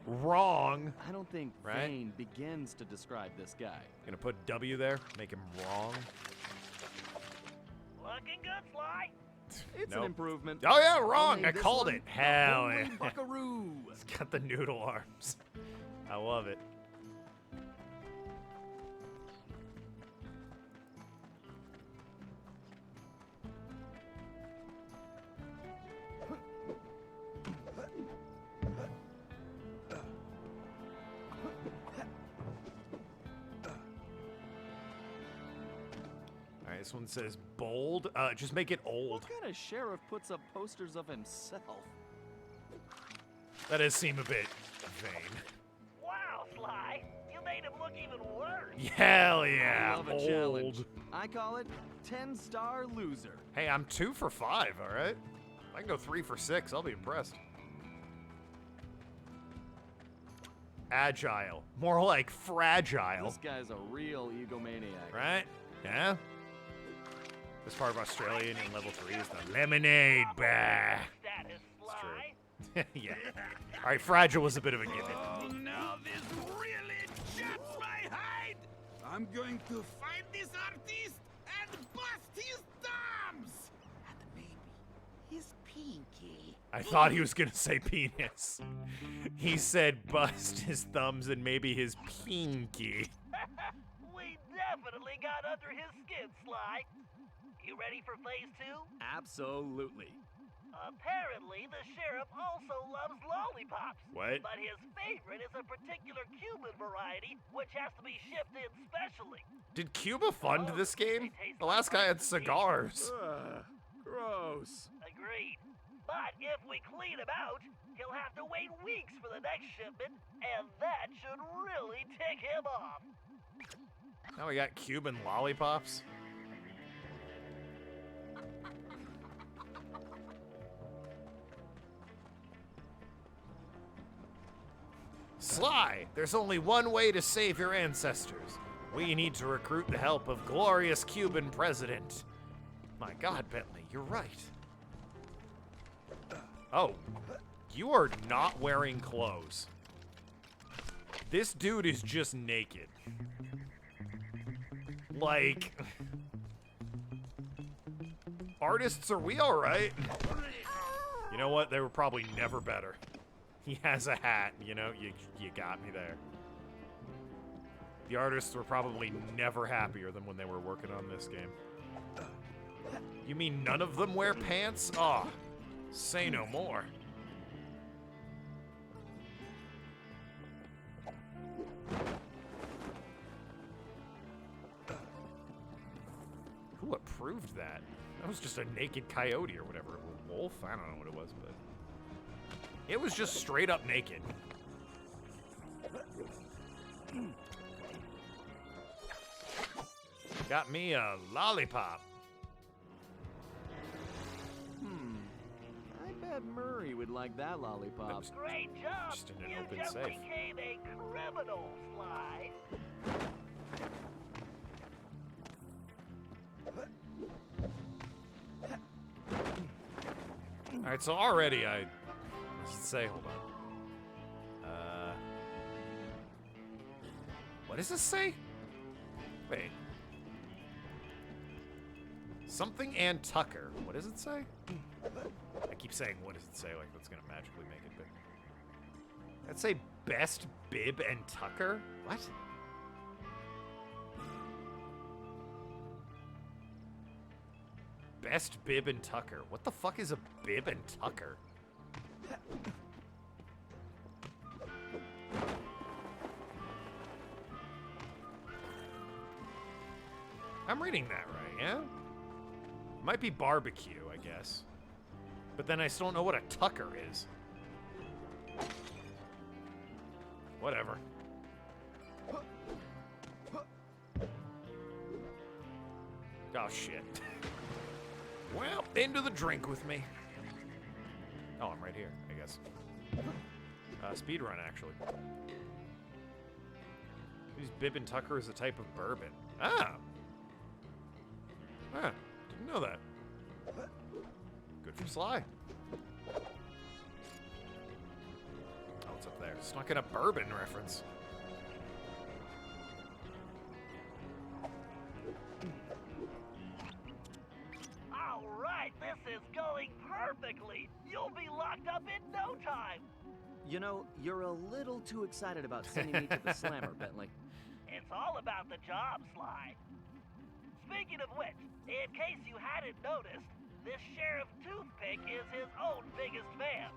wrong. I don't think Right? vain begins to describe this guy. Gonna put W there, make him wrong. Looking good, Sly. It's Nope. an improvement. Oh yeah, I'll wrong. name I this called one it. the Hell Holy yeah. Buckaroo. It's got the noodle arms. I love it. All right, this one says bold. Just make it old. What kind of sheriff puts up posters of himself? That does seem a bit vain. Wow, Sly. You made him look even worse. Hell yeah, I love a old. challenge. I call it 10-star loser. Hey, I'm 2 for 5, all right? I can go 3 for 6. I'll be impressed. Agile. More like fragile, This guy's a real egomaniac. right? Yeah? This part of Australian in level 3 is the lemonade bar. Status, Sly. Yeah. All right, fragile was a bit of a given. Oh, now this really chaps my hide! I'm going to find this artist and bust his thumbs! And maybe his pinky. I thought he was going to say penis. He said bust his thumbs and maybe his pinky. We definitely got under his skin, Sly. You ready for phase 2? Absolutely. Apparently, the sheriff also loves lollipops. What? But his favorite is a particular Cuban variety, which has to be shipped in specially. Did Cuba fund this game? The last guy had cigars. Gross. Agreed. But if we clean him out, he'll have to wait weeks for the next shipment, and that should really tick him off. Now we got Cuban lollipops. Sly, there's only one way to save your ancestors. We need to recruit the help of glorious Cuban president. My God, Bentley, you're right. Oh, you are not wearing clothes. This dude is just naked. Like, artists, are we all right? You know what? They were probably never better. He has a hat, you know, you got me there. The artists were probably never happier than when they were working on this game. You mean none of them wear pants? Ah, say no more. Who approved that? That was just a naked coyote or whatever. A wolf? I don't know what it was, but it was just straight up naked. Got me a lollipop. I bet Murray would like that lollipop. Great job. Just in an You open just safe. became a criminal, Sly. All right, so already let's say, hold on. What does this say? Wait. Something and Tucker. What does it say? I keep saying, what does it say? Like that's gonna magically make it big. Let's say Best Bib and Tucker? What? Best bib and tucker. What the fuck is a bib and tucker? I'm reading that right, yeah? Might be barbecue, I guess. But then I still don't know what a tucker is. Whatever. Oh, shit. Well, into the drink with me. Oh, I'm right here, I guess. Speed run, actually. Use bib and tucker as a type of bourbon. Ah! Ah, didn't know that. Good for Sly. Oh, what's up there? Snuck in a bourbon reference. All right, this is going perfectly. You'll be locked up in no time. You know, you're a little too excited about sending me to the slammer, Bentley. It's all about the job, Sly. Speaking of which, in case you hadn't noticed, this Sheriff Toothpick is his own biggest fan.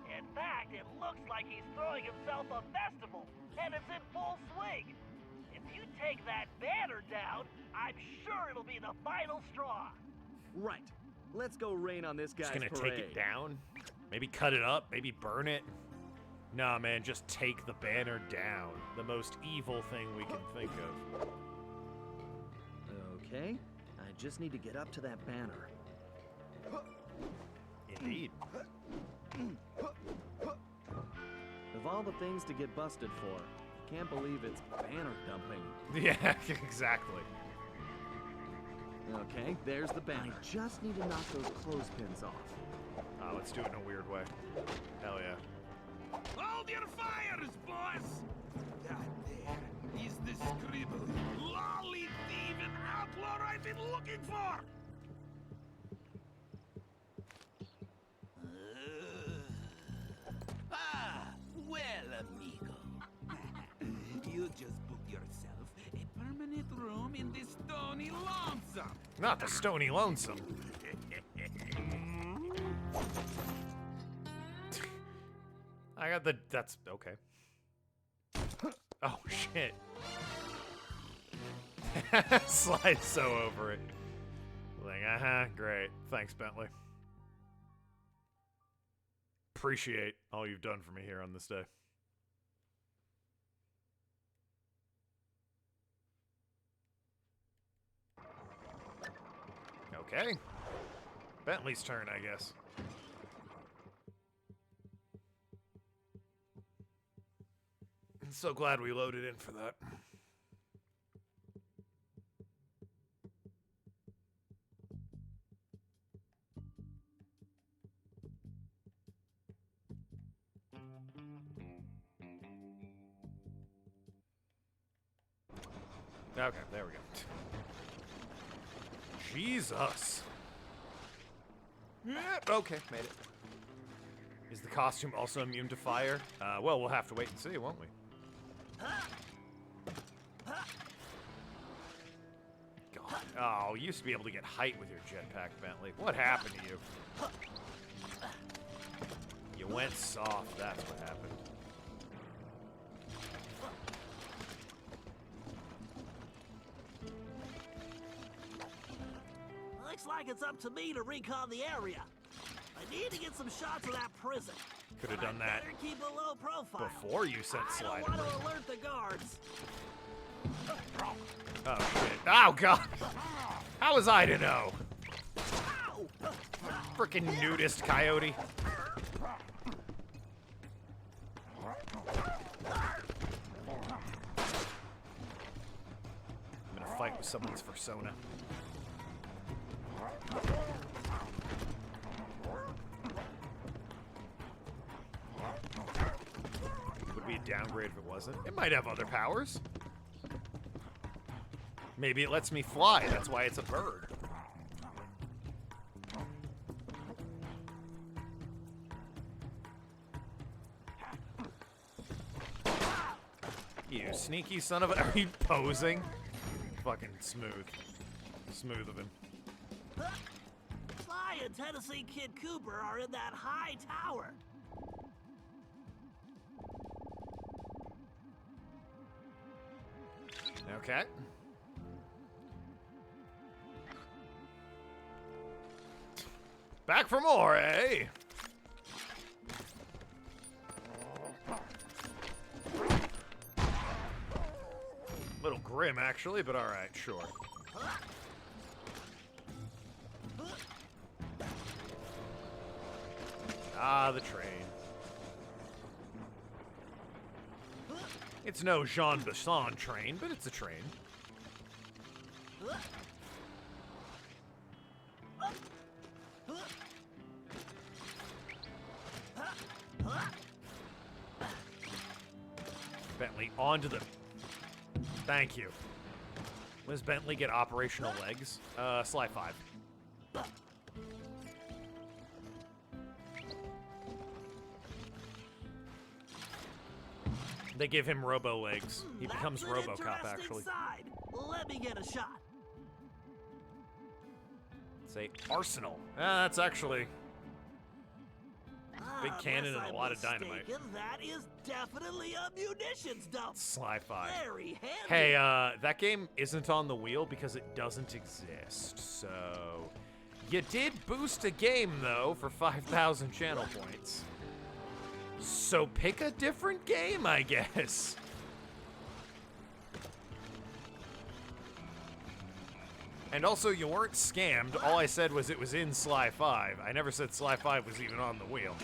In fact, it looks like he's throwing himself a festival, and it's in full swing. If you take that banner down, I'm sure it'll be the final straw. Right. Let's go rain on this guy's Just gonna parade. take it down? Maybe cut it up? Maybe burn it? Nah, man, just take the banner down. The most evil thing we can think of. Okay. I just need to get up to that banner. Indeed. Of all the things to get busted for, can't believe it's banner dumping. Yeah, exactly. Okay, there's the banner. I just need to knock those clothespins off. Let's do it in a weird way. Hell yeah. Hold your fires, boss! That there is the scribble, lolly thief and outlaw I've been looking for! Well, amigo. You just booked yourself a permanent room in the Stony Lonesome. Not the Stony Lonesome. I got the... That's... okay. Oh, shit. Slide's so over it. Like, great. Thanks, Bentley. Appreciate all you've done for me here on this day. Okay. Bentley's turn, I guess. I'm so glad we loaded in for that. Okay, there we go. Jesus. Yep, okay, made it. Is the costume also immune to fire? Well, we'll have to wait and see, won't we? God. Oh, you used to be able to get height with your jetpack, Bentley. What happened to you? You went soft, that's what happened. Looks like it's up to me to recon the area. I need to get some shots of that prison. Could have But done I that better keep a low profile. before you sent I Slide. don't want to alert the guards. Oh, shit. Oh, God. How was I to know? Ow! Frickin' nudist coyote. I'm gonna fight with someone's persona. Would be a downgrade if it wasn't. It might have other powers. Maybe it lets me fly, that's why it's a bird. You sneaky son of a... Are you posing? Fucking smooth. Smooth of him. and Tennessee Kid Cooper are in that high tower. Okay. Back for more, eh? Little grim, actually, but alright, sure. Ah, the train. It's no Jean Besson train, but it's a train. Bentley onto the... Thank you. When does Bentley get operational legs? Sly 5. They give him Robo legs. He becomes That's an RoboCop, actually. interesting side. Let me get a shot. Say Arsenal. That's actually big cannon Unless and a I'm lot of dynamite. mistaken, that is definitely a munitions dump. Sly 5. Very handy. Hey, that game isn't on the wheel because it doesn't exist. So, you did boost a game though for 5,000 channel points. So pick a different game, I guess. And also, you weren't scammed. All I said was it was in Sly 5. I never said Sly 5 was even on the wheel.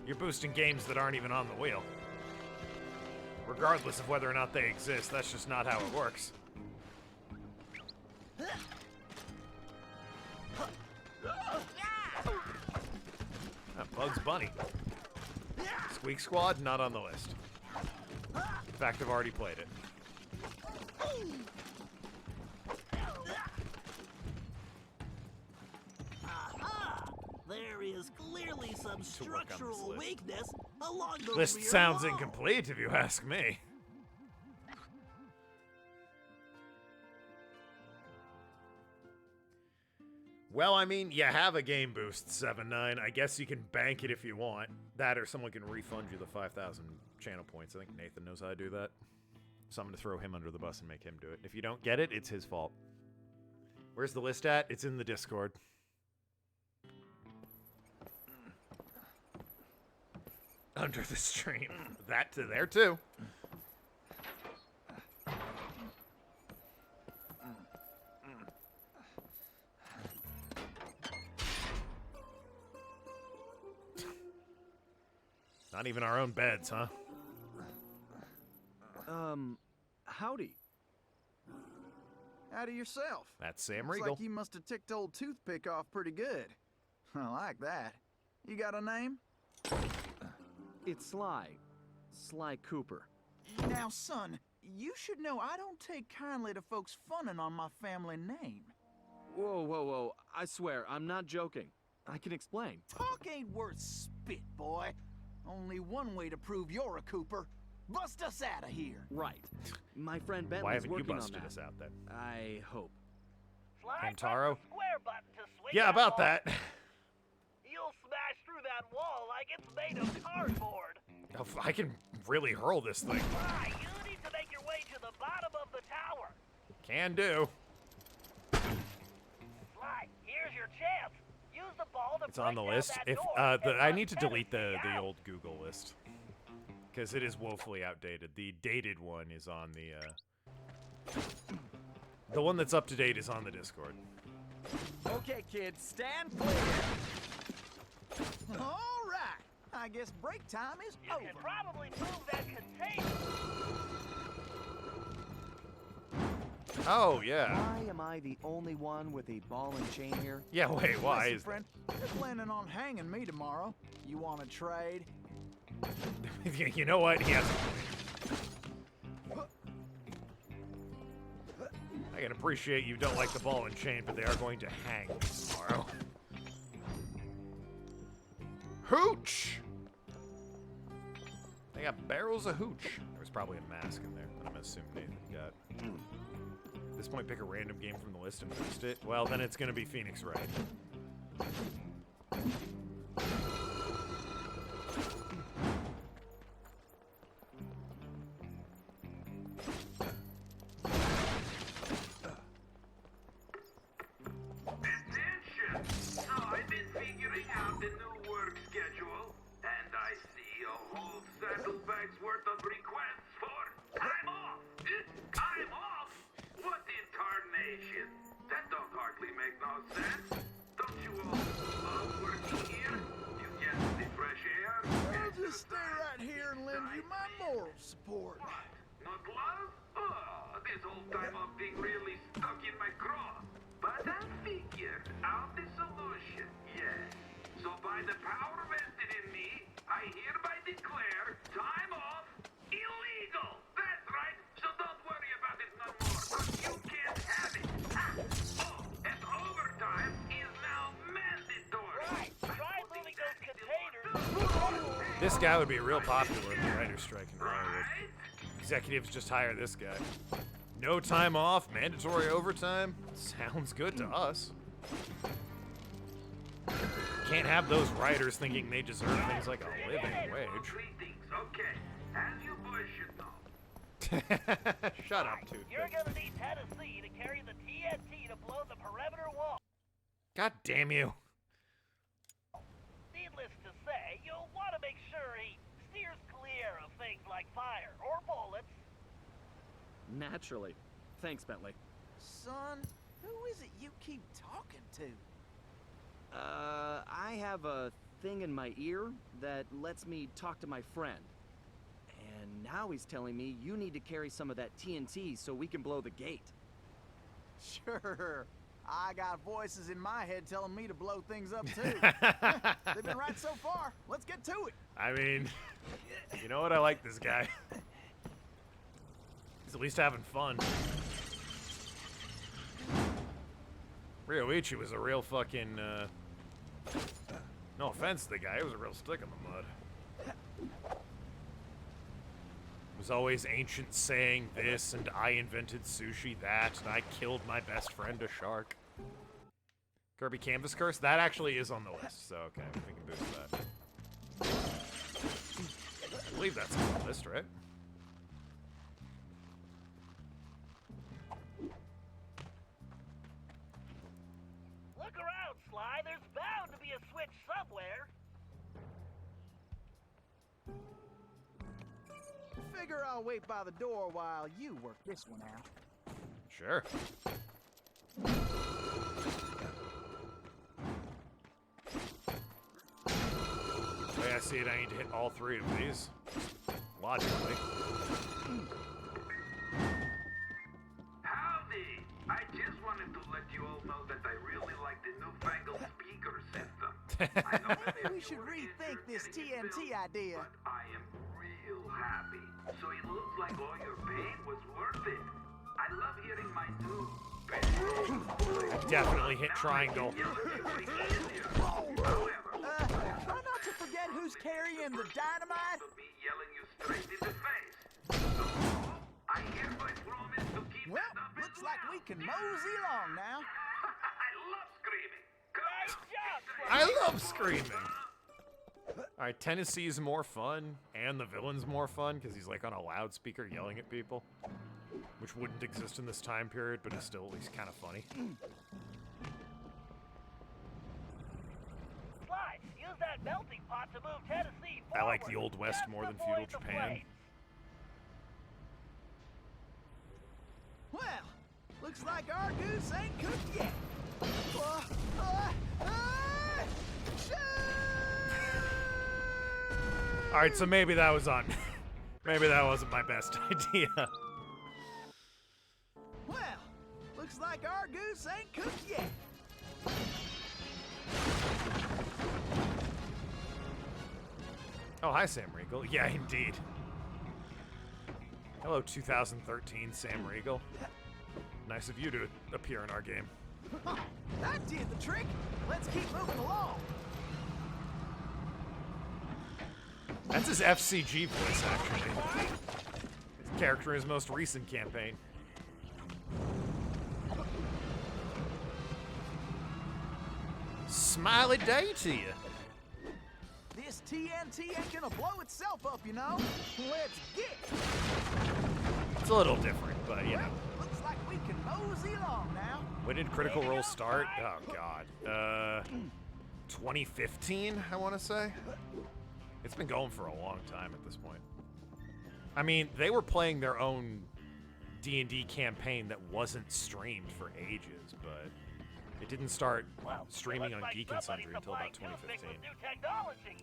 You're boosting games that aren't even on the wheel. Regardless of whether or not they exist, that's just not how it works. Bugs Bunny. Squeak Squad, not on the list. In fact, I've already played it. There is clearly some structural weakness along the List rear sounds wall. incomplete, if you ask me. Well, I mean, you have a game boost, 7-9. I guess you can bank it if you want. That or someone can refund you the 5,000 channel points. I think Nathan knows how to do that. So I'm going to throw him under the bus and make him do it. If you don't get it, it's his fault. Where's the list at? It's in the Discord. Under the stream. That to there, too. Not even our own beds, huh? Howdy. Howdy yourself. That's Sam Looks Riegel. like you must have ticked old Toothpick off pretty good. I like that. You got a name? It's Sly. Sly Cooper. Now, son, you should know I don't take kindly to folks funning on my family name. Whoa, whoa, whoa. I swear, I'm not joking. I can explain. Talk ain't worth spit, boy. Only one way to prove you're a Cooper. Bust us out of here. Right. My friend Bentley's Why haven't you working busted on that. us out then? I hope. Slide Hamtaro? press the square button to swing Yeah, that about ball. that. You'll smash through that wall like it's made of cardboard. Oh, I can really hurl this thing. Sly, you need to make your way to the bottom of the tower. Can do. Sly, here's your chance. Use the ball to It's on the break down list. that If door I and need to let delete the Tennessee out. old Google list because it is woefully outdated. The dated one is on the one that's up to date is on the Discord. Okay, kids, stand clear. All right. I guess break time is You over. can probably move that container. Oh yeah. Why am I the only one with a ball and chain here? Yeah. Wait. Why Listen, is friend, you're planning on hanging me tomorrow. You want to trade? that? You know what? He has. I can appreciate you don't like the ball and chain, but they are going to hang me tomorrow. Hooch! They got barrels of hooch. There was probably a mask in there, but I'm assuming Nathan got. At this point, pick a random game from the list and boost it. Well, then it's going to be Phoenix Wright. Support. Not love? Oh, this whole time I've been really stuck in my craw. But I figured out the solution, yes. So by the power vested in me, I hereby declare time off illegal. That's right. So don't worry about it no more, 'cause you can't have it. Oh, and overtime is now mandatory. Right. Try moving those containers. This guy would be real popular in the writer's strike in Hollywood. Executives just hire this guy. No time off, mandatory overtime. Sounds good to us. Can't have those writers thinking they deserve things like a living wage. Three things, okay. As you boys should know. Shut up, You're Toothpick. gonna need Tennessee to carry the TNT to blow the perimeter wall. God damn you. Needless to say, you'll want to make sure he steers clear of things like fire or bullets. Naturally. Thanks, Bentley. Son, who is it you keep talking to? I have a thing in my ear that lets me talk to my friend. And now he's telling me you need to carry some of that TNT so we can blow the gate. Sure. I got voices in my head telling me to blow things up too. They've been right so far. Let's get to it. I mean, you know what? I like this guy. He's at least having fun. Ryoichi was a real fucking, no offense to the guy, he was a real stick in the mud. Was always ancient saying this, and I invented sushi that, and I killed my best friend, a shark. Kirby Canvas Curse? That actually is on the list, so okay, we can boost that. I believe that's on the list, right? Look around, Sly. There's bound to be a switch somewhere. Figure I'll wait by the door while you work this one out. Sure. The way I see it, I need to hit all three of these. Logically. Howdy! I just wanted to let you all know that I really like the newfangled speaker system. I know Maybe we should rethink this TNT idea. But I am real happy. So it looks like all your pain was worth it. I love hearing my new Definitely hit triangle. Try not to forget who's carrying the dynamite. Me yelling you straight in the face. So, I hereby promise to keep Well, that up looks as like well. we can mosey along now. I love screaming. Nice job, Sly. I love screaming. Alright, Tennessee's more fun, and the villain's more fun, because he's like on a loudspeaker yelling at people. Which wouldn't exist in this time period, but is still at least kind of funny. Sly, use that melting pot to move Tennessee forward. I like the Old West Just more than avoid feudal the Japan. flames. Well, looks like our goose ain't cooked yet. Alright, so maybe that was on. Maybe that wasn't my best idea. Well, looks like our goose ain't cooked yet. Oh, hi, Sam Riegel. Yeah, indeed. Hello, 2013 Sam Riegel. Nice of you to appear in our game. That did the trick. Let's keep moving along. That's his FCG voice, actually. His character in his most recent campaign. Smiley day to you. This TNT ain't gonna blow itself up, you know? Let's get. It's a little different, but you know. Looks like we can mosey along now. When did Critical Role start? Oh god. 2015, I want to say. It's been going for a long time at this point. I mean, they were playing their own D&D campaign that wasn't streamed for ages, but it didn't start streaming on Geek and Sundry until about 2015.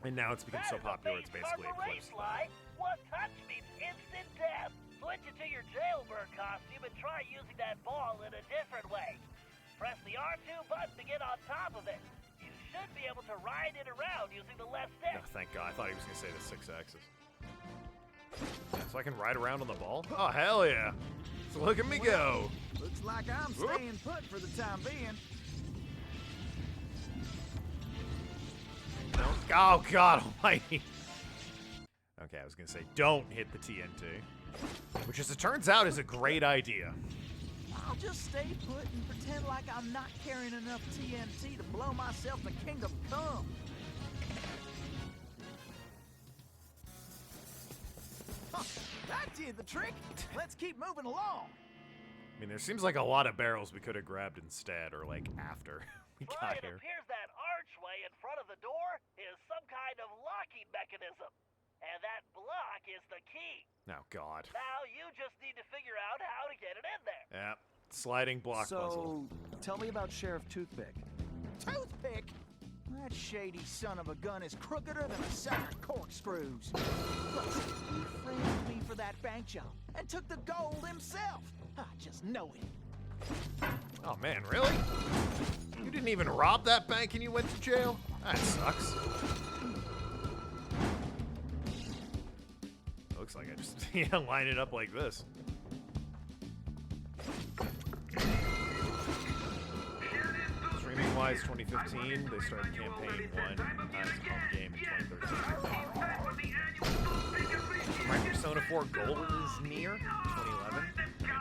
And now it's become so popular, it's basically eclipsed. One touch means instant death. Switch it to your jailbird costume and try using that ball in a different way. Press the R2 button to get on top of it. You should be able to ride it around using the left stick. Oh, thank God. I thought he was going to say the 6 axis. So I can ride around on the ball? Oh, hell yeah. So look at me go. Looks like I'm staying put for the time being. Oh, God almighty. Okay, I was going to say, don't hit the TNT. Which, as it turns out, is a great idea. I'll just stay put and pretend like I'm not carrying enough TNT to blow myself to kingdom come. Huh, that did the trick. Let's keep moving along. I mean, there seems like a lot of barrels we could have grabbed instead, or like after we got It here. appears that archway in front of the door is some kind of locking mechanism. And that block is the key. Oh, God. Now you just need to figure out how to get it in there. Yeah, sliding block puzzle. So, tell me about Sheriff Toothpick. Toothpick? That shady son of a gun is crookeder than a sack of corkscrews. Plus, he framed me for that bank job and took the gold himself. I just know it. Oh, man, really? You didn't even rob that bank and you went to jail? That sucks. Looks like I just line it up like this. Streaming wise, 2015. They started campaign 1 as a home game in 2013. My Persona 4 Gold is near 2011.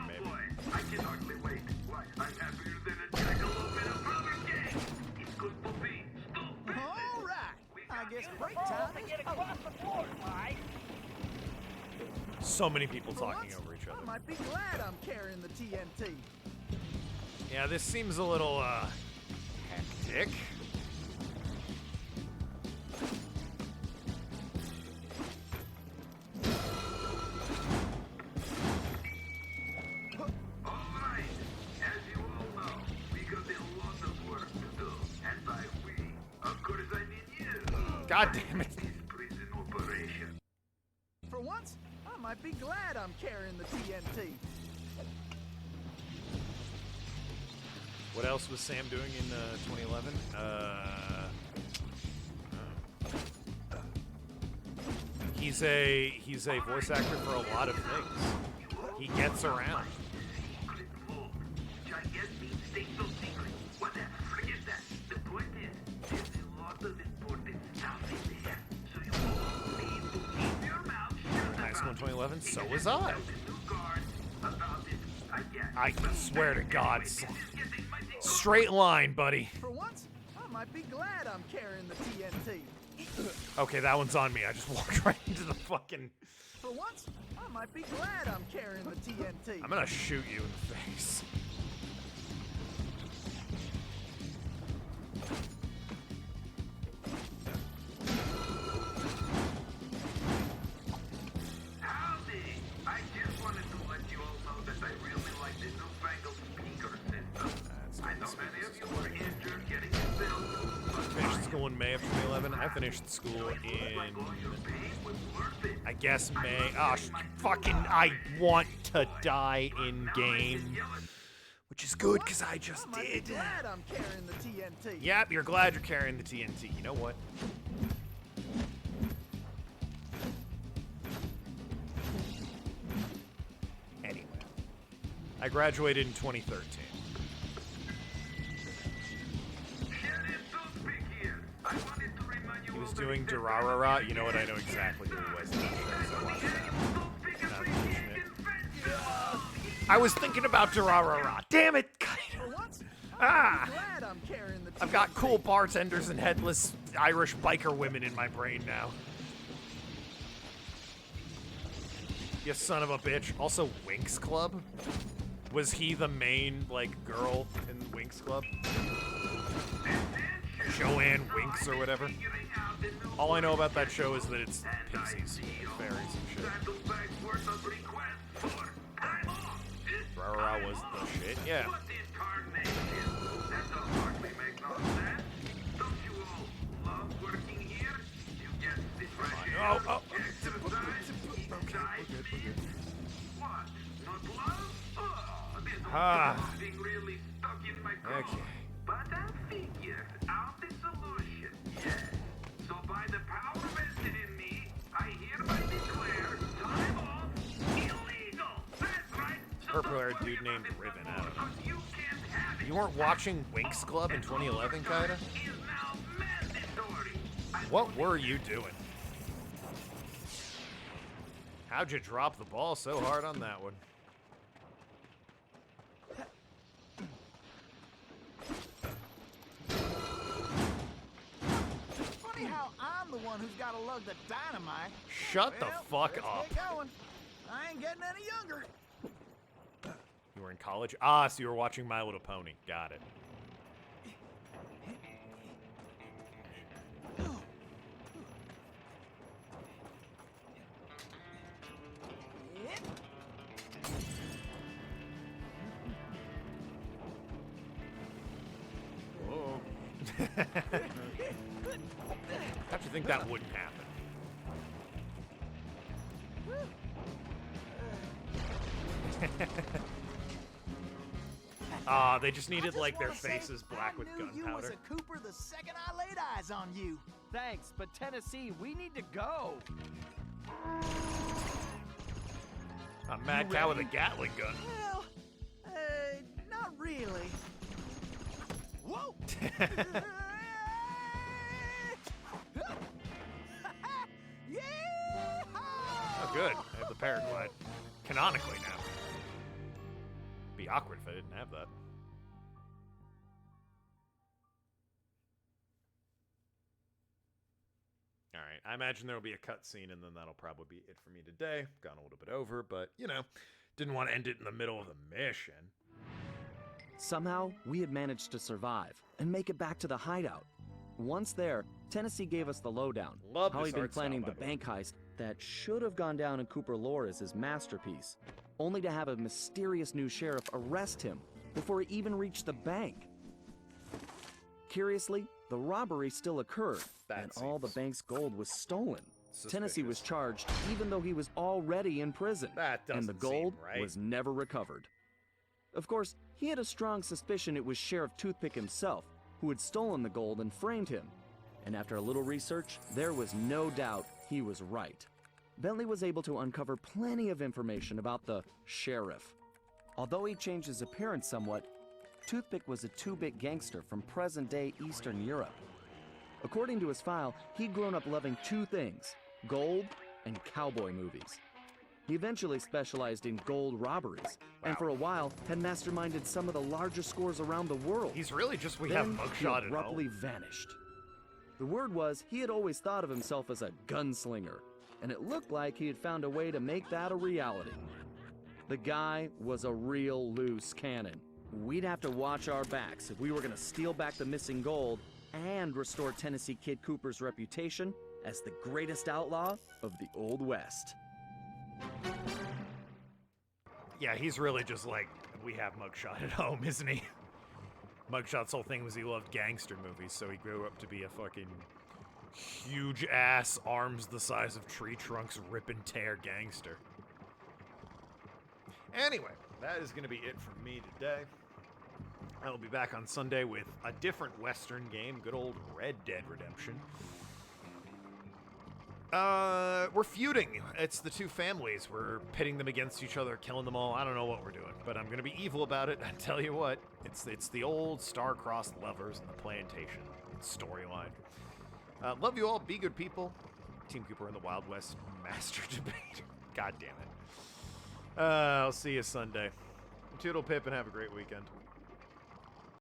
Maybe. I can hardly wait. Why? I'm happier than a jackalope in a brother game. It's good for me. All right. I guess break time is Get across the floor, Sly. So many people For talking once, over each I other. might be glad I'm carrying the TNT. Yeah, this seems a little, hectic. Alright, as you all know, we got a lot of work to do. And by we, of course I mean you. God damn it. Prison operation. For once, I might be glad I'm carrying the TNT. What else was Sam doing in 2011? He's a voice actor for a lot of things. He gets around. Secret vault. Giant means stay so secret. Whatever, forget that. The point is, there's a lot of important stuff in there. So you all need to keep your mouth shut. High school in 2011. So was I. The new guard about it, I guess. I swear to God. Straight line, buddy. For once, I might be glad I'm carrying the TNT. Okay, that one's on me. I just walked right into the fucking... For once, I might be glad I'm carrying the TNT. I'm gonna shoot you in the face. Howdy! I just wanted to let you all know that I really like the newfangled speaker system. I know many of you were injured getting it built. Finished school in May of 2011. I finished school in... I guess May. Oh, fucking... I want to die in-game. Which is good, because I just I might did. be glad I'm carrying the TNT. Yep, you're glad you're carrying the TNT. You know what? Anyway. I graduated in 2013. He was doing Durarara. You know what? I know exactly who he was. I watched that. Not mention it. I was thinking about Durarara. Damn it! For once, Ah! I'm glad I'm carrying the I've got cool bartenders and headless Irish biker women in my brain now. You son of a bitch. Also, Winx Club? Was he the main, like, girl in Winx Club? Joanne Winx or whatever. All I know about that show is that it's pixies and fairies and shit. Rara was the shit, yeah. Oh, oh. Ah. Okay. But I figured out the solution. Yeah. So by the power vested in me, I hereby declare time off illegal. That's right. Purple-haired dude named Riven. I don't know. You weren't watching Winx Club in 2011, kinda? What were you doing? How'd you drop the ball so hard on that one? Funny how I'm the one who's got to lug the dynamite. Shut the fuck let's up. get going. I ain't getting any younger. You were in college? Ah, so you were watching My Little Pony. Got it. Whoa. How'd you think that wouldn't happen? Ah, they just needed like their faces black with gunpowder. You was gunpowder. a Cooper the second I laid eyes on you. Thanks, but Tennessee, we need to go. A mad cow with a Gatling gun. Well, not really. Whoa! Oh, good. I have the paraglide. Canonically now. Be awkward if I didn't have that. Alright, I imagine there will be a cutscene and then that'll probably be it for me today. Gone a little bit over, but, you know, didn't want to end it in the middle of the mission. Somehow, we had managed to survive and make it back to the hideout. Once there, Tennessee gave us the lowdown. Love how this he'd been art style, planning by the the way. bank heist that should have gone down in Cooper lore as his masterpiece, only to have a mysterious new sheriff arrest him before he even reached the bank. Curiously, the robbery still occurred, and all the bank's gold was stolen. Tennessee was charged even though he was already in prison, That and the doesn't gold seem right. was never recovered. Of course, he had a strong suspicion it was Sheriff Toothpick himself who had stolen the gold and framed him. And after a little research, there was no doubt he was right. Bentley was able to uncover plenty of information about the sheriff. Although he changed his appearance somewhat, Toothpick was a two-bit gangster from present-day Eastern Europe. According to his file, he'd grown up loving two things: gold and cowboy movies. He eventually specialized in gold robberies, and for a while had masterminded some of the largest scores around the world. He's really just, we Then have he mugshot at abruptly home. vanished. The word was he had always thought of himself as a gunslinger, and it looked like he had found a way to make that a reality. The guy was a real loose cannon. We'd have to watch our backs if we were going to steal back the missing gold and restore Tennessee Kid Cooper's reputation as the greatest outlaw of the Old West. Yeah, he's really just like, we have mugshot at home, isn't he? Mugshot's whole thing was he loved gangster movies, so he grew up to be a fucking huge ass, arms the size of tree trunks, rip and tear gangster. Anyway, that is going to be it for me today. I will be back on Sunday with a different Western game, good old Red Dead Redemption. We're feuding. It's the two families. We're pitting them against each other, killing them all. I don't know what we're doing, but I'm going to be evil about it. I tell you what, it's the old star-crossed lovers and the plantation storyline. Love you all. Be good people. Team Cooper in the Wild West Master Debate. God damn it. I'll see you Sunday. Toodle pip and have a great weekend.